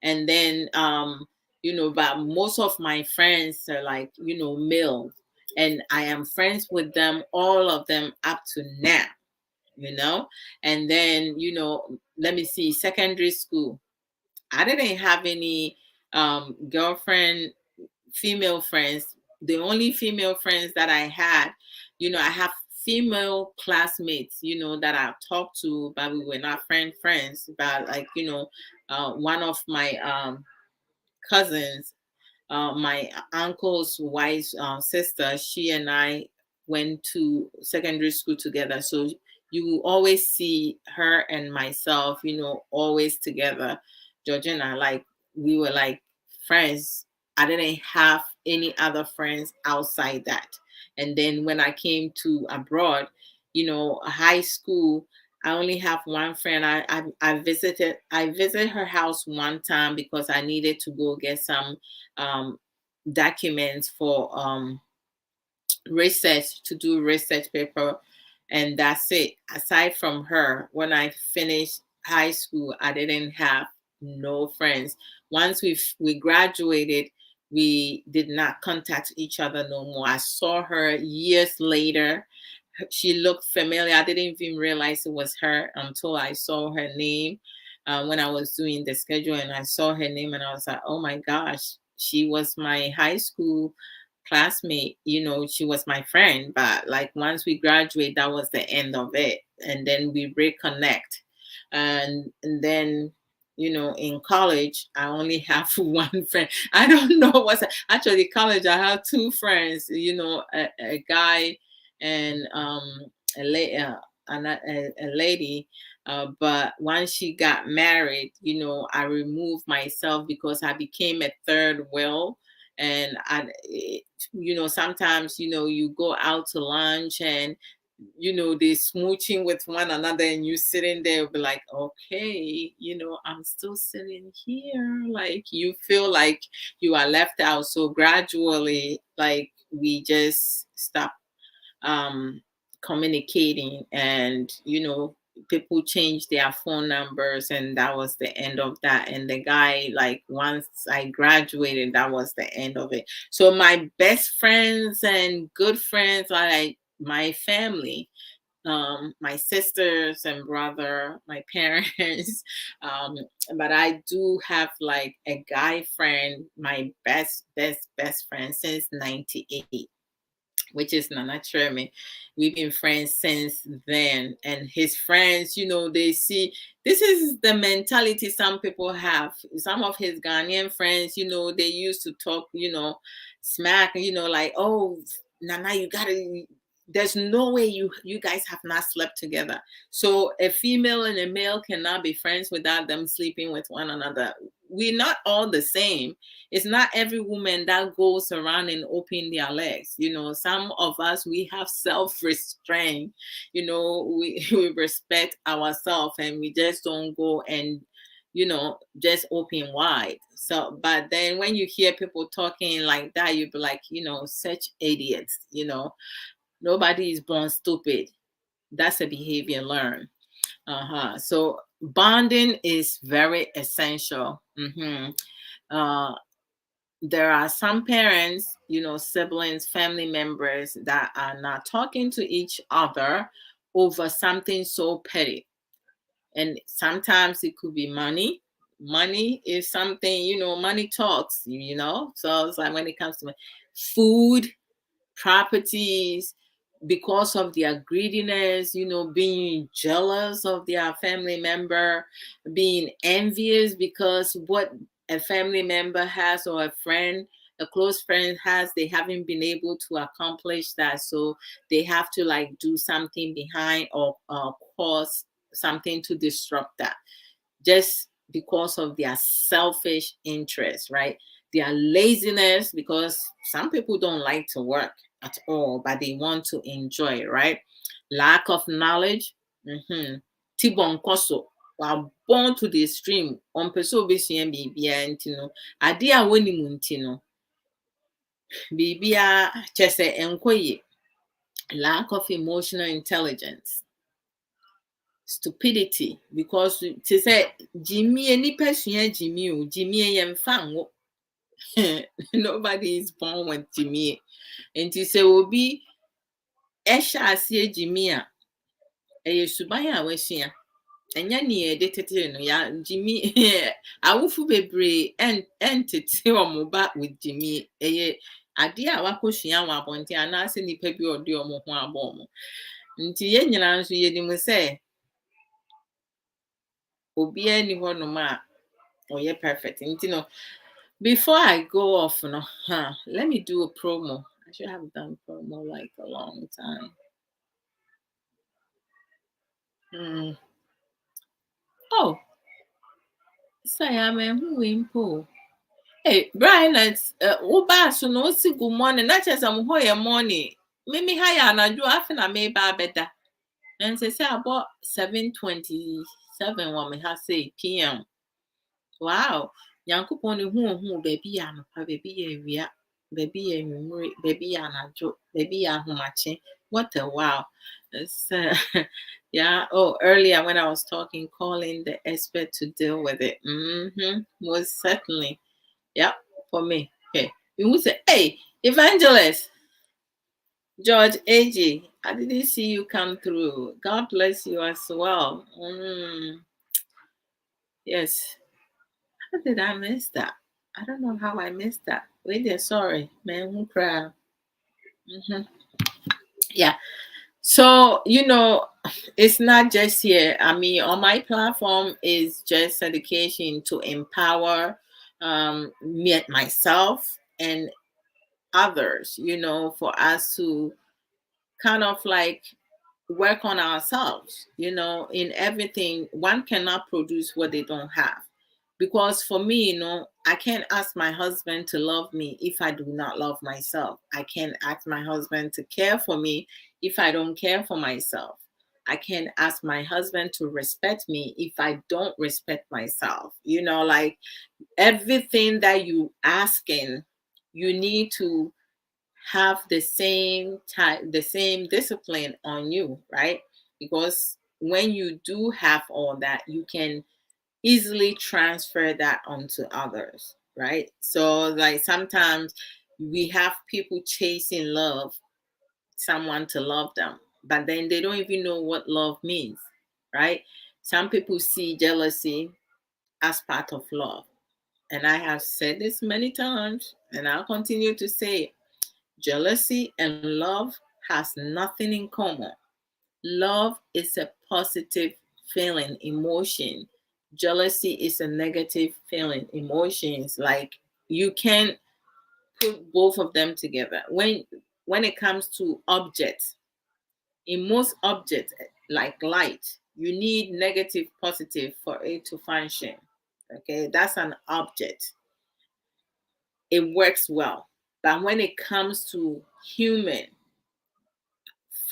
And then, but most of my friends are like, male. And I am friends with them, all of them up to now. And then, let me see, secondary school. I didn't have any girlfriend, female friends. The only female friends that I had, I have female classmates, that I talked to, but we were not friends. But like, one of my cousins, my uncle's wife's sister, she and I went to secondary school together. So you will always see her and myself, always together. Georgina, like, we were like friends. I didn't have any other friends outside that. And then when I came to abroad, high school, I only have one friend. I visited her house one time because I needed to go get some documents for research, to do research paper, and that's it. Aside from her, when I finished high school, I didn't have no friends. Once we graduated, we did not contact each other no more. I saw her years later. She looked familiar. I didn't even realize it was her until I saw her name when I was doing the schedule, and I saw her name and I was like, oh my gosh, she was my high school classmate. She was my friend, but like once we graduate, that was the end of it. And then we reconnect. And then, in college, I only have one friend. I don't know what's actually college. I have 2 friends, a guy and a lady, but once she got married, I removed myself because I became a third wheel. And sometimes, you go out to lunch and they smooching with one another, and you sitting there be like, okay, I'm still sitting here. Like, you feel like you are left out. So gradually, like, we just stop um communicating, and people change their phone numbers, and that was the end of that. And the guy, like, once I graduated, that was the end of it. So my best friends and good friends are like my family, my sisters and brother, my parents. um but I do have like a guy friend, my best friend since 98, which is Nana Chermi. We've been friends since then. And his friends, they see, this is the mentality some people have. Some of his Ghanaian friends, they used to talk, smack, like, oh, Nana, you gotta, there's no way you guys have not slept together. So a female and a male cannot be friends without them sleeping with one another. We're not all the same. It's not every woman that goes around and open their legs. Some of us, we have self-restraint. We respect ourselves, and we just don't go and just open wide. So, but then when you hear people talking like that, you be like, such idiots. Nobody is born stupid. That's a behavior learned. So bonding is very essential. There are some parents, siblings, family members that are not talking to each other over something so petty. And sometimes it could be money. Money is something, money talks, So it's like when it comes to food, properties, because of their greediness, being jealous of their family member, being envious because what a family member has, or a close friend has, they haven't been able to accomplish that. So they have to like do something behind, or cause something to disrupt that, just because of their selfish interest, right? Their laziness, because some people don't like to work at all, but they want to enjoy, right? Lack of knowledge. Tibon koso. Are born to the extreme. On person obesua bibia ntino. Ade a woni mu ntino. Bibia chese enkoye. Lack of emotional intelligence. Stupidity, because to say Jimmy, any person Jimmy and fan. Nobody is born with Jimmy. And to say will be Esha see Jimmy a subaya wesia. And yani edited no ya Jimmy awufu bebre and entity or moba with Jimmy ade a wakosua wa bonte anase nipa bi odi omo ho abom. Nti ye nyina nso ye nim say obi ani ho no ma oyɛ perfect. Before I go off, let me do a promo. I should have done promo like a long time. Oh, so I'm who impo. Hey, Brian, it's so no see good morning. Not just I'm hoya morning. Mimi higher and I do after I may buy better. And say about 7:27 when me have say PM. Wow. Nyankopon hu baby ya no pa baby ya wia baby ya nwumre baby ya najo baby ya homache. What a wow. It's, yeah. Oh, earlier when I was talking, calling the expert to deal with it. Most certainly. Yep, for me. Okay. You would say, hey, evangelist George AG, I didn't see you come through. God bless you as well. Yes. How did I miss that? I don't know how I missed that. Wait there, sorry, man. Who cried? Yeah. So, it's not just here. I mean, on my platform is just education to empower me, myself, and others, for us to kind of like work on ourselves. In everything, one cannot produce what they don't have. Because for me, I can't ask my husband to love me if I do not love myself. I can't ask my husband to care for me if I don't care for myself. I can't ask my husband to respect me if I don't respect myself. Like everything that you asking, you need to have the same discipline on you, right? Because when you do have all that, you can easily transfer that onto others, right? So like sometimes we have people chasing love, someone to love them, but then they don't even know what love means, right? Some people see jealousy as part of love. And I have said this many times, and I'll continue to say, jealousy and love has nothing in common. Love is a positive feeling, emotion. Jealousy is a negative feeling, emotions. Like you can put both of them together. When it comes to objects, in most objects like light, you need negative, positive for it to function. Okay, that's an object. It works well. But when it comes to human,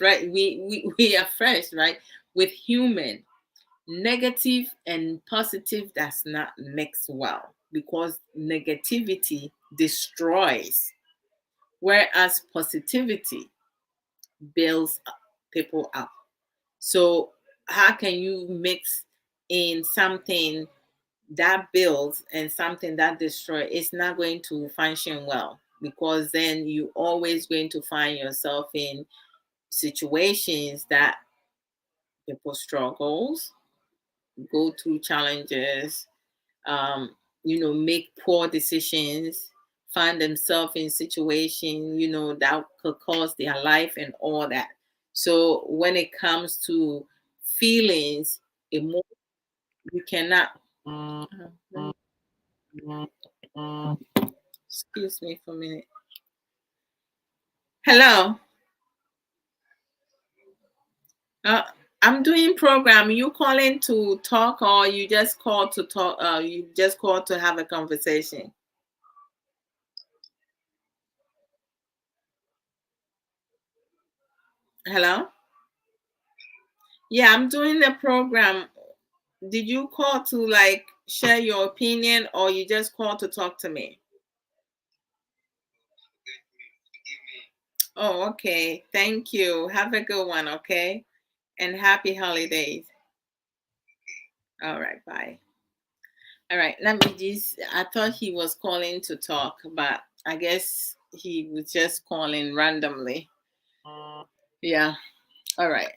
we are fresh, right? With human, negative and positive does not mix well because negativity destroys, whereas positivity builds people up. So how can you mix in something that builds and something that destroys? It's not going to function well, because then you always going to find yourself in situations that people struggles, go through challenges, um, make poor decisions, find themselves in situations, that could cause their life and all that. So when it comes to feelings, emotion, you cannot. Excuse me for a minute. Hello. Uh, I'm doing program. You calling to talk, or you just call to talk? You just call to have a conversation. Hello. Yeah, I'm doing the program. Did you call to like share your opinion, or you just call to talk to me? Oh, okay. Thank you. Have a good one, okay? And happy holidays. All right, bye. All right, let me just, I thought he was calling to talk, but I guess he was just calling randomly. Yeah. All right.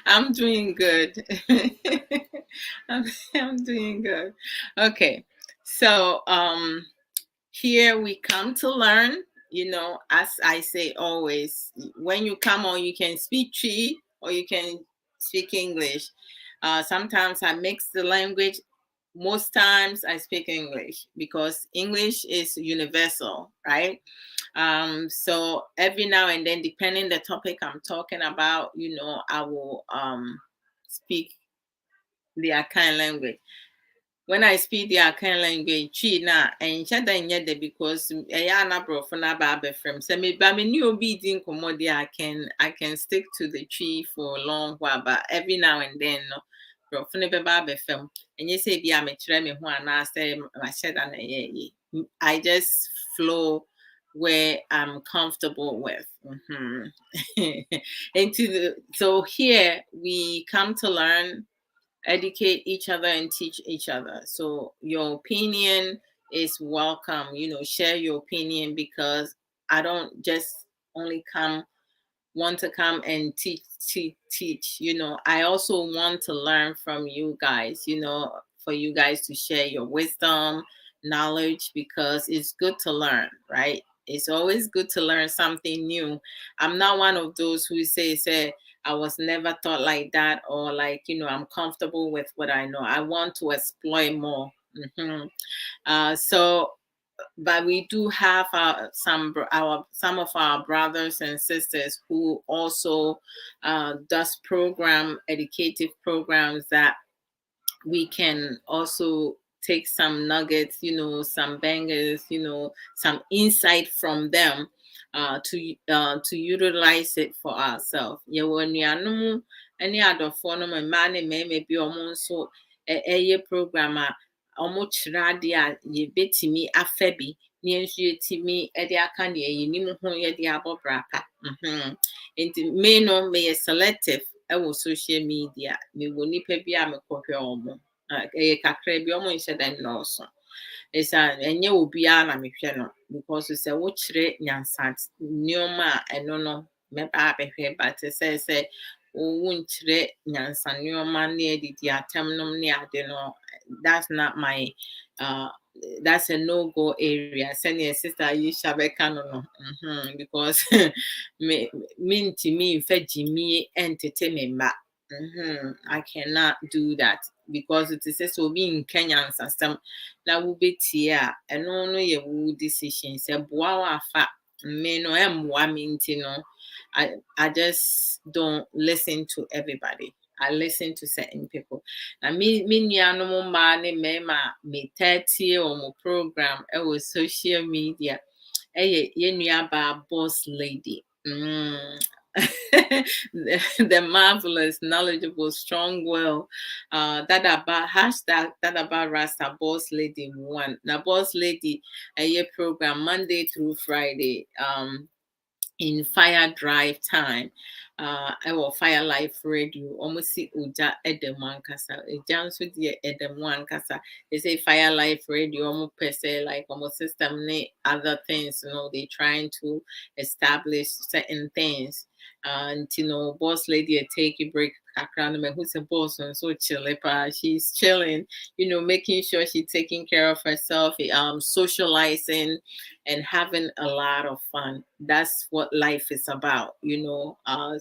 I'm doing good. I'm doing good. Okay. So, here we come to learn. As I say always, when you come on, you can speak Chi or you can speak English. Sometimes I mix the language. Most times I speak English because English is universal, right? So every now and then, depending the topic I'm talking about, I will speak the Akan language. When I speak the Akan language, chi na and shada because na brofo na ba from. So me ba me new obi din komodi, I can stick to the chi for a long while, but every now and then no brofo ne be ba from. And you say bi a me kire me ho ana say ma shada na ye. I just flow where I'm comfortable with. So here we come to learn, educate each other and teach each other. So your opinion is welcome. Share your opinion, because I don't just only want to come and teach. I also want to learn from you guys, for you guys to share your wisdom, knowledge, because it's good to learn, right? It's always good to learn something new. I'm not one of those who say I was never taught like that, or like, I'm comfortable with what I know. I want to explore more. So but we do have some of our brothers and sisters who also does educative programs that we can also take some nuggets, some bangers, some insight from them to utilize it for ourselves. Yeah, when we are no any other form of man, maybe almost a program almost radi ye betimi afebi. Niensu timi edi aka ne yi nimu ho ye di abobraka. Nti me no me selective ɛwɔ social media. Me wɔ nipa bi a me kɔhwɛ ɔmo. Kakra bi ɔmo nhyɛ da nnɔɔso. Esa enye obiara na mehwɛ no because sɛ wokyerɛ nyansa nneɛma a ɛno no mɛba abɛhwɛ but sɛ wonkyerɛ nyansa nneɛma ne adidi atam nom ne ade no, that's not my that's a no-go area. Send your sister Aisha Bekano, because me ntimi mfa Jimmy entertainment ma. I cannot do that because it is so being Kenyan system that will be tia and no ye wood decision. Say boa fa me no no. I just don't listen to everybody. I listen to certain people. Na me no man me 30 or more program was social media. Ye boss lady. The marvelous, knowledgeable, strong will. That about hashtag that about Rasta boss lady one. Now boss lady a program Monday through Friday. In fire drive time. Our fire life radio almost see uja edem kasa. A jansu dear edem kasa. They say fire life radio almost per se like almost system ne other things, they trying to establish certain things. And boss lady take a break who's a boss and so chilly she's chilling, making sure she's taking care of herself, socializing and having a lot of fun. That's what life is about,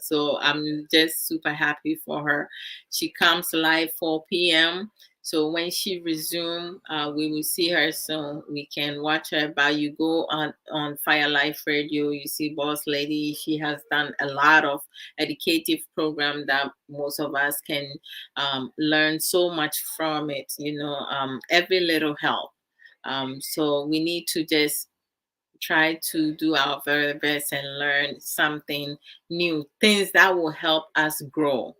so I'm just super happy for her. She comes live 4 p.m. So when she resume, we will see her soon. We can watch her. But you go on Fire Life Radio, you see Boss Lady. She has done a lot of educative program that most of us can learn so much from it. Every little help. So we need to just try to do our very best and learn something new, things that will help us grow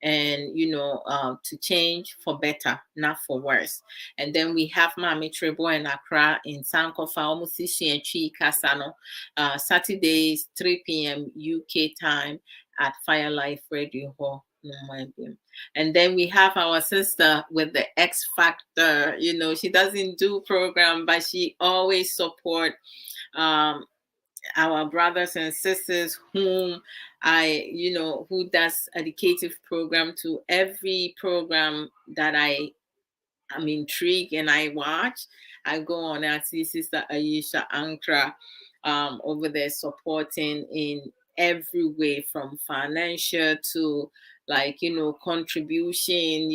and to change for better, not for worse. And then we have Mami Trebo and Accra in Sankofa, almost Chi Kasano, Saturdays 3 p.m. UK time at Fire Life Radio Hall. And then we have our sister with the X Factor. She doesn't do program, but she always support our brothers and sisters whom who does educative program. To every program that I'm intrigued and I watch, I go on and see Sister Aisha Ankra over there supporting in every way, from financial to contribution,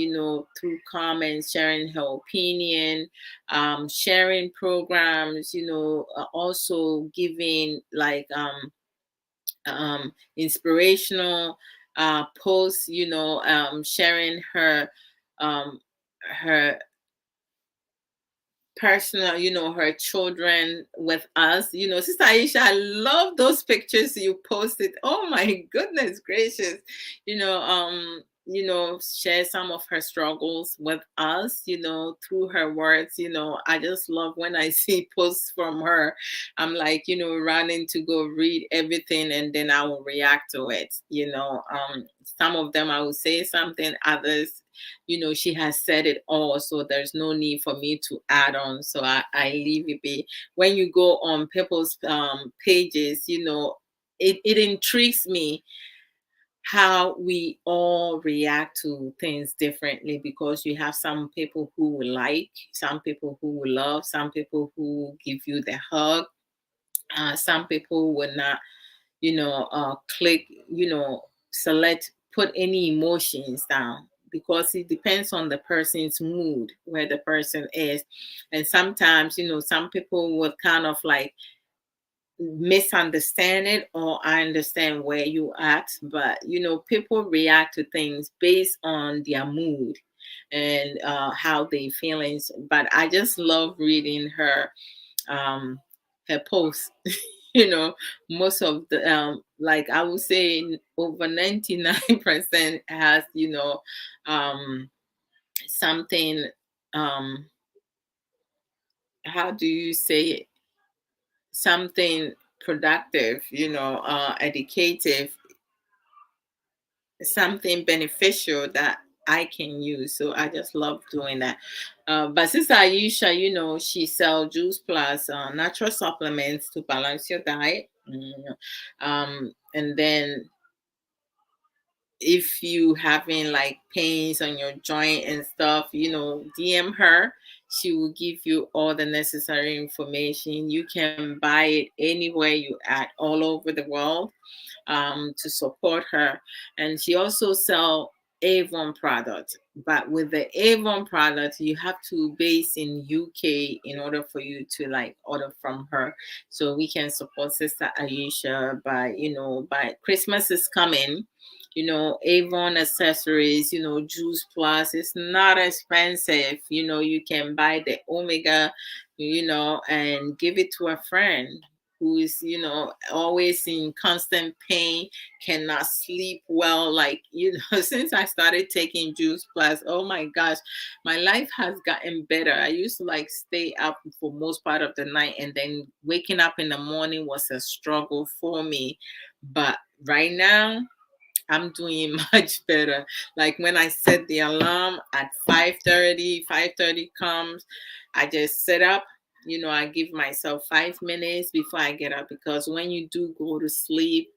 through comments, sharing her opinion, sharing programs, also giving inspirational posts, sharing her her personal, her children with us. Sister Aisha, I love those pictures you posted. Oh my goodness gracious. Share some of her struggles with us, through her words. I just love when I see posts from her. I'm like, running to go read everything and then I will react to it. Some of them I will say something, others she has said it all, so there's no need for me to add on. So I leave it be. When you go on people's pages, it intrigues me how we all react to things differently, because you have some people who will like, some people who will love, some people who give you the hug, some people will not, click, select, put any emotions down. because it depends on the person's mood, where the person is. And sometimes, some people would kind of like misunderstand it, or I understand where you at, but people react to things based on their mood and how they feelings. But I just love reading um her posts. you know Most of the like I would say over 99% has um something, um how do you say it, something productive, educative, something beneficial that I can use. So I just love doing that. But Sister Aisha, she sells juice plus natural supplements to balance your diet. And then if you having like pains on your joint and stuff, DM her. She will give you all the necessary information. You can buy it anywhere you at, all over the world, to support her. And she also sell Avon products. But with the Avon products, you have to base in UK in order for you to like order from her. So we can support Sister Aisha by Christmas is coming. Avon accessories, Juice Plus. It's not expensive. You can buy the Omega, and give it to a friend who is, always in constant pain, cannot sleep well. Like, since I started taking Juice Plus, oh my gosh, my life has gotten better. I used to like stay up for most part of the night, and then waking up in the morning was a struggle for me. But right now, I'm doing much better. Like when I set the alarm at 5:30, 5:30 comes, I just sit up. I give myself 5 minutes before I get up, because when you do go to sleep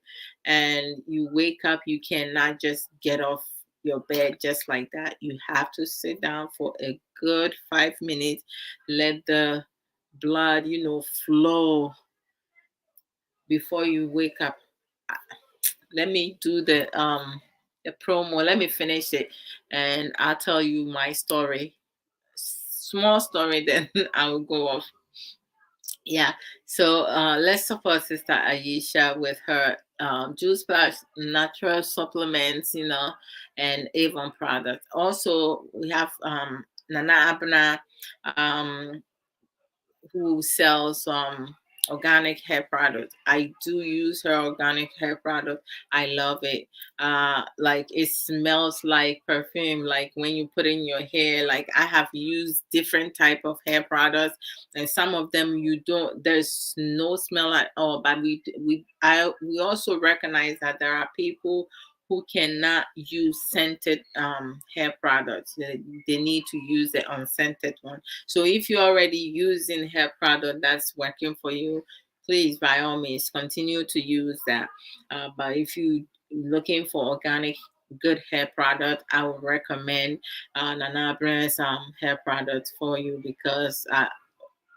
and you wake up, you cannot just get off your bed just like that. You have to sit down for a good 5 minutes, let the blood, flow before you wake up. Let me do the promo. Let me finish it, and I'll tell you my story. Small story, then I will go off. Yeah. So let's support Sister Aisha with her Juice Plus natural supplements, and Avon products. Also, we have Nana Abna, um, who sells organic hair product. I do use her organic hair product. I love it. Like it smells like perfume, like when you put in your hair. Like I have used different type of hair products, and some of them you don't, there's no smell at all. But we also recognize that there are people who cannot use scented hair products. They need to use the unscented one. So if you're already using hair product that's working for you, please, by all means, continue to use that. But if you looking for organic good hair product, I would recommend Nana Brand's hair product for you, because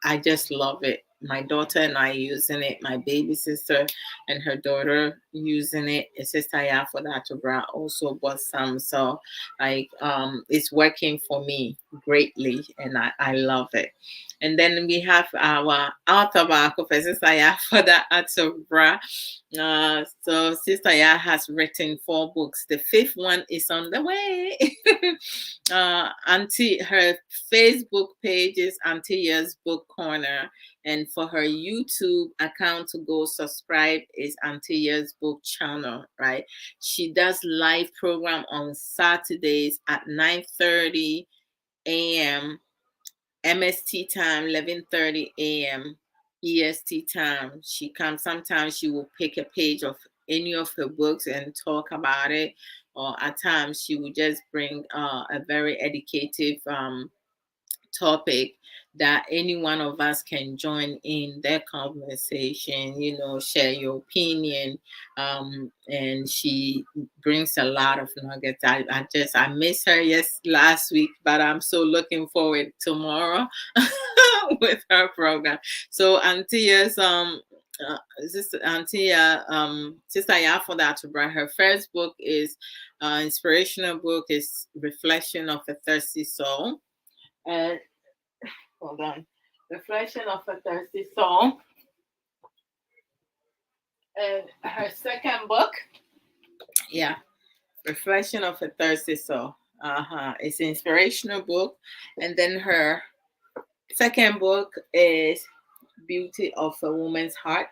I just love it. My daughter and I using it. My baby sister and her daughter using it. It's Sister Ya for that Adwoa also bought some. So like it's working for me greatly, and I love it. And then we have our tobacco for Sister Ya for that Adwoa. So Sister Ya has written 4 books. The 5th one is on the way. Auntie, her Facebook page is Auntie Ya's Book Corner, and for her YouTube account to go subscribe is Auntie Ya's Book Channel. Right? She does live program on Saturdays at 9:30 a.m. MST time, 11:30 a.m. EST time. She comes. Sometimes she will pick a page of any of her books and talk about it, or at times she will just bring a very educative topic that any one of us can join in their conversation, share your opinion. And she brings a lot of nuggets. I miss her last week, but I'm so looking forward tomorrow with her program. So Antia's Sister Auntie, Sister Yafo Atubra, her first book is inspirational book is Reflection of a Thirsty Soul. And hold on, Reflection of a Thirsty Soul. And her second book, yeah, Reflection of a Thirsty Soul. It's an inspirational book. And then her second book is Beauty of a Woman's Heart.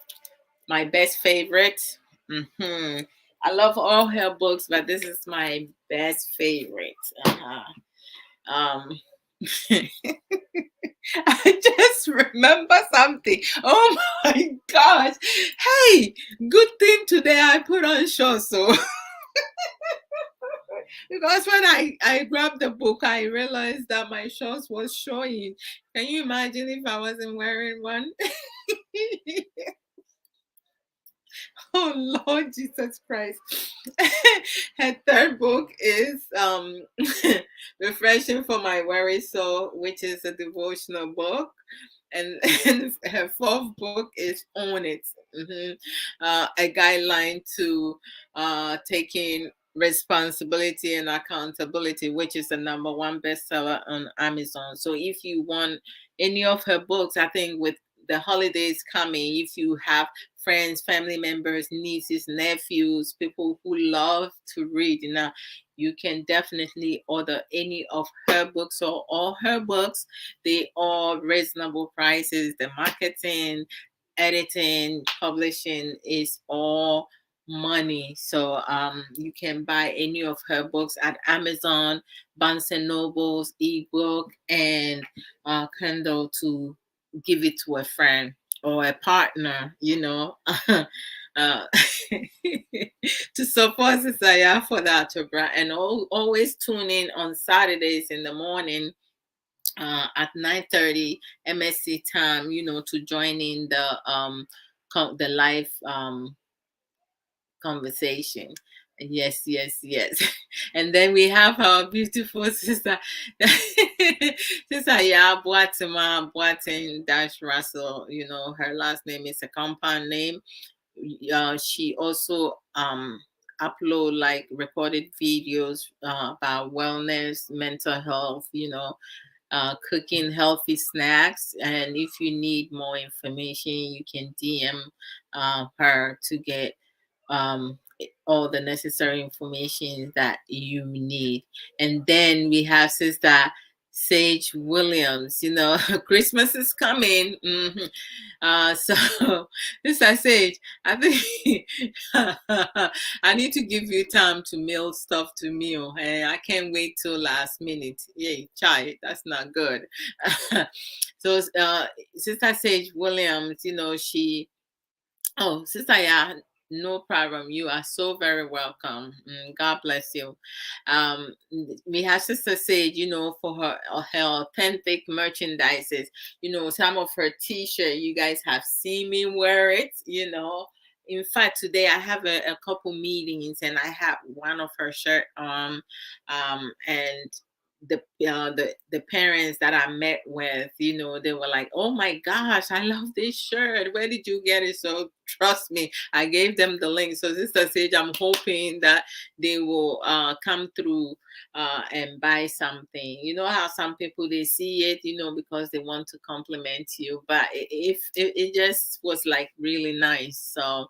My best favorite. I love all her books, but this is my best favorite. Um, I just remember something. Oh my gosh! Hey, good thing today I put on shorts, so because when I grabbed the book, I realized that my shorts was showing. Can you imagine if I wasn't wearing one? Oh Lord Jesus Christ. Her third book is Refreshing for My Weary Soul, which is a devotional book. And her fourth book is Own It. A guideline to taking responsibility and accountability, which is the number one bestseller on Amazon. So if you want any of her books, I think with the holidays coming, if you have friends, family members, nieces, nephews, people who love to read, you can definitely order any of her books or all her books. They all reasonable prices. The marketing, editing, publishing is all money. So you can buy any of her books at Amazon, Barnes and Nobles, ebook, and Kindle to give it to a friend or a partner, uh, to support Sister for that, and always tune in on Saturdays in the morning at 9:30 MSC time, to join in the live conversation. Yes, yes, yes. And then we have our beautiful sister, Sister Boatin Dash Russell. Her last name is a compound name. She also upload like recorded videos about wellness, mental health, cooking healthy snacks. And if you need more information, you can DM her to get all the necessary information that you need. And then we have Sister Sage Williams. Christmas is coming. So Sister Sage, I think I need to give you time to mail stuff to me. And I can't wait till last minute. Yay, chai, that's not good. So Sister Sage Williams, Sister, yeah, no problem. You are so very welcome. God bless you. We have Sister Sage, for her authentic merchandises. Some of her T-shirt, you guys have seen me wear it. In fact, today I have a couple meetings, and I have one of her shirt on, and the parents that I met with, they were like, "Oh my gosh, I love this shirt. Where did you get it?" So trust me, I gave them the link. So Sister Sage, I'm hoping that they will come through and buy something. You know how some people they see it, because they want to compliment you, but if it just was like really nice. So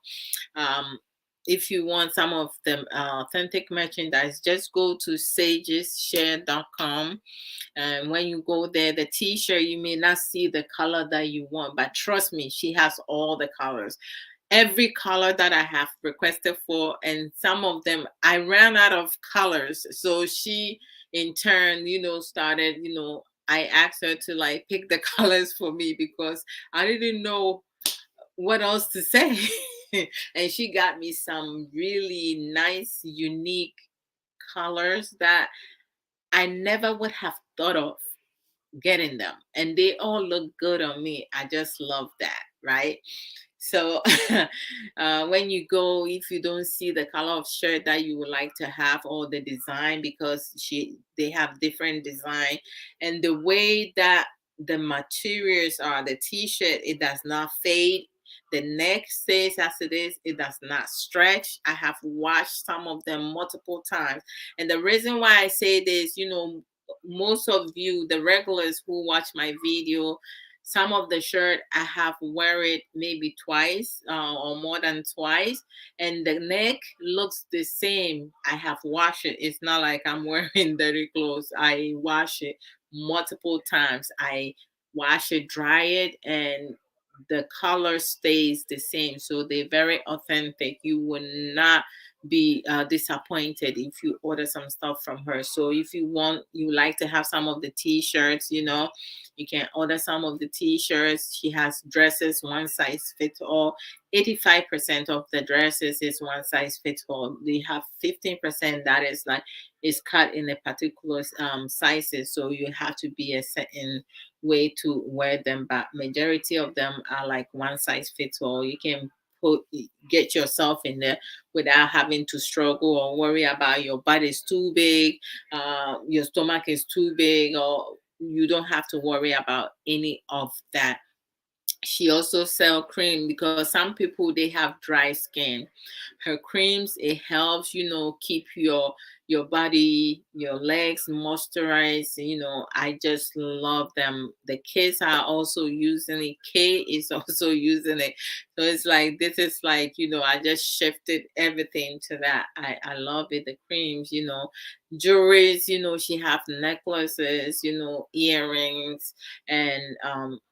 if you want some of the authentic merchandise, just go to sageshare.com. And when you go there, the T-shirt, you may not see the color that you want, but trust me, she has all the colors. Every color that I have requested for, and some of them I ran out of colors. So she in turn, started, I asked her to like pick the colors for me because I didn't know what else to say. And she got me some really nice, unique colors that I never would have thought of getting them. And they all look good on me. I just love that, right? So when you go, if you don't see the color of shirt that you would like to have or the design, because they have different design, and the way that the materials are, the T-shirt, it does not fade. The neck stays as it is. It does not stretch. I have washed some of them multiple times. And the reason why I say this, most of you, the regulars who watch my video, some of the shirt I have wear it maybe twice or more than twice, and the neck looks the same. I have washed it. It's not like I'm wearing dirty clothes. I wash it multiple times. I wash it, dry it, and the color stays the same. So they're very authentic. You will not be disappointed if you order some stuff from her. So if you like to have some of the t-shirts, you can order some of the t-shirts. She has dresses, one size fits all. 85% of the dresses is one size fits all. They have 15% that is cut in a particular sizes. So you have to be a certain way to wear them, but majority of them are like one size fits all. You can get yourself in there without having to struggle or worry about your body's too big, your stomach is too big, or you don't have to worry about any of that. She also sell cream because some people, they have dry skin. Her creams, it helps keep your body, your legs moisturized. I just love them. The kids are also using it. Kay is also using it. So it's like, this is like, I just shifted everything to that. I love it. The creams, jewelries, she have necklaces, earrings, and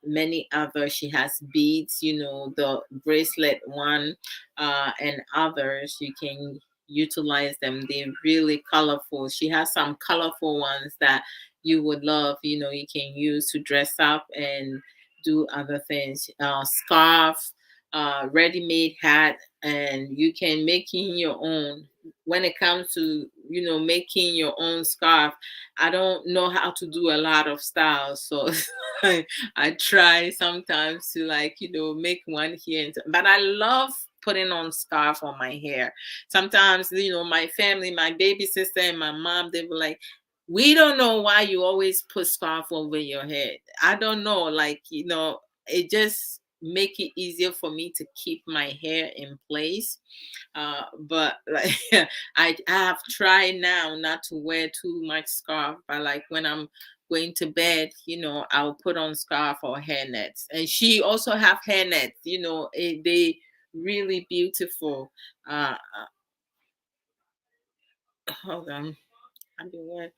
many other. She has beads, the bracelet one, and others. You can utilize them. They're really colorful. She has some colorful ones that you would love. You can use to dress up and do other things. Scarf, ready-made hat, and you can making your own. When it comes to making your own scarf, I don't know how to do a lot of styles, so I try sometimes to make one here but I love putting on scarf on my hair. Sometimes my family, my baby sister and my mom, they were like, we don't know why you always put scarf over your head. I don't know, it just make it easier for me to keep my hair in place. But like I have tried now not to wear too much scarf, but like when I'm going to bed, I'll put on scarf or hair nets. And she also have hair nets, they really beautiful. Hold on. I've been wearing.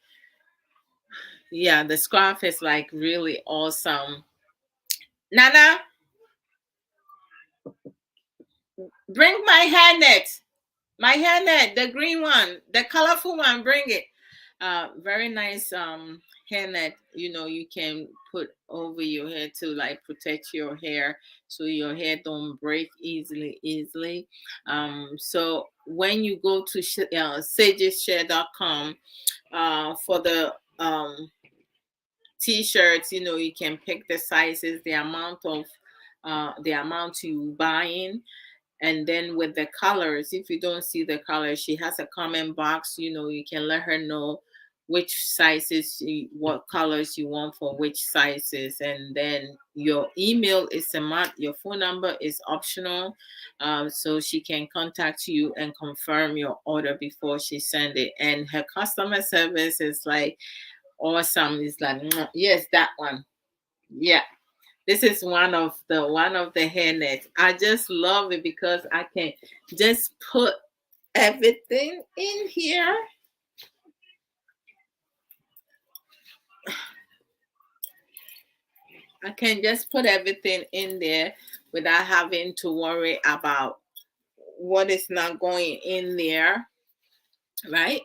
Yeah, the scarf is like really awesome. Nana, bring my hair net, the green one, the colorful one, bring it. Very nice hair net, you can put over your hair to like protect your hair so your hair don't break easily. So when you go to sageshare.com for the t-shirts, you can pick the sizes, the amount you buying. And then with the colors, if you don't see the colors, she has a comment box. You can let her know which sizes, what colors you want for which sizes. And then your email is a must. Your phone number is optional. So she can contact you and confirm your order before she send it. And her customer service is like awesome. It's like, "Mwah." Yes, that one. Yeah. This is one of the hair nets. I just love it because I can just put everything in here. I can just put everything in there without having to worry about what is not going in there, right?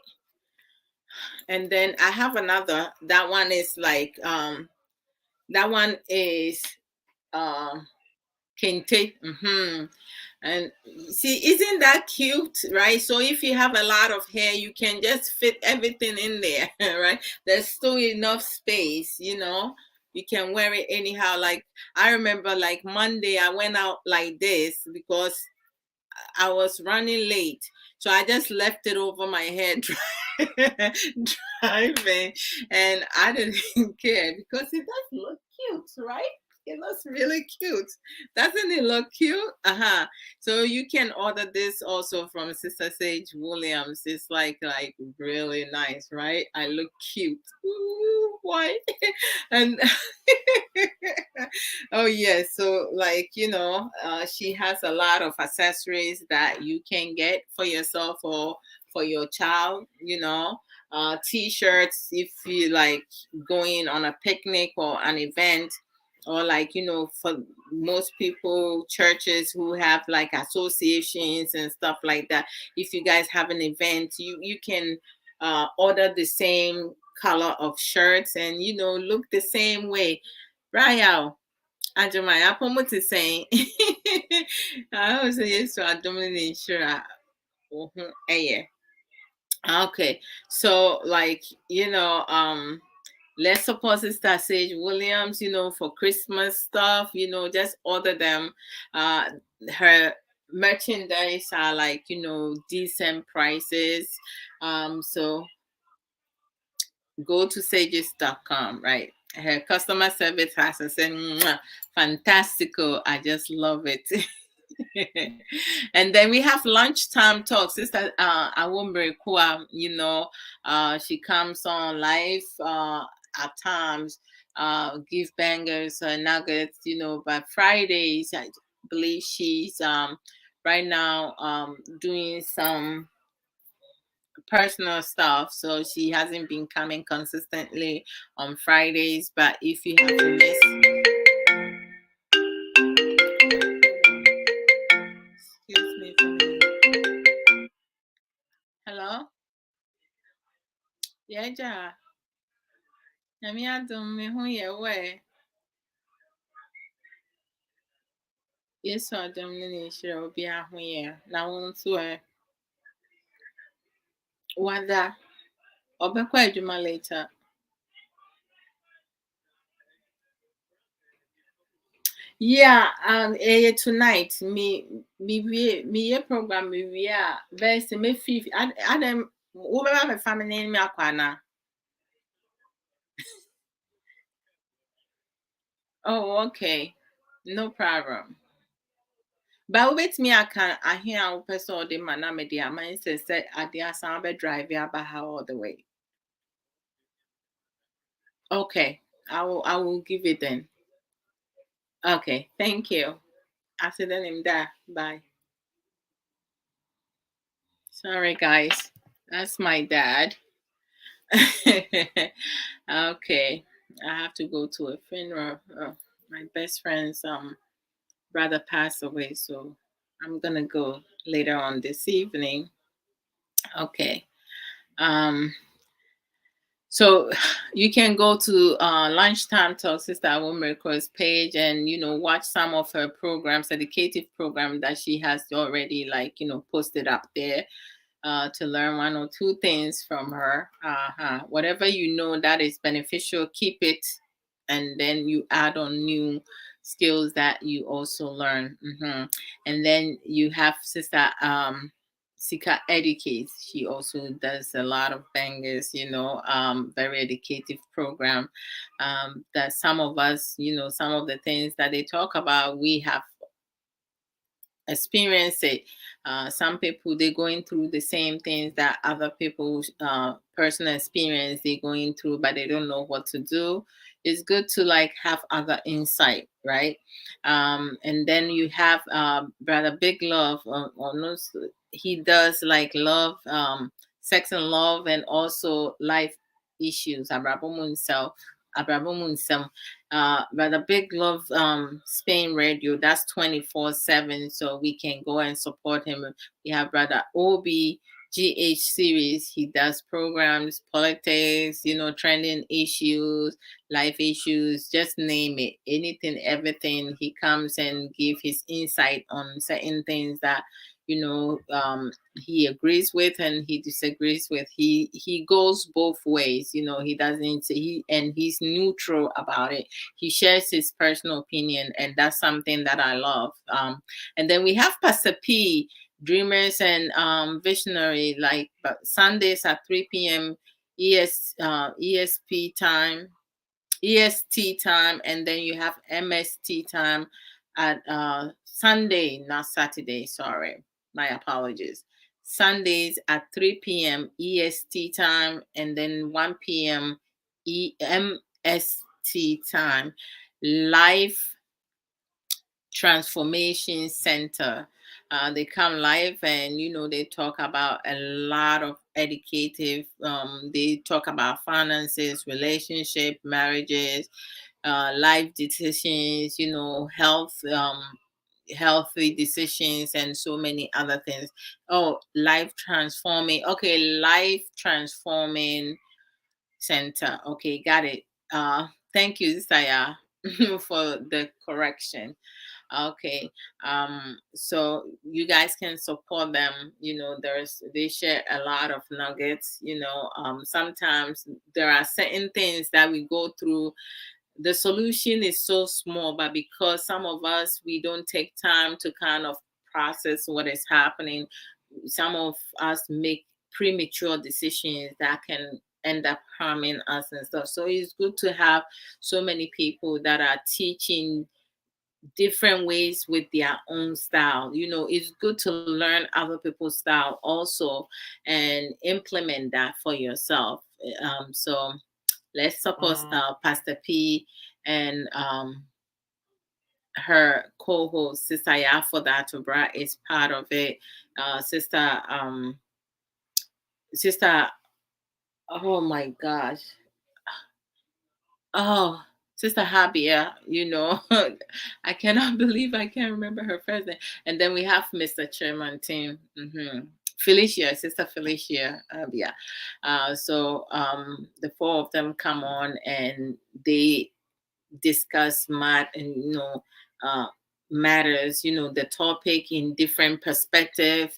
And then I have another. That one is like that one is kente. And see, isn't that cute, right? So if you have a lot of hair, you can just fit everything in there, right? There's still enough space, You can wear it anyhow. Like I remember like Monday I went out like this because I was running late. So I just left it over my head driving, and I didn't care because it does look cute, right? It looks really cute. Doesn't it look cute? Uh-huh. So you can order this also from Sister Sage Williams. It's like really nice, right? I look cute. Ooh, why? And oh yes, so like she has a lot of accessories that you can get for yourself or for your child. T-shirts if you like going on a picnic or an event, or like for most people, churches who have like associations and stuff like that. If you guys have an event, you can order the same color of shirts and look the same way. Right. Ajumaya Pomot is saying, I always say yes to a dominant insurer. Yeah. Okay. So like, let's suppose Sister Sage Williams, for Christmas stuff, just order them. Her merchandise are like, decent prices. So go to sages.com, right? Her customer service has said, fantastical. I just love it. And then we have lunchtime talk. Sister Awombre Kwa, she comes on live at times, give bangers, nuggets, but Fridays, I believe she's right now doing some personal stuff, so she hasn't been coming consistently on Fridays. But if you have to miss, excuse me for a minute. Hello? Yeah, ja. Nyame adom me ho yɛ wɛ. Yesu adom ne ne nhyira obi ho yɛ. Na wo nso wada ɔbɛkɔ adwuma later. Yeah, tonight me program me best me fifth Adam wo be my family me akwana. Oh, okay. No problem. But wait me I hear our person the man na me dia man say ade asan be drive ya ba all the way. Okay. I will give it then. Okay, thank you. I said him that. Bye. Sorry guys. That's my dad. Okay. I have to go to a funeral. My best friend's brother passed away, so I'm gonna go later on this evening. Okay. So you can go to Lunchtime Talk Sister Awomeriko's page and watch some of her programs, educative program that she has already posted up there. To learn one or two things from her. Whatever that is beneficial, keep it, and then you add on new skills that you also learn. And then you have Sister Sika Educates. She also does a lot of bangers, very educative program. That some of us, some of the things that they talk about, we have experience it. Some people they're going through the same things that other people's personal experience they're going through, but they don't know what to do. It's good to have other insight, right? And then you have Brother Big Love. He does love, sex and love, and also life issues. Abrabo Mu Nsem. But the Big Love Spain Radio, that's 24/7, so we can go and support him. We have Brother Obi GH series. He does programs, politics, trending issues, life issues, just name it, anything, everything. He comes and give his insight on certain things that he agrees with and he disagrees with. He goes both ways. He doesn't he's neutral about it. He shares his personal opinion, and that's something that I love. And then we have Pastor P, Dreamers and Visionary, Sundays at 3 p.m. ESP time. EST time, and then you have MST time at Sunday, not Saturday. Sorry, my apologies. Sundays at 3 p.m. EST time, and then 1 p.m. EMST time. Live Transformation Center. They come live, and they talk about a lot of educative. They talk about finances, relationship, marriages, life decisions, health, healthy decisions, and so many other things. Oh, life transforming. Okay, life transforming center. Okay, got it. Thank you, Saya, for the correction. Okay. So you guys can support them. They share a lot of nuggets. Sometimes there are certain things that we go through. The solution is so small, but because some of us, we don't take time to kind of process what is happening, some of us make premature decisions that can end up harming us and stuff. So it's good to have so many people that are teaching different ways with their own style. It's good to learn other people's style also and implement that for yourself. So let's support Pastor P and her co-host Sister Yafoda Tobra is part of it. Sister, oh my gosh. Oh, Sister Habia, I cannot believe I can't remember her first name. And then we have Mr. Chairman Tim, Felicia, Sister Felicia Habia. So the four of them come on and they discuss matters, the topic in different perspective,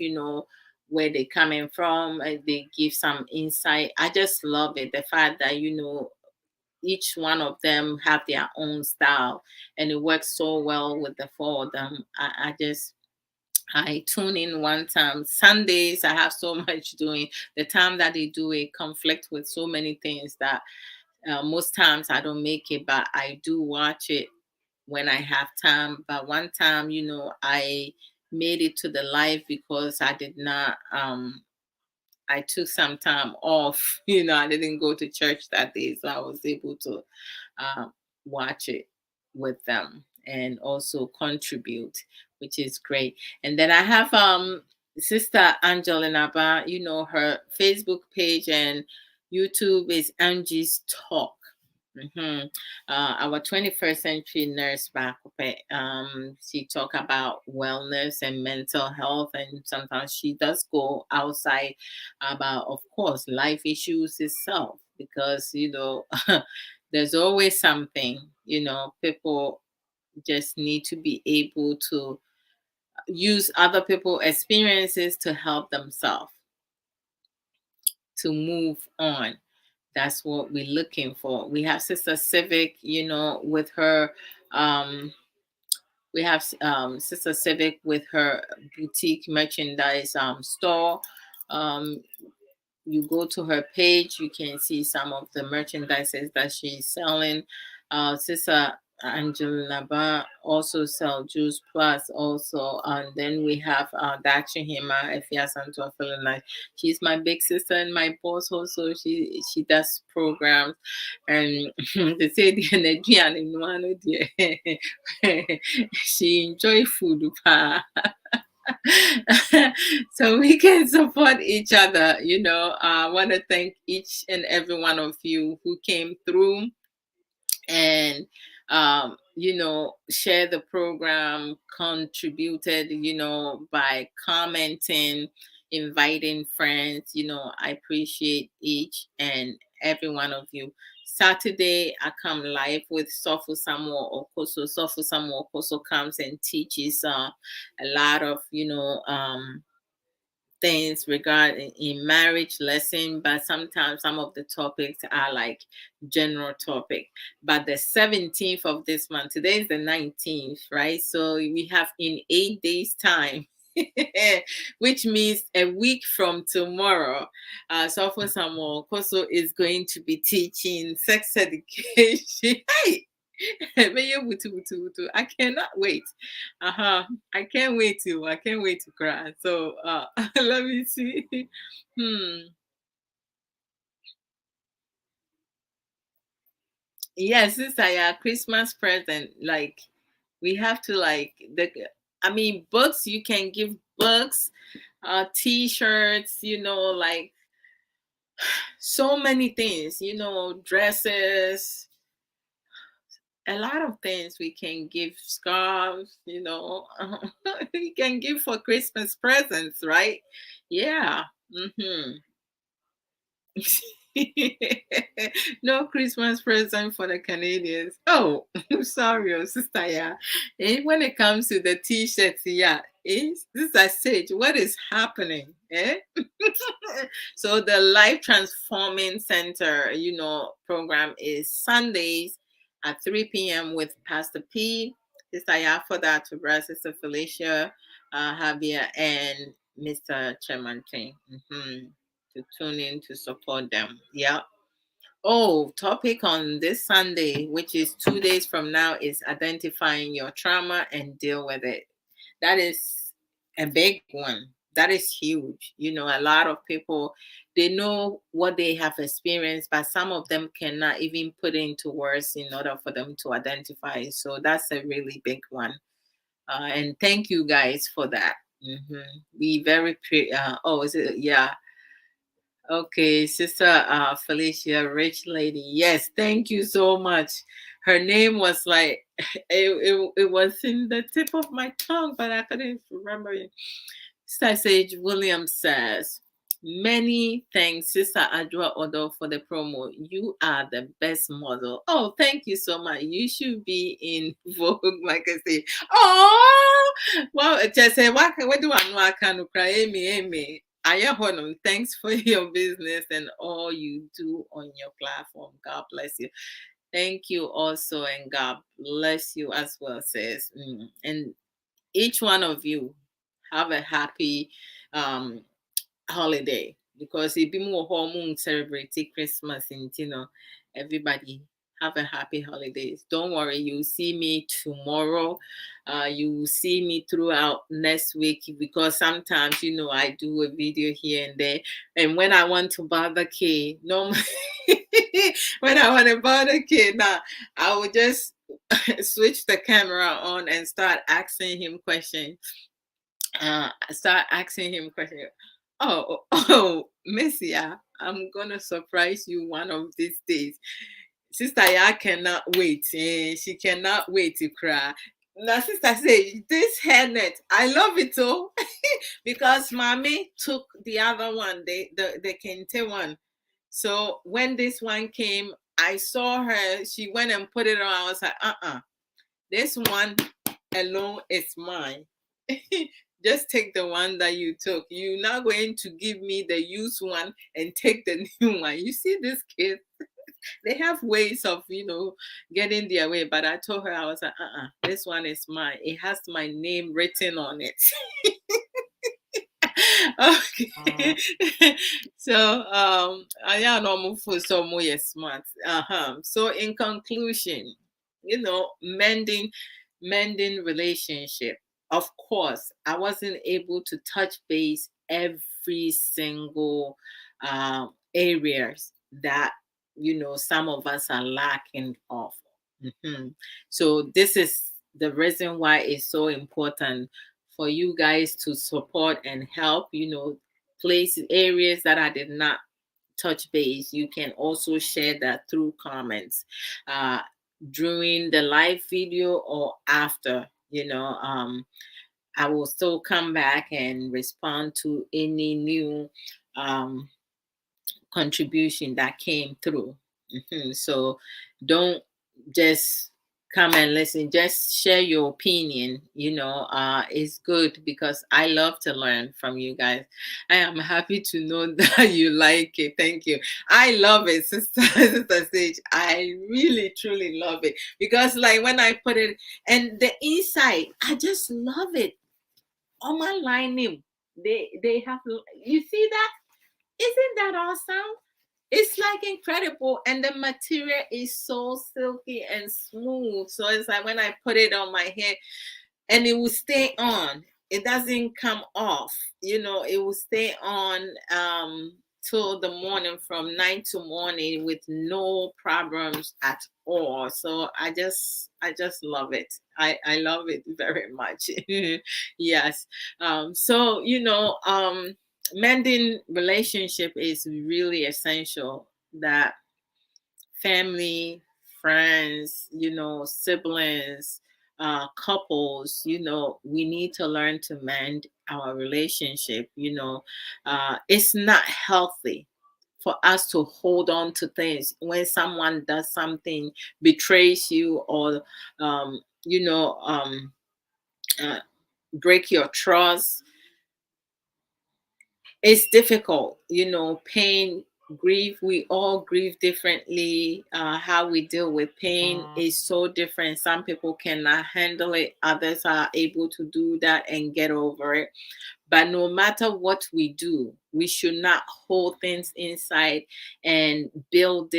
where they coming from. They give some insight. I just love it. The fact that each one of them have their own style, and it works so well with the four of them. I tune in one time. Sundays, I have so much doing. The time that they do it conflict with so many things that most times I don't make it, but I do watch it when I have time. But one time, I made it to the live because I did not I took some time off. I didn't go to church that day, so I was able to watch it with them and also contribute, which is great. And then I have Sister Angelina Ba, her Facebook page and YouTube is Angie's Talk. Our 21st century nurse back, she talk about wellness and mental health, and sometimes she does go outside about, of course, life issues itself, because there's always something. People just need to be able to use other people's experiences to help themselves to move on. That's what we're looking for. We have Sister Civic, with her we have Sister Civic with her boutique merchandise store. Um, you go to her page, you can see some of the merchandises that she's selling. Sister Angela Ba also sell Juice Plus also. And then we have Dachi Hima Efia Santo Felina. She's my big sister and my boss also. She does programs. And they say the energy and in one she enjoy food. So we can support each other. I want to thank each and every one of you who came through and share the program, contributed, by commenting, inviting friends. I appreciate each and every one of you. Saturday, I come live with Sofu Samuel Okoso. Sofu Samuel Okoso comes and teaches a lot of, things regarding in marriage lesson, but sometimes some of the topics are like general topic. But the 17th of this month, today is the 19th, right? So we have in 8 days time which means a week from tomorrow, Sofo Samuel Koso is going to be teaching sex education. Hey! I cannot wait. I can't wait to cry. So let me see. Yes, this is a Christmas present. Like we have to books, you can give books, t-shirts, like so many things, dresses, a lot of things we can give, scarves, we can give for Christmas presents, right? Yeah. No Christmas present for the Canadians. Oh, sorry, sister. Yeah. When it comes to the t-shirts, yeah, this is a stage. What is happening? Eh? So the Life Transforming Center, program is Sundays at 3 p.m. with Pastor P, Sister Yafoda, to Sister Felicia, Javier, and Mr. Chemante. To tune in to support them. Yeah. Oh, topic on this Sunday, which is 2 days from now, is identifying your trauma and deal with it. That is a big one. That is huge. A lot of people, they know what they have experienced, but some of them cannot even put into words in order for them to identify. So that's a really big one. And thank you guys for that. We very is it? Yeah. Okay, Sister Felicia, rich lady. Yes, thank you so much. Her name was like it was in the tip of my tongue, but I couldn't remember it. Sister Sage Williams says, many thanks, Sister Adwoa Odo, for the promo. You are the best model. Oh, thank you so much. You should be in Vogue, like I say. Oh, well, just say, what do I know? I can cry, Amy. Honor, thanks for your business and all you do on your platform. God bless you. Thank you also, and God bless you as well, sis. And each one of you have a happy holiday, because if you more celebrate Christmas and everybody have a happy holidays. Don't worry, you see me tomorrow. You will see me throughout next week, because sometimes I do a video here and there, and when I want to bother K, no, when I want to bother K, now I will just switch the camera on and start asking him questions. Start asking him questions. Oh, Messia, I'm gonna surprise you one of these days. Sister Ya cannot wait. She cannot wait to cry. Now, sister say this hairnet, I love it all because mommy took the other one, the kente one. So when this one came, I saw her. She went and put it on. I was like, this one alone is mine. Just take the one that you took. You're not going to give me the used one and take the new one. You see this kid? They have ways of, getting their way. But I told her, I was like, this one is mine. It has my name written on it. Okay. So I am almost for some more smart. So in conclusion, mending relationship. Of course, I wasn't able to touch base every single areas that some of us are lacking of. So this is the reason why it's so important for you guys to support and help, places, areas that I did not touch base. You can also share that through comments during the live video or after. I will still come back and respond to any new contribution that came through. So don't just come and listen, just share your opinion. It's good because I love to learn from you guys. I am happy to know that you like it. Thank you. I love it, sister Sage. I really truly love it, because like when I put it and the inside, I just love it. on my lining. They have, you see that? Isn't that awesome? It's like incredible, and the material is so silky and smooth. So it's like when I put it on my head, and it will stay on. It doesn't come off. It will stay on till the morning, from night to morning, with no problems at all. So I just love it. I love it very much. Yes. So mending relationship is really essential, that family, friends, siblings, couples, we need to learn to mend our relationship. It's not healthy for us to hold on to things when someone does something, betrays you, or um, you know um, uh, break your trust. It's difficult, pain, grief. We all grieve differently. How we deal with pain is so different. Some people cannot handle it, others are able to do that and get over it. But no matter what we do, we should not hold things inside and build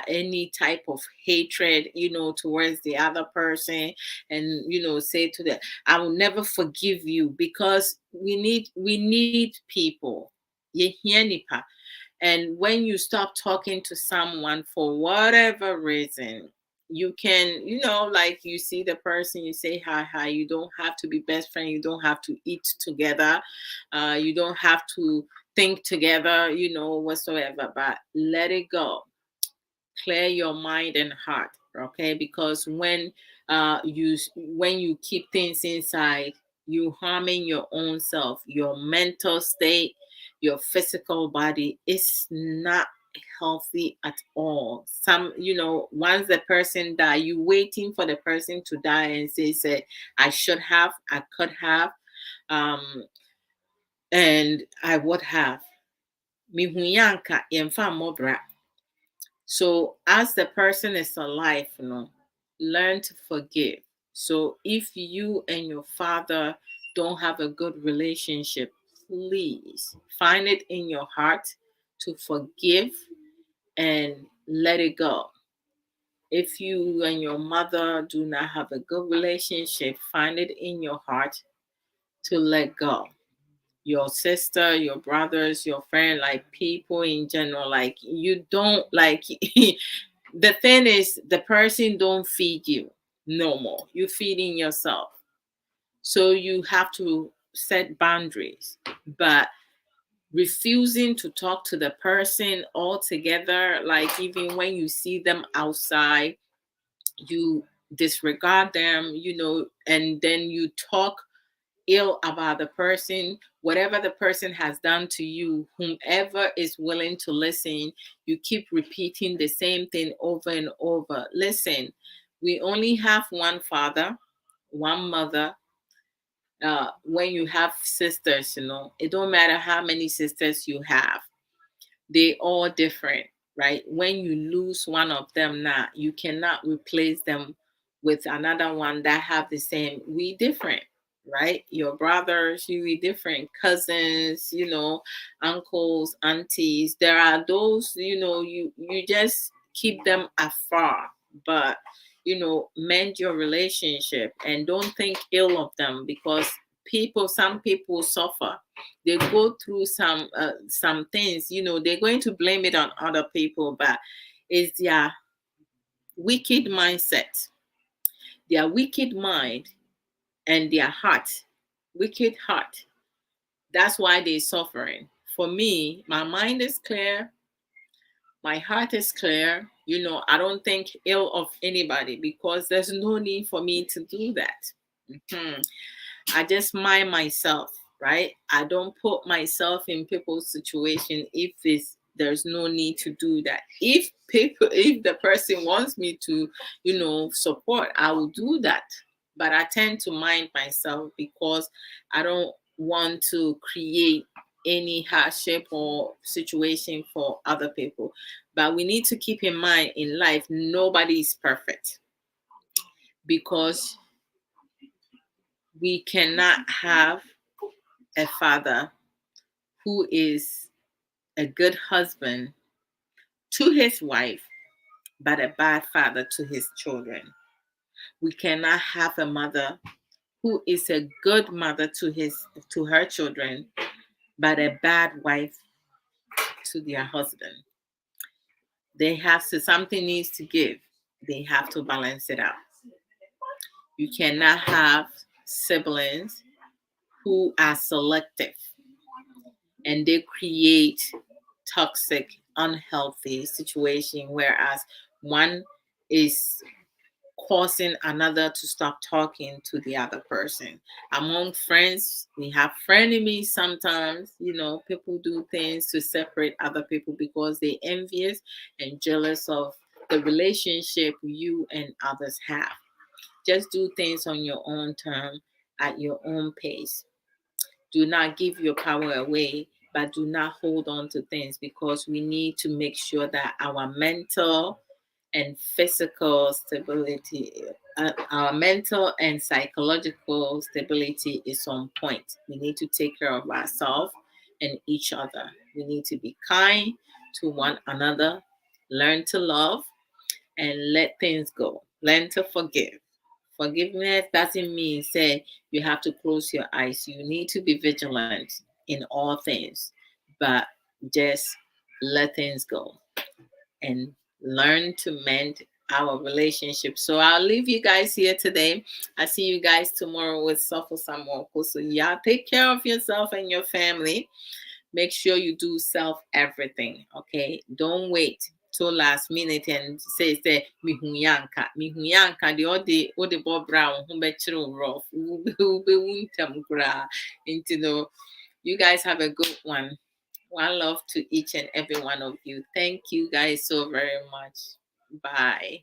any type of hatred, towards the other person, and say to them, "I will never forgive you," because we need people. Yɛhia nipa. And when you stop talking to someone for whatever reason, you can, like, you see the person, you say hi, hi. You don't have to be best friend. You don't have to eat together. You don't have to think together, whatsoever. But let it go. Clear your mind and heart, okay? Because when you keep things inside, you harming your own self, your mental state, your physical body. Is not healthy at all. Once the person die, you waiting for the person to die and say, "I should have, I could have, um and I would have." Mihuyanka yemfa mobra. So as the person is alive, learn to forgive. So if you and your father don't have a good relationship, please find it in your heart to forgive and let it go. If you and your mother do not have a good relationship, find it in your heart to let go. Your sister, your brothers, your friend, like people in general, like you don't like. The thing is, the person don't feed you no more. You're feeding yourself. So you have to set boundaries. But refusing to talk to the person altogether, like even when you see them outside, you disregard them, and then you talk ill about the person, whatever the person has done to you, whomever is willing to listen, you keep repeating the same thing over and over. Listen, we only have one father, one mother. When you have sisters, it don't matter how many sisters you have, they all different, right? When you lose one of them now, you cannot replace them with another one that have the same. We different, right? Your brothers, you we different, cousins, uncles, aunties. There are those, you just keep them afar, but mend your relationship and don't think ill of them, because some people suffer. They go through some things, they're going to blame it on other people, but it's their wicked mindset, their wicked mind, and their heart, wicked heart. That's why they're suffering. For me, my mind is clear, my heart is clear. I don't think ill of anybody, because there's no need for me to do that. Mhm. I just mind myself, right? I don't put myself in people's situation if there's no need to do that. If the person wants me to, support, I will do that. But I tend to mind myself, because I don't want to create any hardship or situation for other people. But we need to keep in mind, in life, nobody is perfect, because we cannot have a father who is a good husband to his wife, but a bad father to his children. We cannot have a mother who is a good mother to her children, but a bad wife to their husband. They have to, something needs to give. They have to balance it out. You cannot have siblings who are selective and they create toxic, unhealthy situation, whereas one is causing another to stop talking to the other person. Among friends, we have frenemies sometimes. People do things to separate other people because they envious and jealous of the relationship you and others have. Just do things on your own term, at your own pace. Do not give your power away, but do not hold on to things, because we need to make sure that our mental and physical stability, our mental and psychological stability is on point. We need to take care of ourselves and each other. We need to be kind to one another, learn to love, and let things go. Learn to forgive. Forgiveness doesn't mean say you have to close your eyes. You need to be vigilant in all things, but just let things go and learn to mend our relationship. So I'll leave you guys here today. I see you guys tomorrow with Suffer Samoko. So y'all take care of yourself and your family. Make sure you do self everything. Okay, don't wait till last minute and say mihuyanka the Bob Brown who bet you rough into the. You guys have a good one. One love to each and every one of you. Thank you guys so very much. Bye.